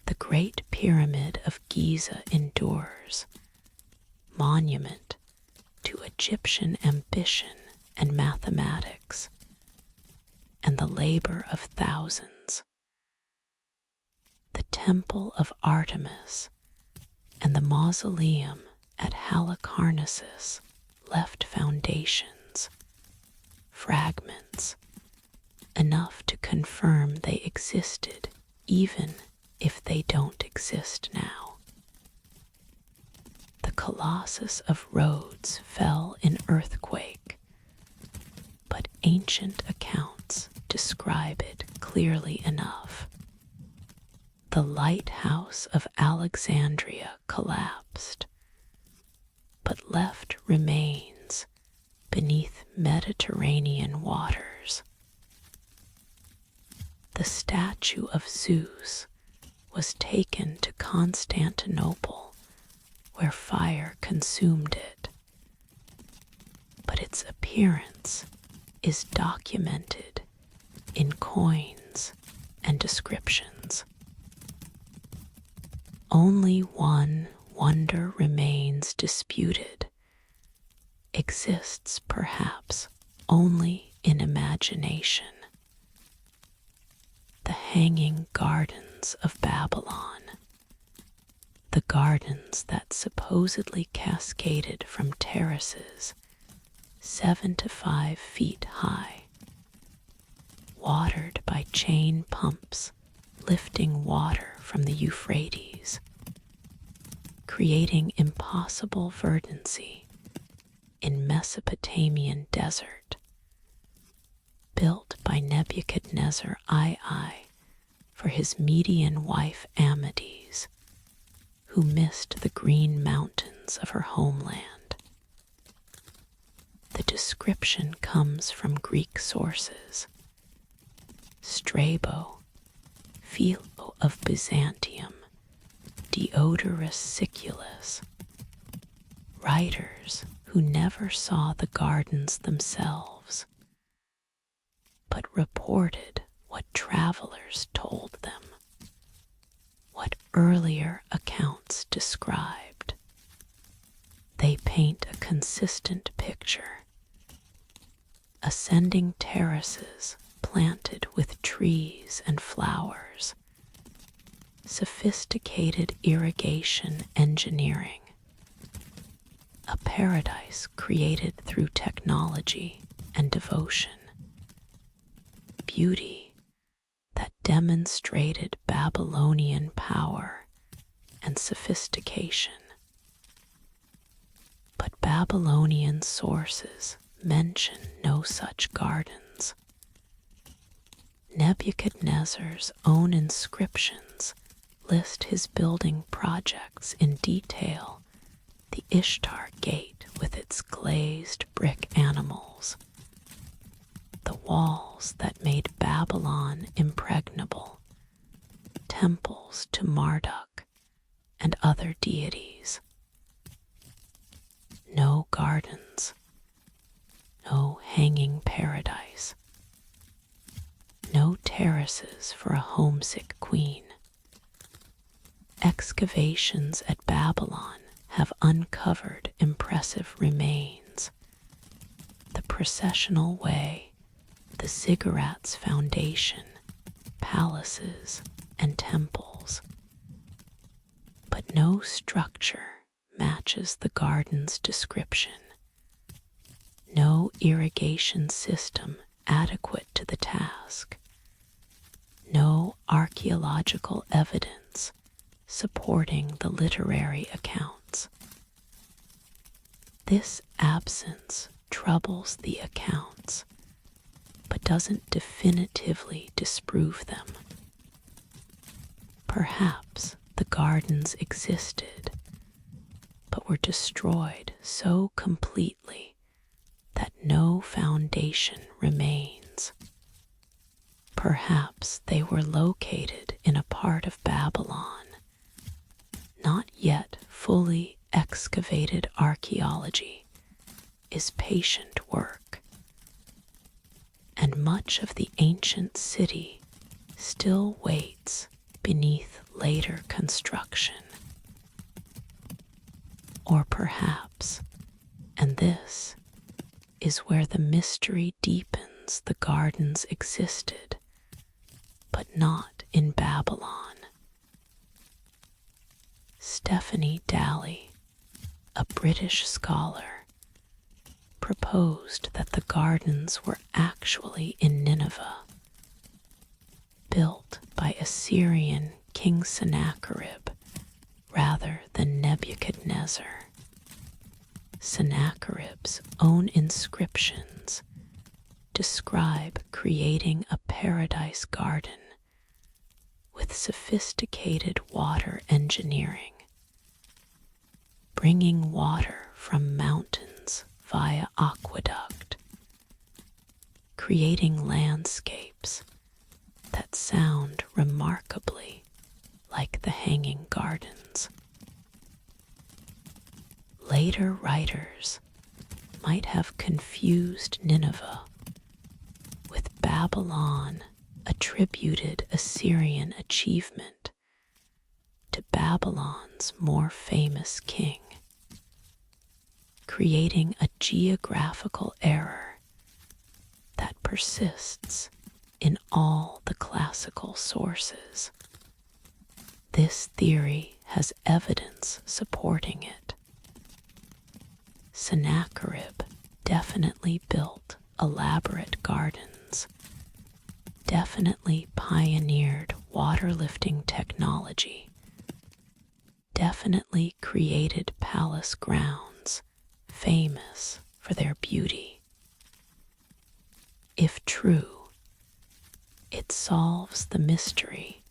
The Great Pyramid of Giza endures, monument to Egyptian ambition and mathematics, and the labor of thousands. The Temple of Artemis and the mausoleum at Halicarnassus left foundations, fragments, enough to confirm they existed even if they don't exist now. The Colossus of Rhodes fell in earthquake, but ancient accounts describe it clearly enough. The lighthouse of Alexandria collapsed, but left remains beneath Mediterranean waters. The statue of Zeus was taken to Constantinople, where fire consumed it, but its appearance is documented in coins and descriptions. Only one wonder remains disputed, exists perhaps only in imagination. The hanging gardens of Babylon, the gardens that supposedly cascaded from terraces 7 to 5 feet high, watered by chain pumps lifting water from the Euphrates, creating impossible verdancy in Mesopotamian desert, built by Nebuchadnezzar II for his Median wife Amedes, who who missed the green mountains of her homeland. The description comes from Greek sources. Strabo, Philo of Byzantium, Diodorus Siculus, writers who never saw the gardens themselves, but reported what travelers told them, what earlier accounts described. They paint a consistent picture. Ascending terraces planted with trees and flowers, sophisticated irrigation engineering, a paradise created through technology and devotion, beauty that demonstrated Babylonian power and sophistication. But Babylonian sources mention no such gardens. Nebuchadnezzar's own inscriptions list his building projects in detail: the Ishtar Gate with its glazed brick animals, the walls that made Babylon impregnable, temples to Marduk and other deities. No gardens, no hanging paradise, no terraces for a homesick queen. Excavations at Babylon have uncovered impressive remains: the processional way, the ziggurats foundation, palaces, and temples. But no structure matches the garden's description. No irrigation system adequate to the task. No archaeological evidence supporting the literary accounts. This absence troubles the accounts, but doesn't definitively disprove them. Perhaps the gardens existed, but were destroyed so completely that no foundation remains. Perhaps they were located in a part of Babylon not yet fully excavated. Archaeology is patient work, and much of the ancient city still waits beneath later construction. Or perhaps, and this is where the mystery deepens, the gardens existed, but not in Babylon. Stephanie Daly, a British scholar, proposed that the gardens were actually in Nineveh, built by Assyrian King Sennacherib rather than Nebuchadnezzar. Sennacherib's own inscriptions describe creating a paradise garden with sophisticated water engineering, bringing water from mountains via aqueduct, creating landscapes that sound remarkably like the Hanging Gardens. Later writers might have confused Nineveh with Babylon, attributed Assyrian achievement to Babylon's more famous king, creating a geographical error that persists in all the classical sources. This theory has evidence supporting it. Sennacherib definitely built elaborate gardens, definitely pioneered water lifting technology, definitely created palace grounds famous for their beauty. If true, it solves the mystery: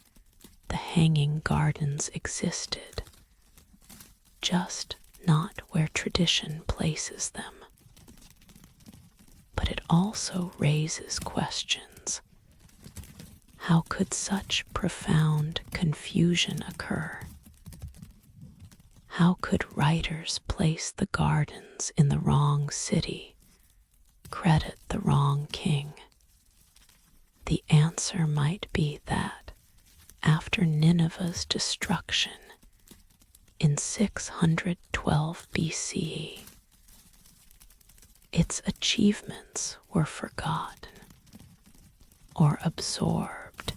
the Hanging Gardens existed, just not where tradition places them. But it also raises questions. How could such profound confusion occur? How could writers place the gardens in the wrong city, credit the wrong king? The answer might be that, after Nineveh's destruction in 612 BCE, its achievements were forgotten or absorbed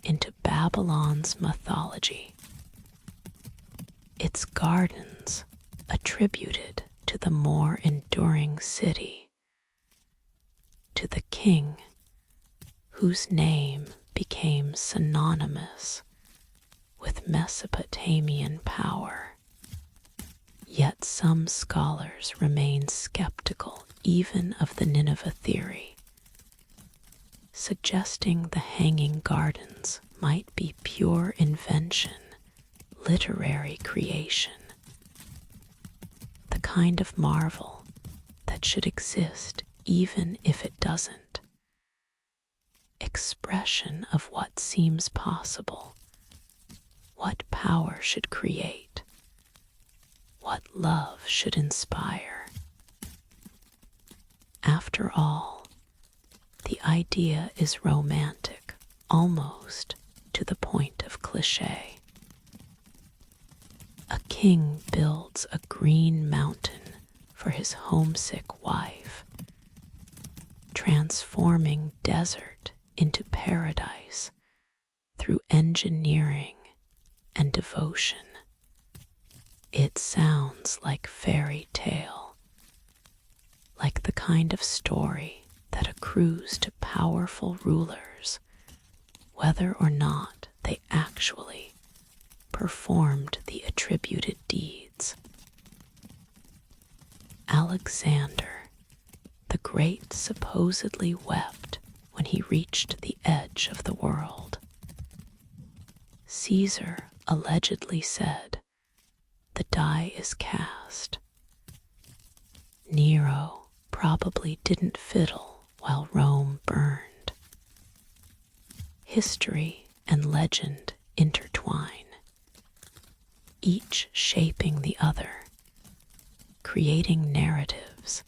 into Babylon's mythology. Its gardens attributed to the more enduring city, to the king whose name became synonymous with Mesopotamian power. Yet some scholars remain skeptical even of the Nineveh theory, suggesting the Hanging Gardens might be pure invention, literary creation, the kind of marvel that should exist even if it doesn't. Expression of what seems possible, what power should create, what love should inspire. After all, the idea is romantic, almost to the point of cliché. A king builds a green mountain for his homesick wife, transforming desert into paradise through engineering and devotion. It sounds like fairy tale, like the kind of story that accrues to powerful rulers, whether or not they actually performed the attributed deeds. Alexander the Great supposedly wept when he reached the edge of the world. Caesar allegedly said, "The die is cast." Nero probably didn't fiddle while Rome burned. History and legend intertwine, each shaping the other, creating narratives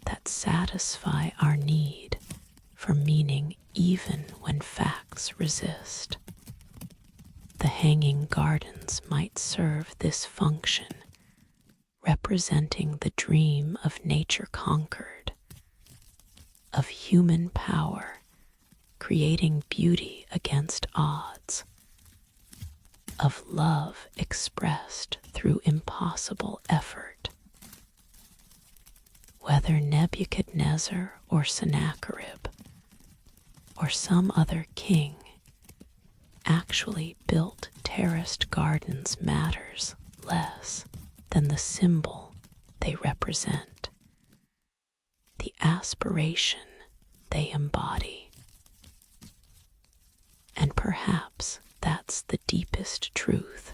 that satisfy our need for meaning even when facts resist. The Hanging Gardens might serve this function, representing the dream of nature conquered, of human power creating beauty against odds, of love expressed through impossible effort. Whether Nebuchadnezzar or Sennacherib or some other king actually built terraced gardens matters less than the symbol they represent, the aspiration they embody. And perhaps that's the deepest truth.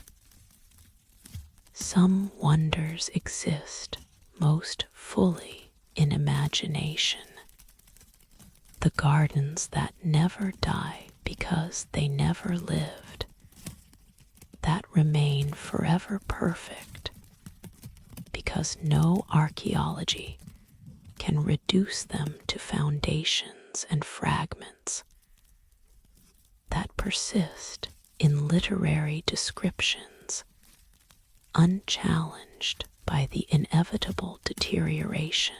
Some wonders exist most fully in imagination, the gardens that never die because they never lived, that remain forever perfect because no archaeology can reduce them to foundations and fragments, that persist in literary descriptions, unchallenged by the inevitable deterioration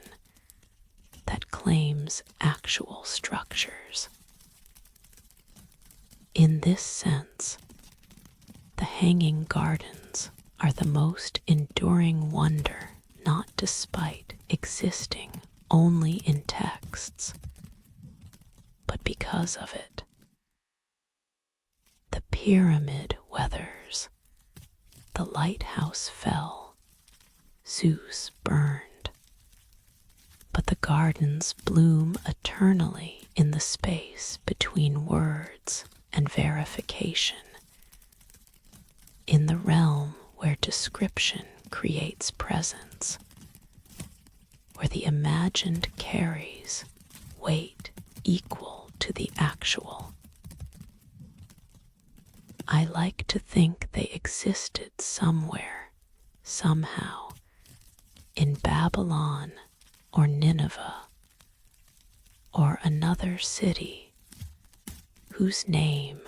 that claims actual structures. In this sense, the Hanging Gardens are the most enduring wonder, not despite existing only in texts, but because of it. The pyramid weathers, the lighthouse fell, Zeus burned, but the gardens bloom eternally in the space between words and verification, in the realm where description creates presence, where the imagined carries weight equal to the actual. I like to think they existed somewhere, somehow, in Babylon or Nineveh, or another city whose name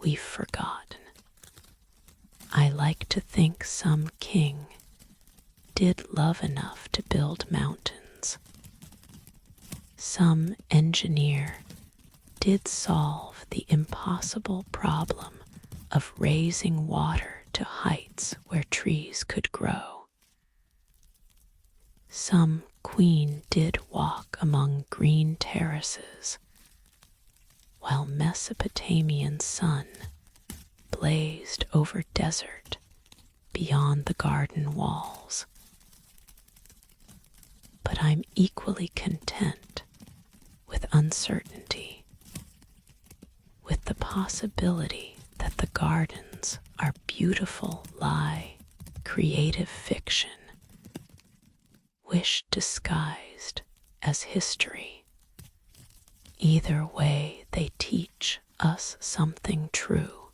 we've forgotten. I like to think some king did love enough to build mountains. Some engineer did solve the impossible problem of raising water to heights where trees could grow. Some queen did walk among green terraces, while Mesopotamian sun blazed over desert beyond the garden walls. But I'm equally content with uncertainty, with the possibility that the gardens are beautiful lie, creative fiction, wish disguised as history. Either way, they teach us something true,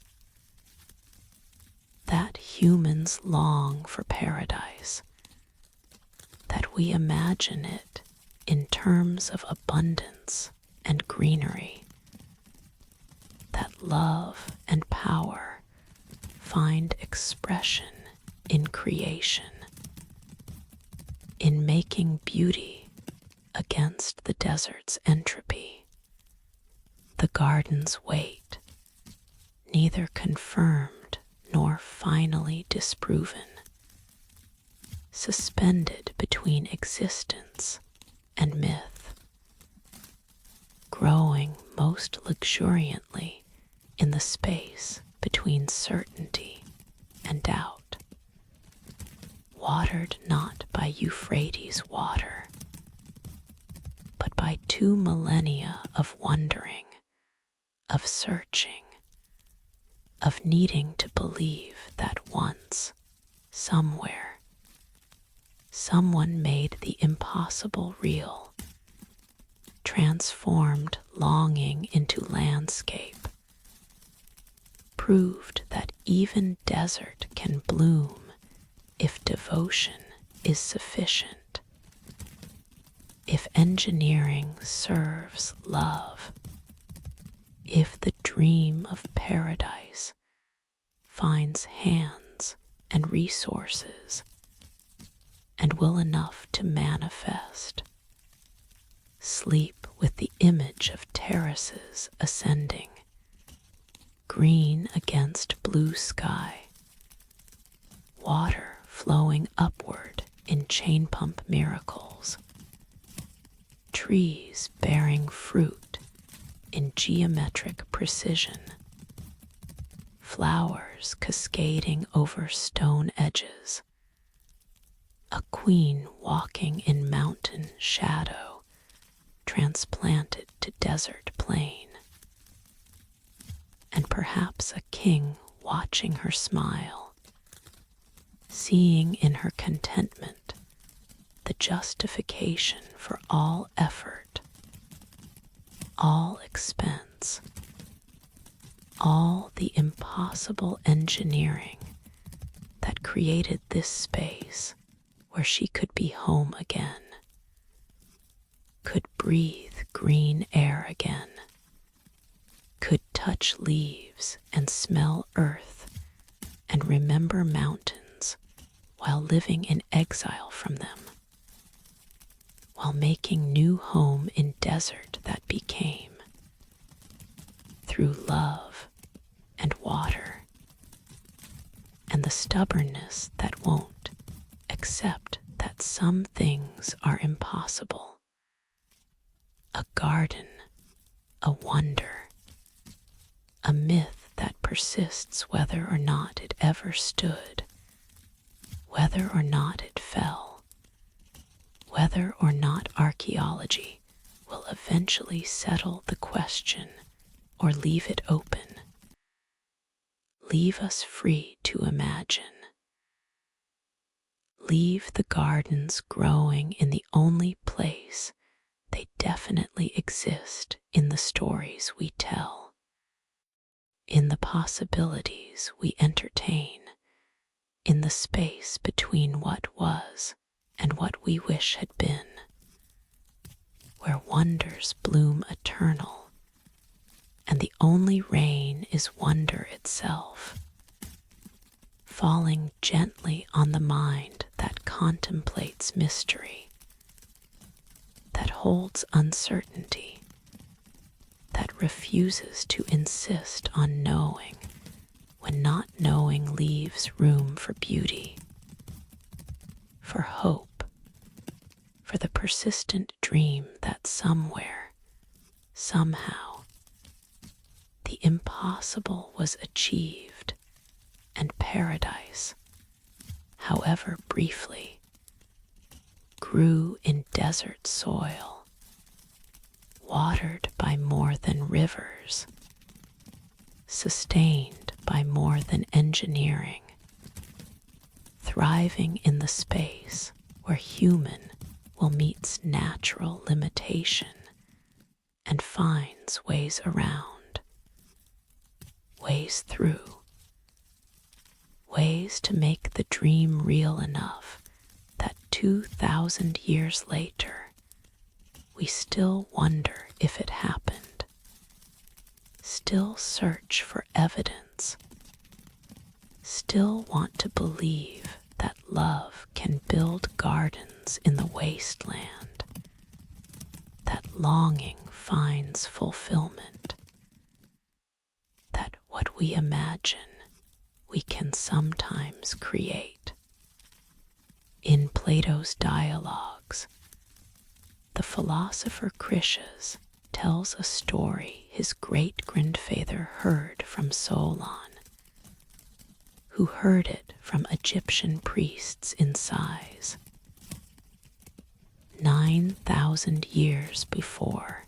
that humans long for paradise, that we imagine it in terms of abundance and greenery, that love and power find expression in creation, in making beauty against the desert's entropy. The garden's weight, neither confirmed nor finally disproven, suspended between existence and myth, growing most luxuriantly in the space between certainty and doubt, watered not by Euphrates water, but by 2 millennia of wondering, of searching, of needing to believe that once, somewhere, someone made the impossible real, transformed longing into landscape, proved that even desert can bloom if devotion is sufficient, if engineering serves love, if the dream of paradise finds hands and resources and will enough to manifest. Sleep with the image of terraces ascending, green against blue sky, water flowing upward in chain pump miracles, trees bearing fruit in geometric precision, flowers cascading over stone edges, a queen walking in mountain shadow transplanted to desert plain, and perhaps a king watching her smile, seeing in her contentment the justification for all effort, all expense, all the impossible engineering that created this space where she could be home again, could breathe green air again, could touch leaves and smell earth and remember mountains while living in exile from them, while making new home in desert that became, through love and water, and the stubbornness that won't accept that some things are impossible. A garden, a wonder, a myth that persists whether or not it ever stood, whether or not it fell, whether or not archaeology will eventually settle the question or leave it open. Leave us free to imagine. Leave the gardens growing in the only place they definitely exist in the stories we tell, in the possibilities we entertain, in the space between what was and what we wish had been, where wonders bloom eternal, and the only rain is wonder itself, falling gently on the mind that contemplates mystery, that holds uncertainty, that refuses to insist on knowing when not knowing leaves room for beauty, for hope, for the persistent dream that somewhere, somehow, the impossible was achieved, and paradise, however briefly, grew in desert soil, watered by more than rivers, sustained by more than engineering, thriving in the space where human will meets natural limitation and finds ways around, ways through, ways to make the dream real enough that 2,000 years later we still wonder if it happened, still search for evidence, still want to believe that love can build gardens in the wasteland, that longing finds fulfillment, that what we imagine we can sometimes create. In Plato's dialogues, the philosopher Critias tells a story his great-grandfather heard from Solon, who heard it from Egyptian priests in sighs. 9,000 years before,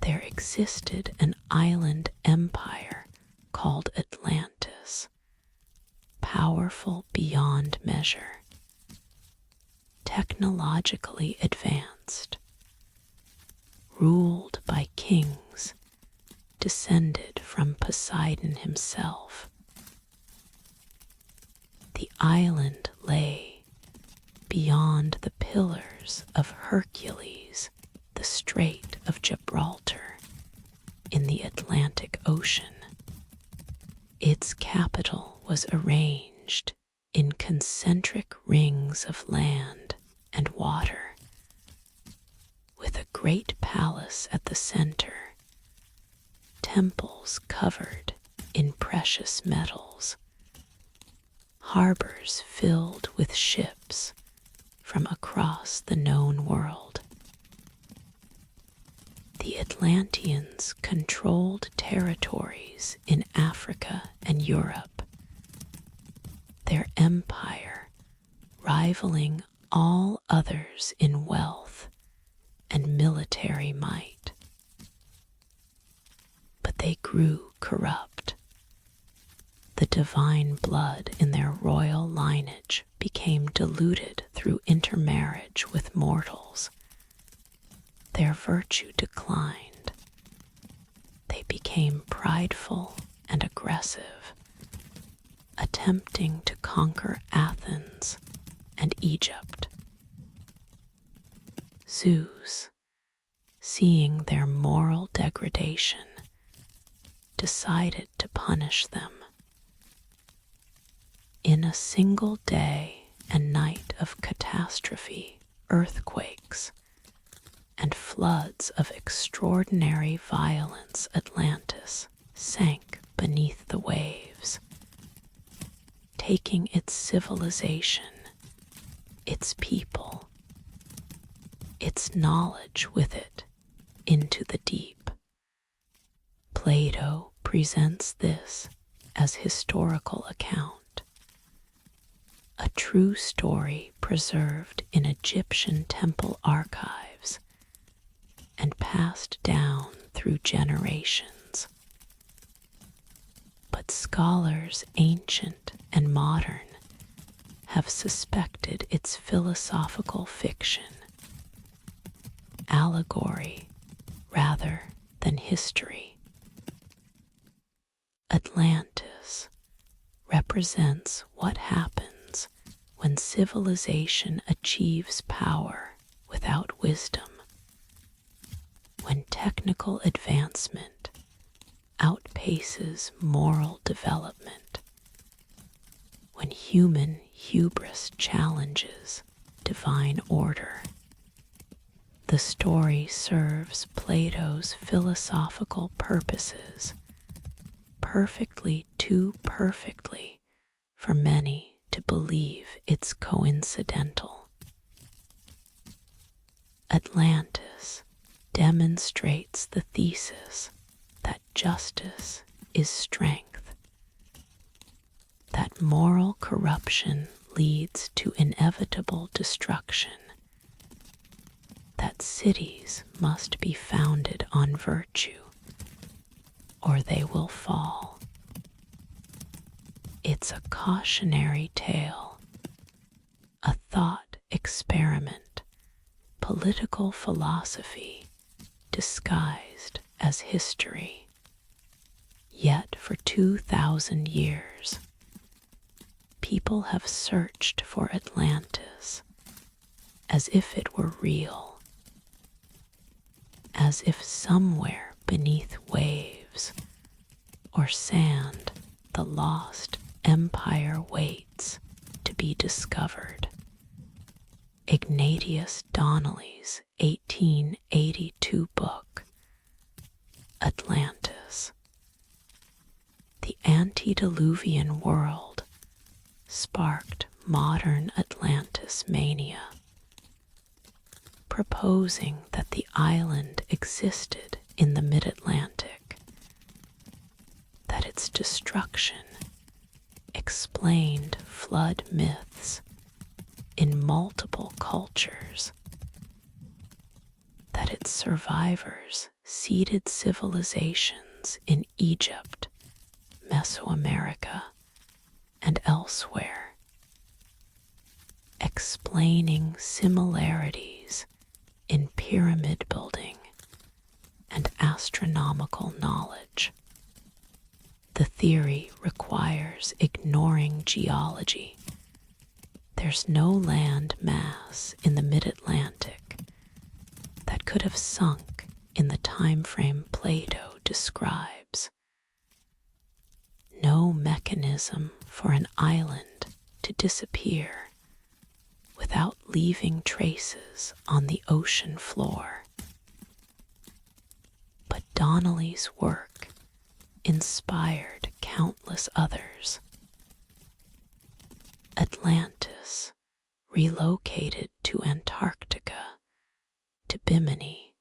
there existed an island empire called Atlantis, powerful beyond measure, technologically advanced, ruled by kings descended from Poseidon himself. The island lay beyond the pillars of Hercules, the Strait of Gibraltar, in the Atlantic Ocean. Its capital was arranged in concentric rings of land and water, with a great palace at the center, temples covered in precious metals, harbors filled with ships from across the known world. The Atlanteans controlled territories in Africa and Europe, their empire rivaling all others in wealth and military might. But they grew corrupt. The divine blood in their royal lineage became diluted through intermarriage with mortals. Their virtue declined. They became prideful and aggressive, attempting to conquer Athens and Egypt. Zeus, seeing their moral degradation, decided to punish them. In a single day and night of catastrophe, earthquakes, and floods of extraordinary violence, Atlantis sank beneath the waves, taking its civilization, its people, its knowledge with it into the deep. Plato presents this as historical account, a true story preserved in Egyptian temple archives and passed down through generations. But scholars ancient and modern have suspected it's philosophical fiction, allegory rather than history. Atlantis represents what happens when civilization achieves power without wisdom, when technical advancement outpaces moral development, when human hubris challenges divine order. The story serves Plato's philosophical purposes too perfectly for many to believe it's coincidental. Atlantis demonstrates the thesis that justice is strength, that moral corruption leads to inevitable destruction, that cities must be founded on virtue or they will fall. It's a cautionary tale, a thought experiment, political philosophy disguised as history. Yet for 2,000 years, people have searched for Atlantis as if it were real, as if somewhere beneath waves or sand the lost empire waits to be discovered. Ignatius Donnelly's 1882 book, Atlantis. The antediluvian world sparked modern Atlantis mania, proposing that the island existed in the mid-Atlantic, that its destruction explained flood myths in multiple cultures, that its survivors seeded civilizations in Egypt, Mesoamerica, and elsewhere, explaining similarities in pyramid building and astronomical knowledge. The theory requires ignoring geology. There's no land mass in the mid-Atlantic that could have sunk in the time frame Plato describes. No mechanism for an island to disappear without leaving traces on the ocean floor. But Donnelly's work inspired countless others. Atlantis relocated to Antarctica, to Bimini,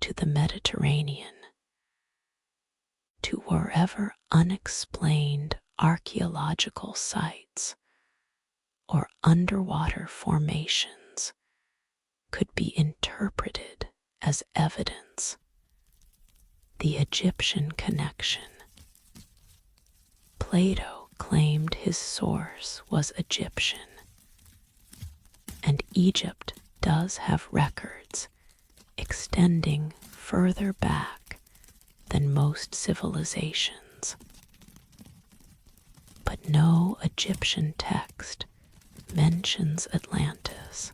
to the Mediterranean, to wherever unexplained archaeological sites or underwater formations could be interpreted as evidence. The Egyptian connection. Plato claimed his source was Egyptian, and Egypt does have records extending further back than most civilizations. But no Egyptian text mentions Atlantis.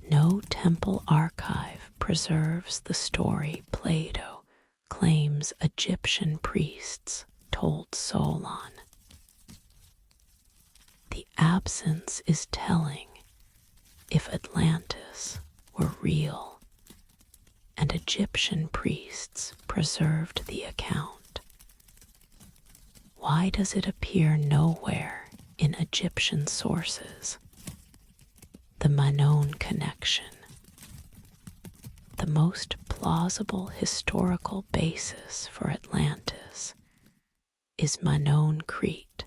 No temple archive preserves the story Plato claims Egyptian priests told Solon. The absence is telling. If Atlantis were real and Egyptian priests preserved the account, why does it appear nowhere in Egyptian sources? The Manon connection. The most plausible historical basis for Atlantis is Manon, Crete,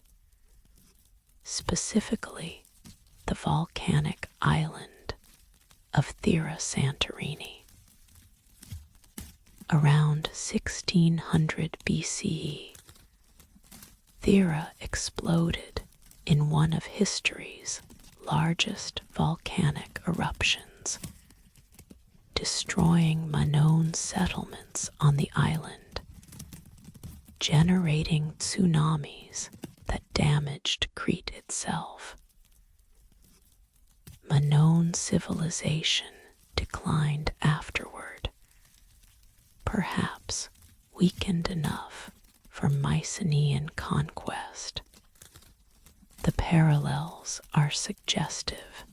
specifically the volcanic island of Thera Santorini. Around 1600 BCE, Thera exploded in one of history's largest volcanic eruptions, destroying known settlements on the island, generating tsunamis that damaged Crete itself. Minoan civilization declined afterward, perhaps weakened enough for Mycenaean conquest. The parallels are suggestive.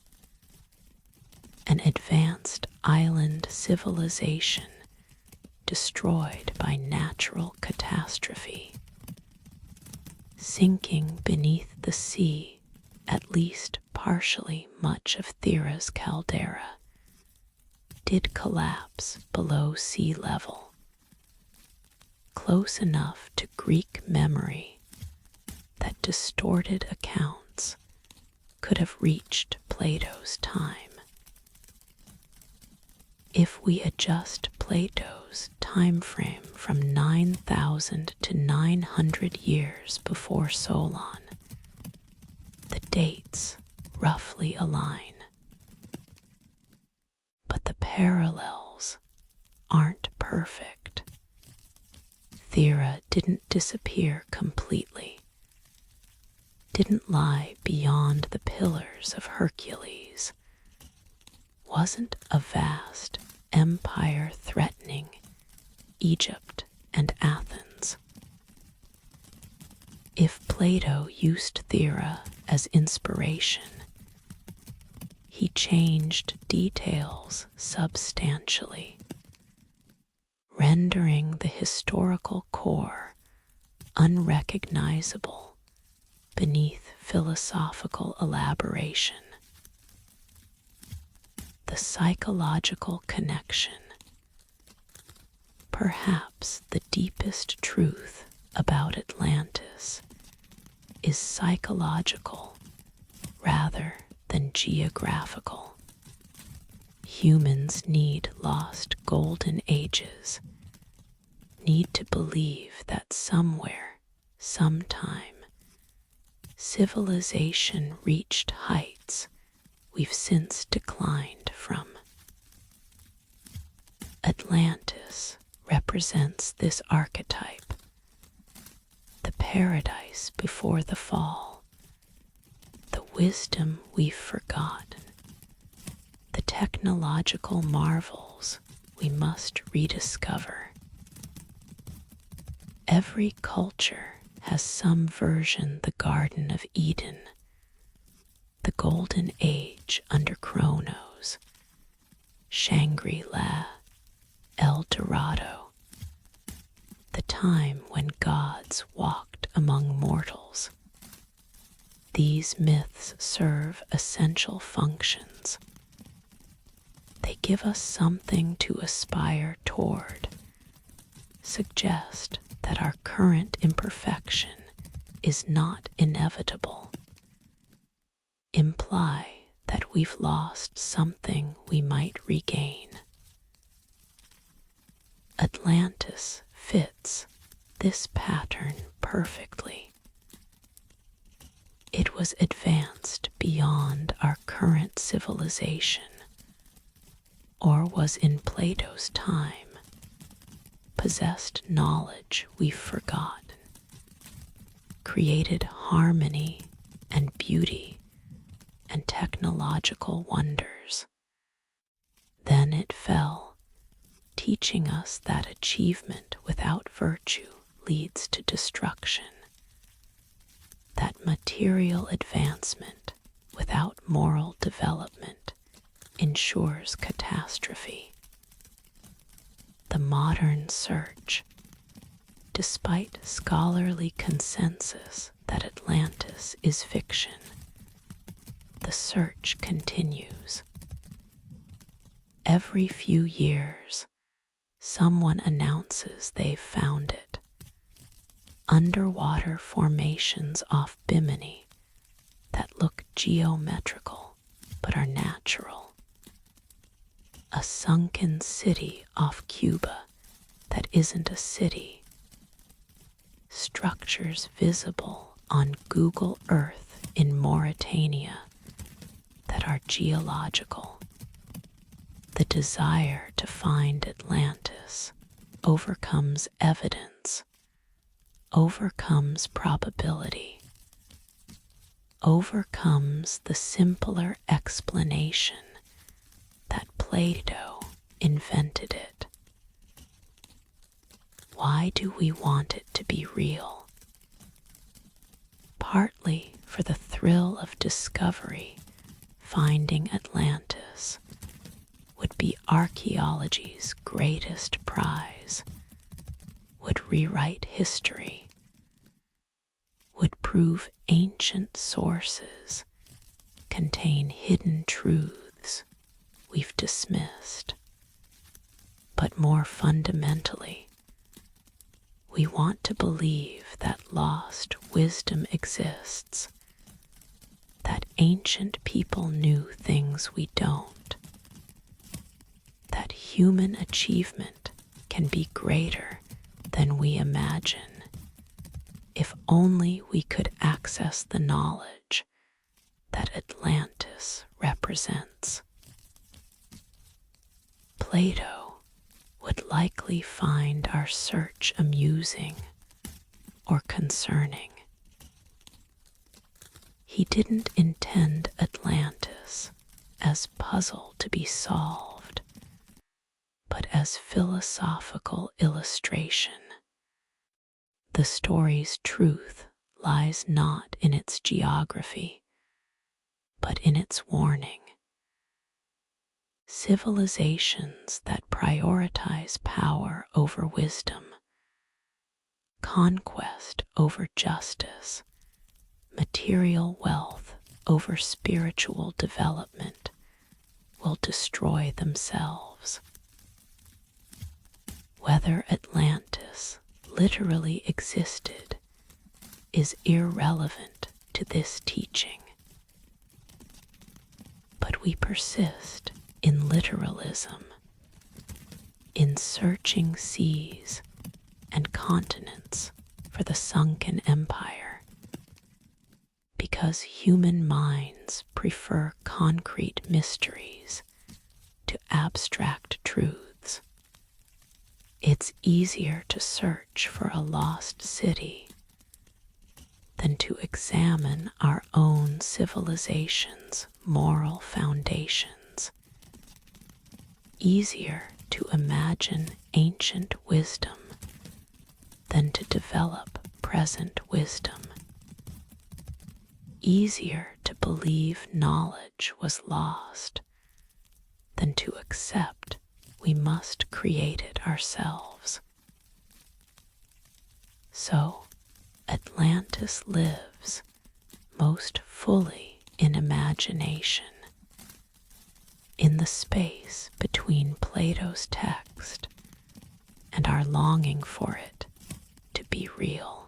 An advanced island civilization destroyed by natural catastrophe, sinking beneath the sea, at least partially. Much of Thera's caldera did collapse below sea level, close enough to Greek memory that distorted accounts could have reached Plato's time. If we adjust Plato's time frame from 9,000 to 900 years before Solon, the dates roughly align. But the parallels aren't perfect. Thera didn't disappear completely, didn't lie beyond the pillars of Hercules, wasn't a vast empire threatening Egypt and Athens. If Plato used Thera as inspiration, he changed details substantially, rendering the historical core unrecognizable beneath philosophical elaboration. The psychological connection, perhaps the deepest truth about Atlantis, is psychological rather than geographical. Humans need lost golden ages, need to believe that somewhere, sometime, civilization reached heights we've since declined from. Atlantis represents this archetype, the paradise before the fall, the wisdom we've forgotten, the technological marvels we must rediscover. Every culture has some version the Garden of Eden, the Golden Age under Kronos, Shangri-La, El Dorado, the time when gods walked among mortals. These myths serve essential functions. They give us something to aspire toward, suggest that our current imperfection is not inevitable, imply that we've lost something we might regain. Atlantis fits this pattern perfectly. It was advanced beyond our current civilization, or was in Plato's time, possessed knowledge we've forgotten, created harmony and beauty and technological wonders. Then it fell, teaching us that achievement without virtue leads to destruction, that material advancement without moral development ensures catastrophe. The modern search, despite scholarly consensus that Atlantis is fiction, the search continues. Every few years, someone announces they've found it. Underwater formations off Bimini that look geometrical but are natural. A sunken city off Cuba that isn't a city. Structures visible on Google Earth in Mauritania that are geological. The desire to find Atlantis overcomes evidence, overcomes probability, overcomes the simpler explanation that Plato invented it. Why do we want it to be real? Partly for the thrill of discovery. Finding Atlantis would be archaeology's greatest prize, would rewrite history, would prove ancient sources contain hidden truths we've dismissed. But more fundamentally, we want to believe that lost wisdom exists, that ancient people knew things we don't, that human achievement can be greater than we imagine if only we could access the knowledge that Atlantis represents. Plato would likely find our search amusing or concerning. He didn't intend Atlantis as puzzle to be solved, but as philosophical illustration. The story's truth lies not in its geography, but in its warning. Civilizations that prioritize power over wisdom, conquest over justice, material wealth over spiritual development will destroy themselves. Whether Atlantis literally existed is irrelevant to this teaching. But we persist in literalism, in searching seas and continents for the sunken empire, because human minds prefer concrete mysteries to abstract truths. It's easier to search for a lost city than to examine our own civilization's moral foundations. Easier to imagine ancient wisdom than to develop present wisdom. Easier to believe knowledge was lost than to accept we must create it ourselves. So, Atlantis lives most fully in imagination, in the space between Plato's text and our longing for it to be real.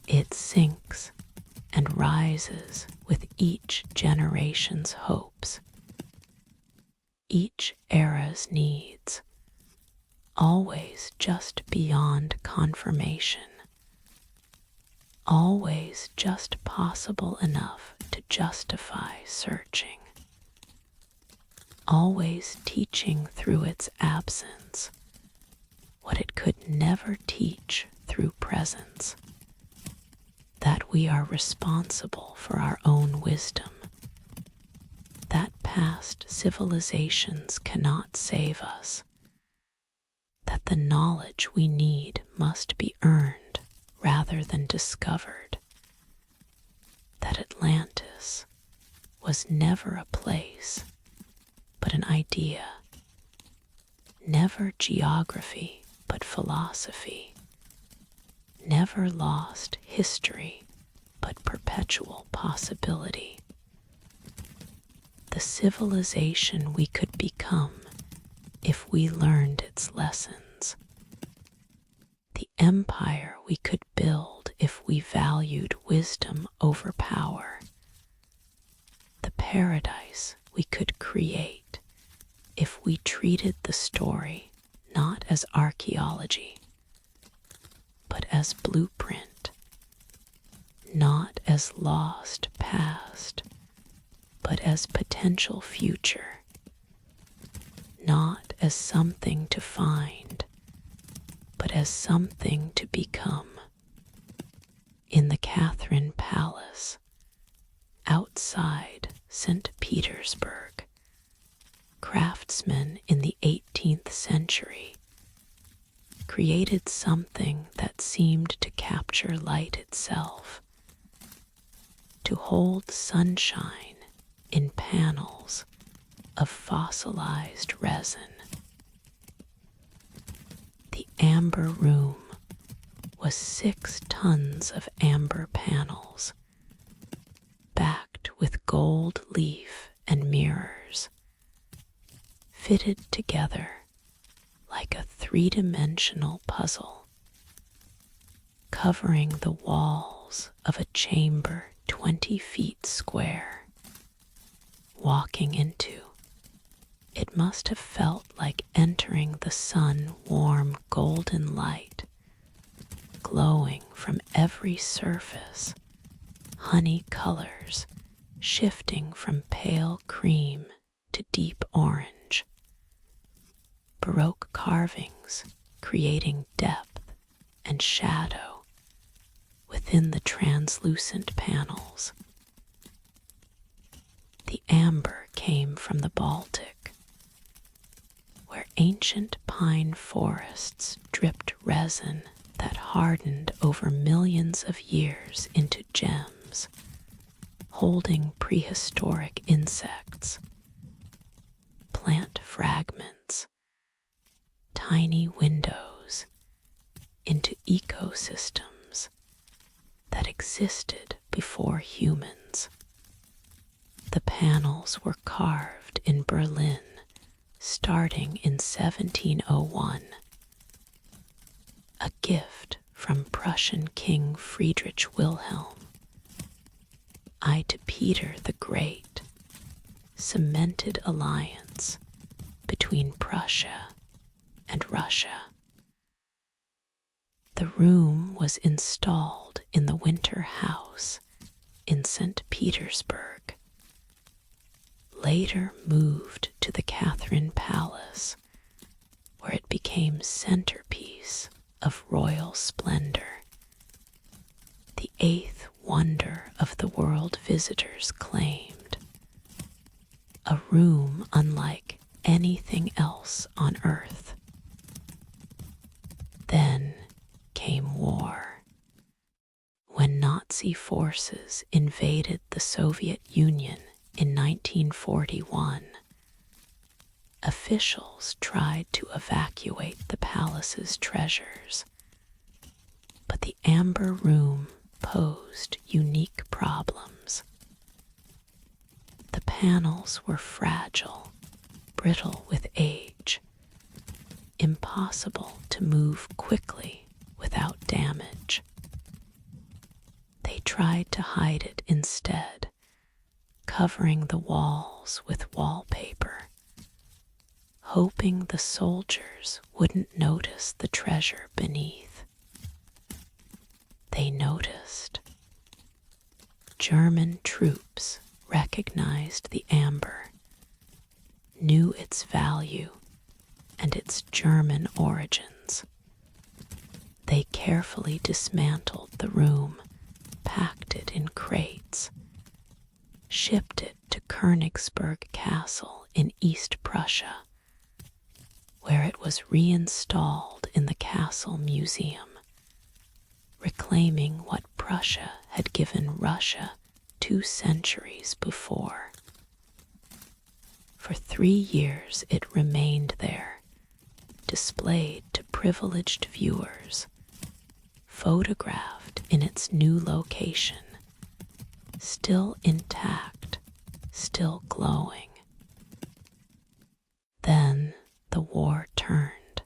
It sinks and rises with each generation's hopes, each era's needs, always just beyond confirmation, always just possible enough to justify searching, always teaching through its absence what it could never teach through presence, that we are responsible for our own wisdom, that past civilizations cannot save us, that the knowledge we need must be earned rather than discovered, that Atlantis was never a place but an idea, never geography but philosophy, never lost history but perpetual possibility. The civilization we could become if we learned its lessons, the empire we could build if we valued wisdom over power, the paradise we could create if we treated the story not as archaeology, but as blueprint, not as lost past, but as potential future, not as something to find, but as something to become. In the Catherine Palace, outside St. Petersburg, craftsmen in the 18th century created something that seemed to capture light itself, to hold sunshine in panels of fossilized resin. The amber room was 6 tons of amber panels, backed with gold leaf and mirrors, fitted together like a 3-dimensional puzzle, covering the walls of a chamber 20 feet square. Walking into, it must have felt like entering the sun-warm golden light, glowing from every surface, honey colors shifting from pale cream to deep orange, Baroque carvings creating depth and shadow within the translucent panels. The amber came from the Baltic, where ancient pine forests dripped resin that hardened over millions of years into gems, holding prehistoric insects, plant fragments, tiny windows into ecosystems that existed before humans. The panels were carved in Berlin starting in 1701, a gift from Prussian King Friedrich Wilhelm I to Peter the Great, cemented alliance between Prussia and Russia. The room was installed in the Winter House in St. Petersburg, later moved to the Catherine Palace, where it became centerpiece of royal splendor, the 8th wonder of the world visitors claimed, a room unlike anything else on earth. Then came war. When Nazi forces invaded the Soviet Union in 1941, officials tried to evacuate the palace's treasures, but the amber room posed unique problems. The panels were fragile, brittle with age, impossible to move quickly without damage. They tried to hide it instead, covering the walls with wallpaper, hoping the soldiers wouldn't notice the treasure beneath. They noticed. German troops recognized the amber, knew its value and its German origins. They carefully dismantled the room, packed it in crates, shipped it to Königsberg Castle in East Prussia, where it was reinstalled in the castle museum, reclaiming what Prussia had given Russia 2 centuries before. For 3 years it remained there, displayed to privileged viewers, photographed in its new location, still intact, still glowing. Then the war turned.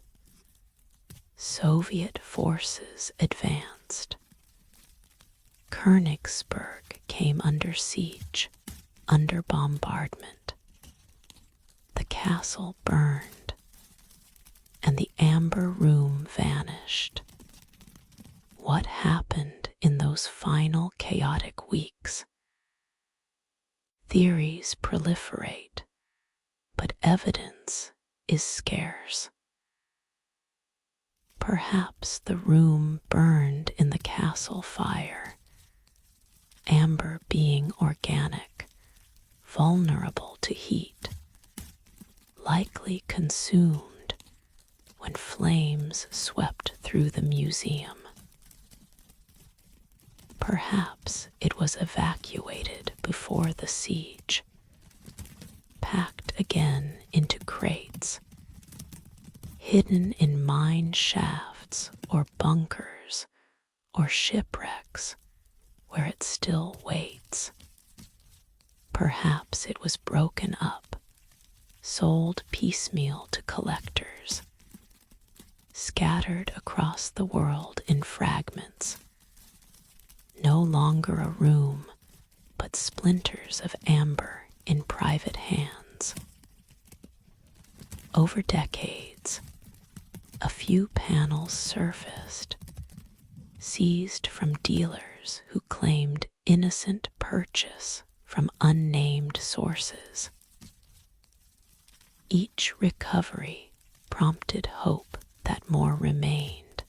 Soviet forces advanced. Königsberg came under siege, under bombardment. The castle burned, and the amber room vanished. What happened in those final chaotic proliferate, but evidence is scarce. Perhaps the room burned in the castle fire, amber being organic, vulnerable to heat, likely consumed when flames swept through the museum. Perhaps it was evacuated before the siege, packed again into crates, hidden in mine shafts or bunkers or shipwrecks where it still waits. Perhaps it was broken up, sold piecemeal to collectors, scattered across the world in fragments, no longer a room, but splinters of amber in private hands. Over decades, a few panels surfaced, seized from dealers who claimed innocent purchase from unnamed sources. Each recovery prompted hope that more remained,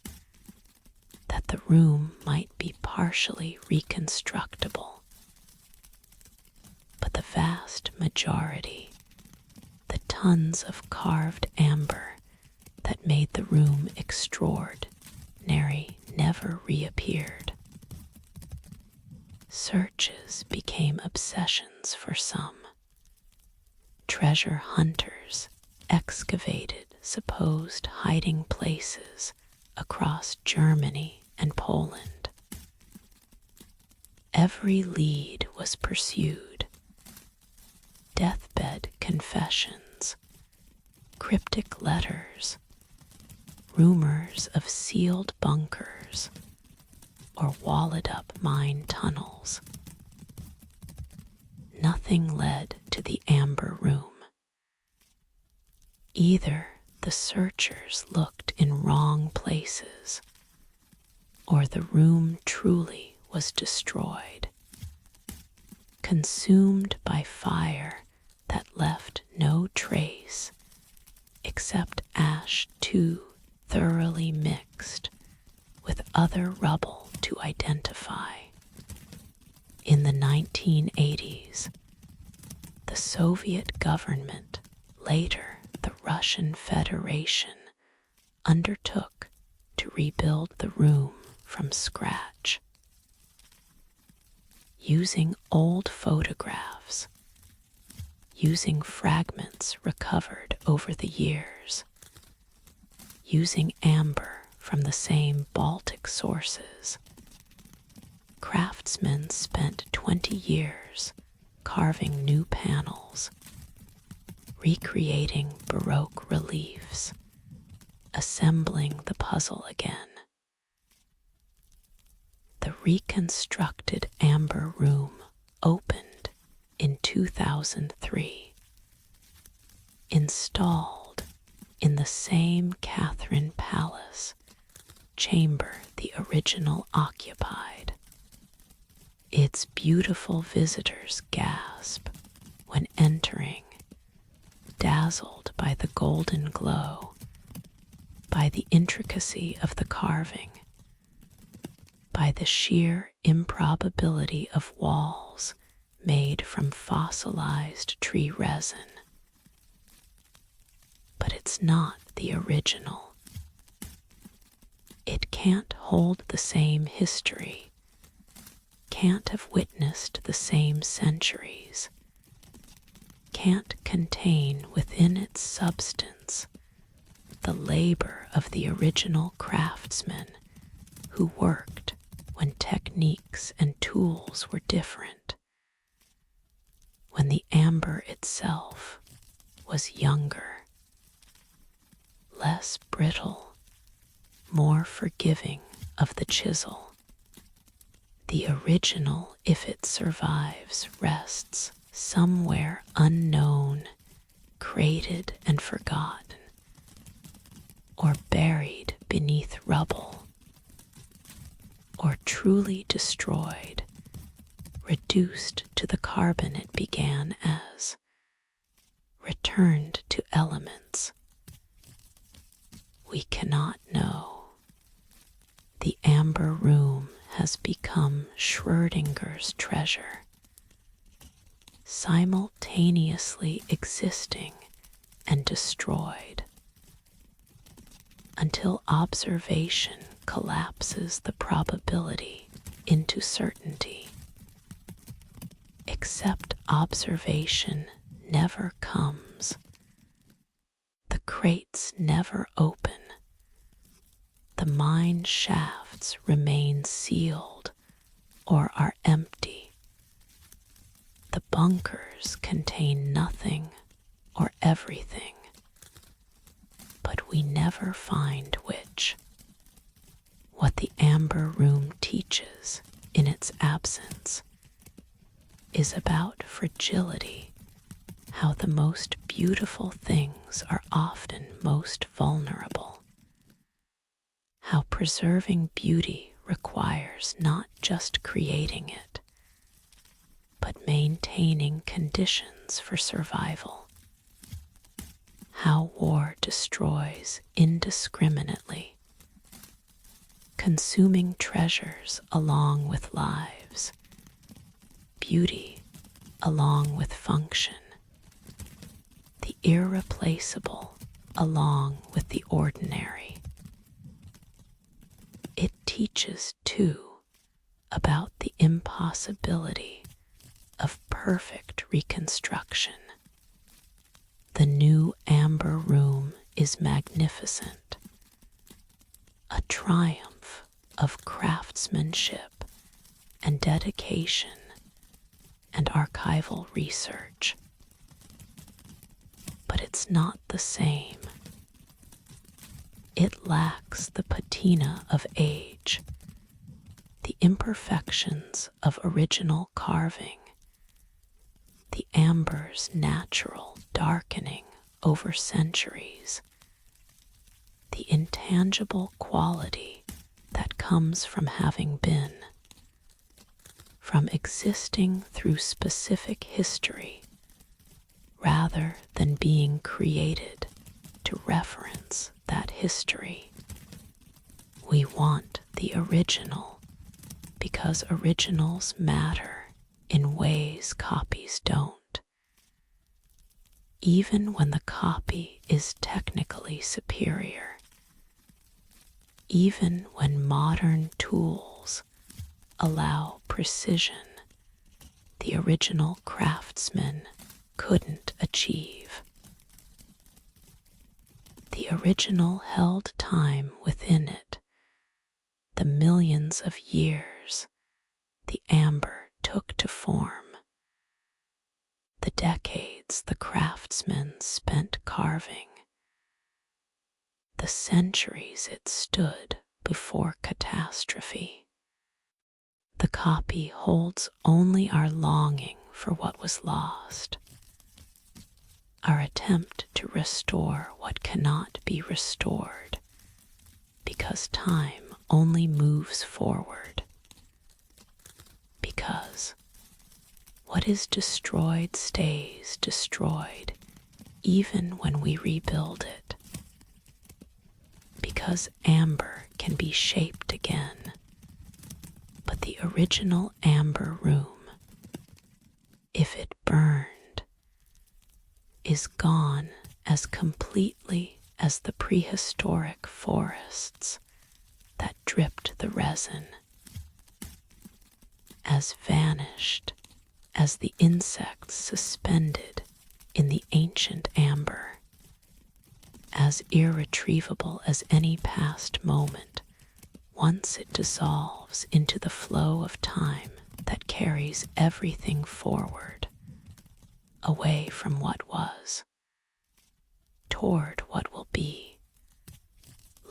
that the room might be partially reconstructible. But the vast majority, the tons of carved amber that made the room extraordinary, never reappeared. Searches became obsessions for some. Treasure hunters excavated supposed hiding places across Germany and Poland. Every lead was pursued. Deathbed confessions, cryptic letters, rumors of sealed bunkers or walled-up mine tunnels. Nothing led to the amber room. Either the searchers looked in wrong places, or the room truly was destroyed, consumed by fire that left no trace except ash too thoroughly mixed with other rubble to identify. In the 1980s, the Soviet government, later the Russian Federation, undertook to rebuild the room from scratch. Using old photographs, using fragments recovered over the years, using amber from the same Baltic sources, craftsmen spent 20 years carving new panels, recreating Baroque reliefs, assembling the puzzle again. The reconstructed amber room opened in 2003, installed in the same Catherine Palace chamber the original occupied. Its beautiful visitors gasp when entering, dazzled by the golden glow, by the intricacy of the carving, by the sheer improbability of walls made from fossilized tree resin. But it's not the original. It can't hold the same history, can't have witnessed the same centuries, can't contain within its substance the labor of the original craftsmen who worked when techniques and tools were different, when the amber itself was younger, less brittle, more forgiving of the chisel. The original, if it survives, rests somewhere unknown, crated and forgotten, or buried beneath rubble, or truly destroyed, reduced to the carbon it began as, returned to elements. We cannot know. The amber room has become Schrödinger's treasure, simultaneously existing and destroyed, until observation collapses the probability into certainty. Except observation never comes. The crates never open. The mine shafts remain sealed or are empty. The bunkers contain nothing or everything, but we never find which. What the amber room teaches in its absence is about fragility, how the most beautiful things are often most vulnerable, how preserving beauty requires not just creating it, but maintaining conditions for survival, how war destroys indiscriminately, consuming treasures along with lives, beauty along with function, the irreplaceable along with the ordinary. It teaches, too, about the impossibility of perfect reconstruction. The new amber room is magnificent, a triumph of craftsmanship and dedication and archival research. But it's not the same. It lacks the patina of age, the imperfections of original carving, the amber's natural darkening over centuries, the intangible quality that comes from having been, from existing through specific history rather than being created to reference that history. We want the original because originals matter in ways copies don't. Even when the copy is technically superior, even when modern tools allow precision the original craftsman couldn't achieve. The original held time within it, the millions of years the amber took to form, the decades the craftsman spent carving, the centuries it stood before catastrophe. The copy holds only our longing for what was lost, our attempt to restore what cannot be restored, because time only moves forward, because what is destroyed stays destroyed even when we rebuild it, because amber can be shaped again, but the original amber room, if it burned, is gone as completely as the prehistoric forests that dripped the resin, as vanished as the insects suspended in the ancient amber, as irretrievable as any past moment once it dissolves into the flow of time that carries everything forward, away from what was, toward what will be,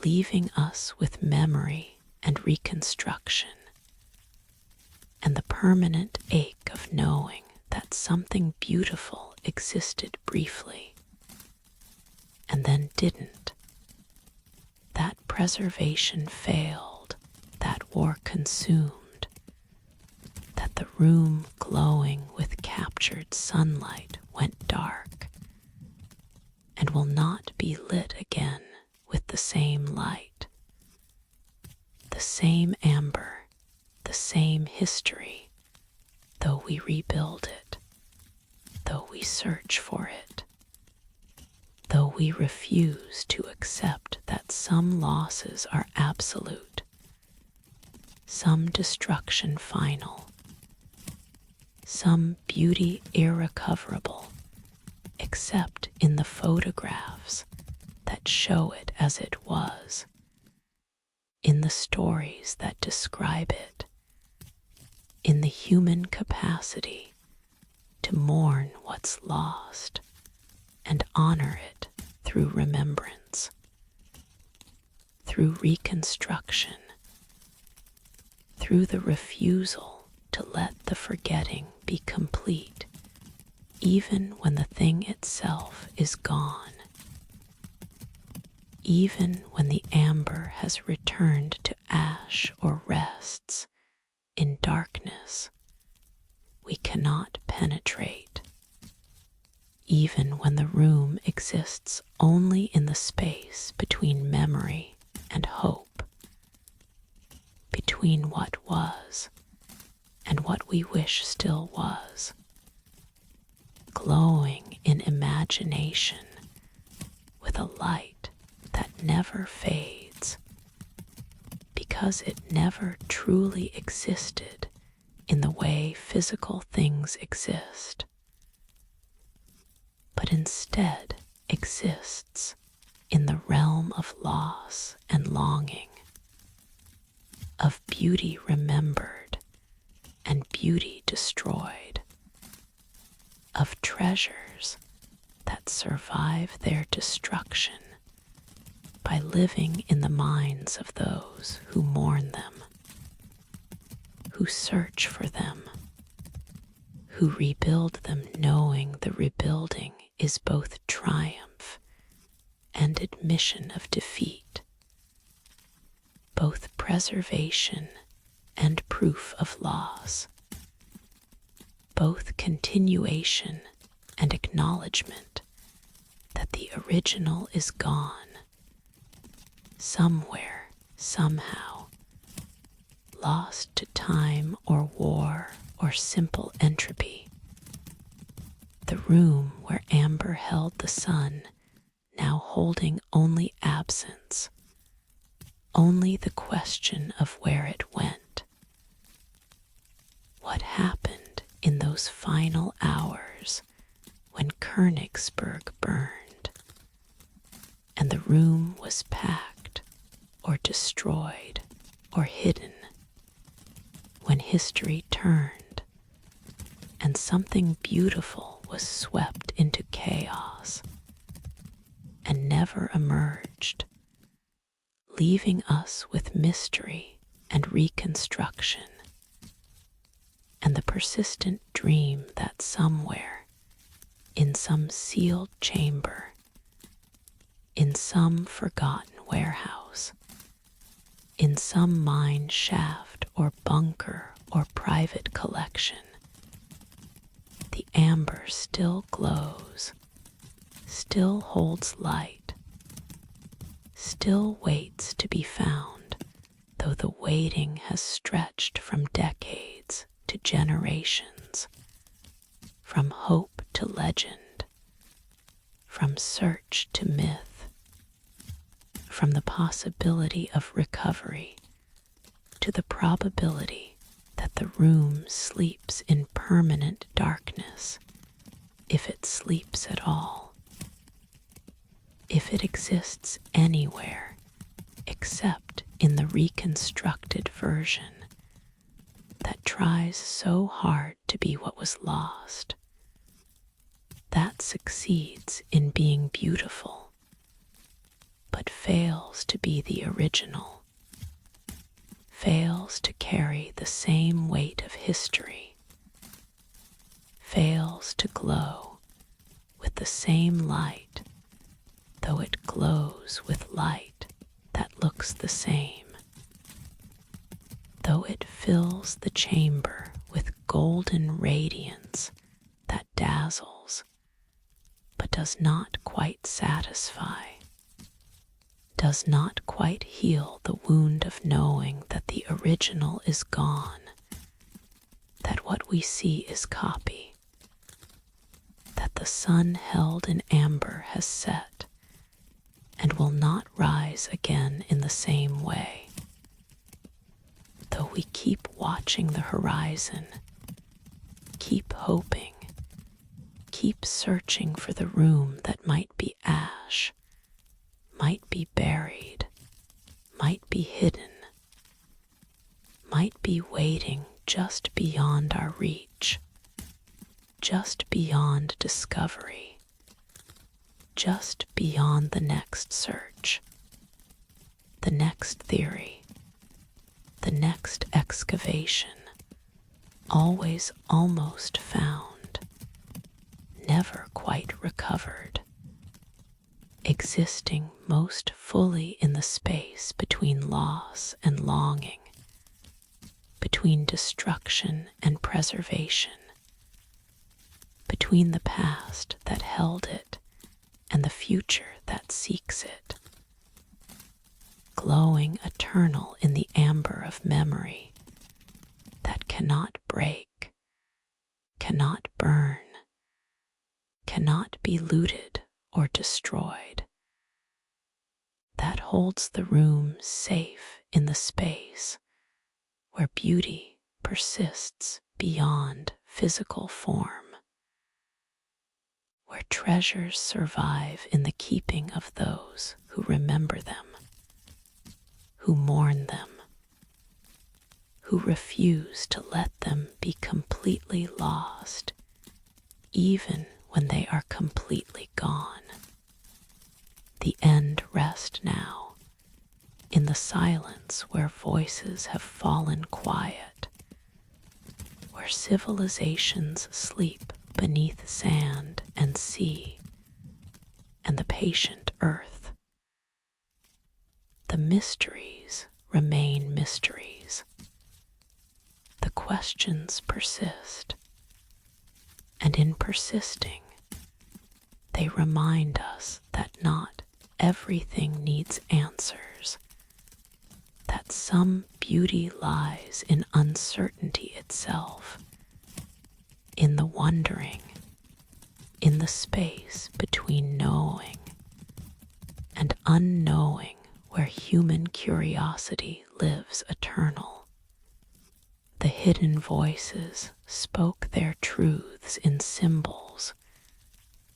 leaving us with memory and reconstruction, and the permanent ache of knowing that something beautiful existed briefly, and then didn't, that preservation failed, that war consumed, that the room glowing with captured sunlight went dark, and will not be lit again with the same light. The same amber, the same history, though we rebuild it, though we search for it, though we refuse to accept that some losses are absolute, some destruction final, some beauty irrecoverable, except in the photographs that show it as it was, in the stories that describe it, in the human capacity to mourn what's lost and honor it through remembrance, through reconstruction, through the refusal to let the forgetting be complete, even when the thing itself is gone, even when the amber has returned to ash or rests in darkness we cannot penetrate, even when the room exists only in the space between memory and hope, between what was and what we wish still was, glowing in imagination with a light that never fades, because it never truly existed in the way physical things exist, but instead exists in the realm of loss and longing, of beauty remembered and beauty destroyed, of treasures that survive their destruction by living in the minds of those who mourn them, who search for them, who rebuild them knowing the rebuilding is both triumph and admission of defeat, both preservation and proof of loss, both continuation and acknowledgement that the original is gone, somewhere, somehow, lost to time or war or simple entropy. The room where amber held the sun, now holding only absence, only the question of where it went. What happened in those final hours when Königsberg burned, and the room was packed or destroyed or hidden, when history turned and something beautiful was swept into chaos and never emerged, leaving us with mystery and reconstruction, and the persistent dream that somewhere, in some sealed chamber, in some forgotten warehouse, in some mine shaft or bunker or private collection, the amber still glows, still holds light, still waits to be found, though the waiting has stretched from decades to generations, from hope to legend, from search to myth, from the possibility of recovery to the probability that the room sleeps in permanent darkness, if it sleeps at all, if it exists anywhere except in the reconstructed version that tries so hard to be what was lost, that succeeds in being beautiful, but fails to be the original, fails to carry the same weight of history, fails to glow with the same light, though it glows with light that looks the same, though it fills the chamber with golden radiance that dazzles, but does not quite satisfy, does not quite heal the wound of knowing that the original is gone, that what we see is copy, that the sun held in amber has set and will not rise again in the same way. Though we keep watching the horizon, keep hoping, keep searching for the room that might be ash, might be buried, might be hidden, might be waiting just beyond our reach, just beyond discovery, just beyond the next search, the next theory, the next excavation, always almost found, never quite recovered, existing most fully in the space between loss and longing, between destruction and preservation, between the past that held it and the future that seeks it, glowing eternal in the amber of memory that cannot break, cannot burn, cannot be looted or destroyed, that holds the room safe in the space where beauty persists beyond physical form, where treasures survive in the keeping of those who remember them, who mourn them, who refuse to let them be completely lost, even when they are completely gone. The end rests now, in the silence where voices have fallen quiet, where civilizations sleep beneath sand and sea and the patient earth. The mysteries remain mysteries. The questions persist, and in persisting, they remind us that not everything needs answers, that some beauty lies in uncertainty itself, in the wondering, in the space between knowing and unknowing, where human curiosity lives eternal. The hidden voices spoke their truths in symbols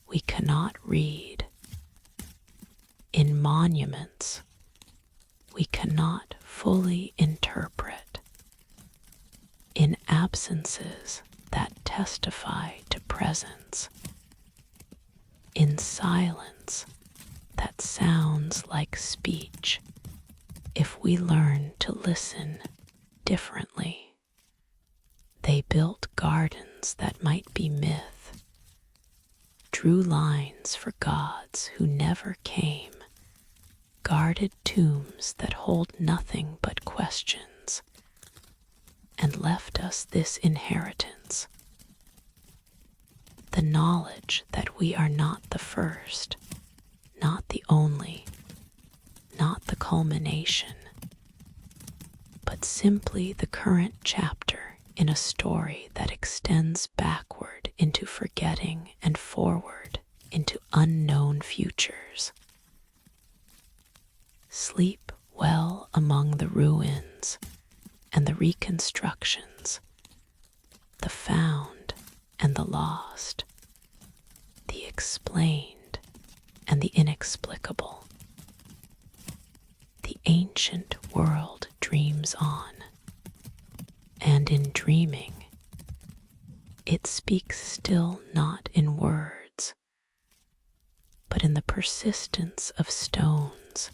we cannot read, in monuments we cannot fully interpret, in absences that testify to presence, in silence that sounds like speech if we learn to listen differently. They built gardens that might be myth, drew lines for gods who never came, guarded tombs that hold nothing but questions, and left us this inheritance: the knowledge that we are not the first, not the only, not the culmination, but simply the current chapter in a story that extends backward into forgetting and forward into unknown futures. Sleep well among the ruins and the reconstructions, the found and the lost, the explained and the inexplicable. The ancient world dreams on, and in dreaming, it speaks still not in words, but in the persistence of stones,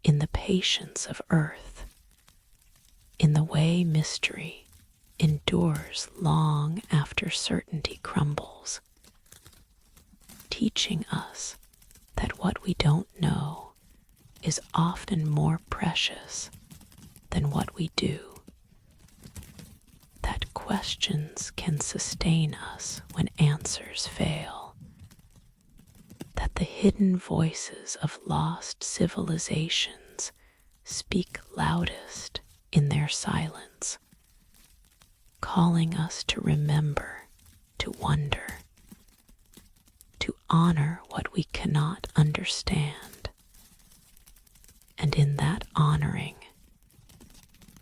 in the patience of earth, in the way mystery endures long after certainty crumbles, teaching us that what we don't know is often more precious than what we do, that questions can sustain us when answers fail, the hidden voices of lost civilizations speak loudest in their silence, calling us to remember, to wonder, to honor what we cannot understand, and in that honoring,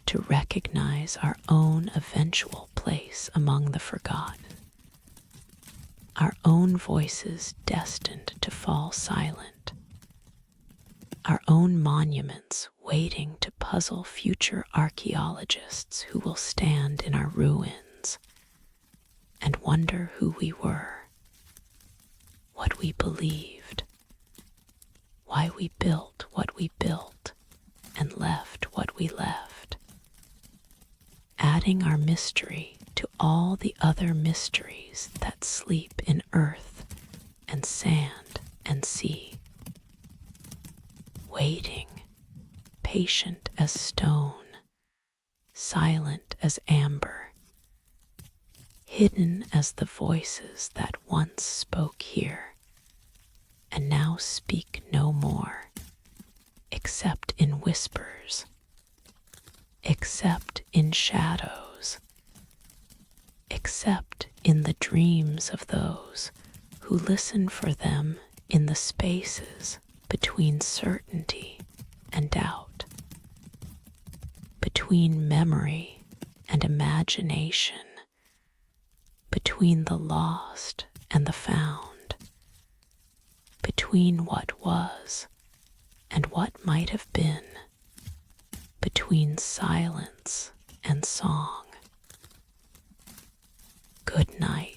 to recognize our own eventual place among the forgotten, our own voices destined to fall silent, our own monuments waiting to puzzle future archaeologists who will stand in our ruins and wonder who we were, what we believed, why we built what we built and left what we left, adding our mystery to all the other mysteries that sleep in earth and sand and sea, waiting, patient as stone, silent as amber, hidden as the voices that once spoke here and now speak no more, except in whispers, except in shadows, except in the dreams of those who listen for them in the spaces between certainty and doubt, between memory and imagination, between the lost and the found, between what was and what might have been, between silence and song. Good night.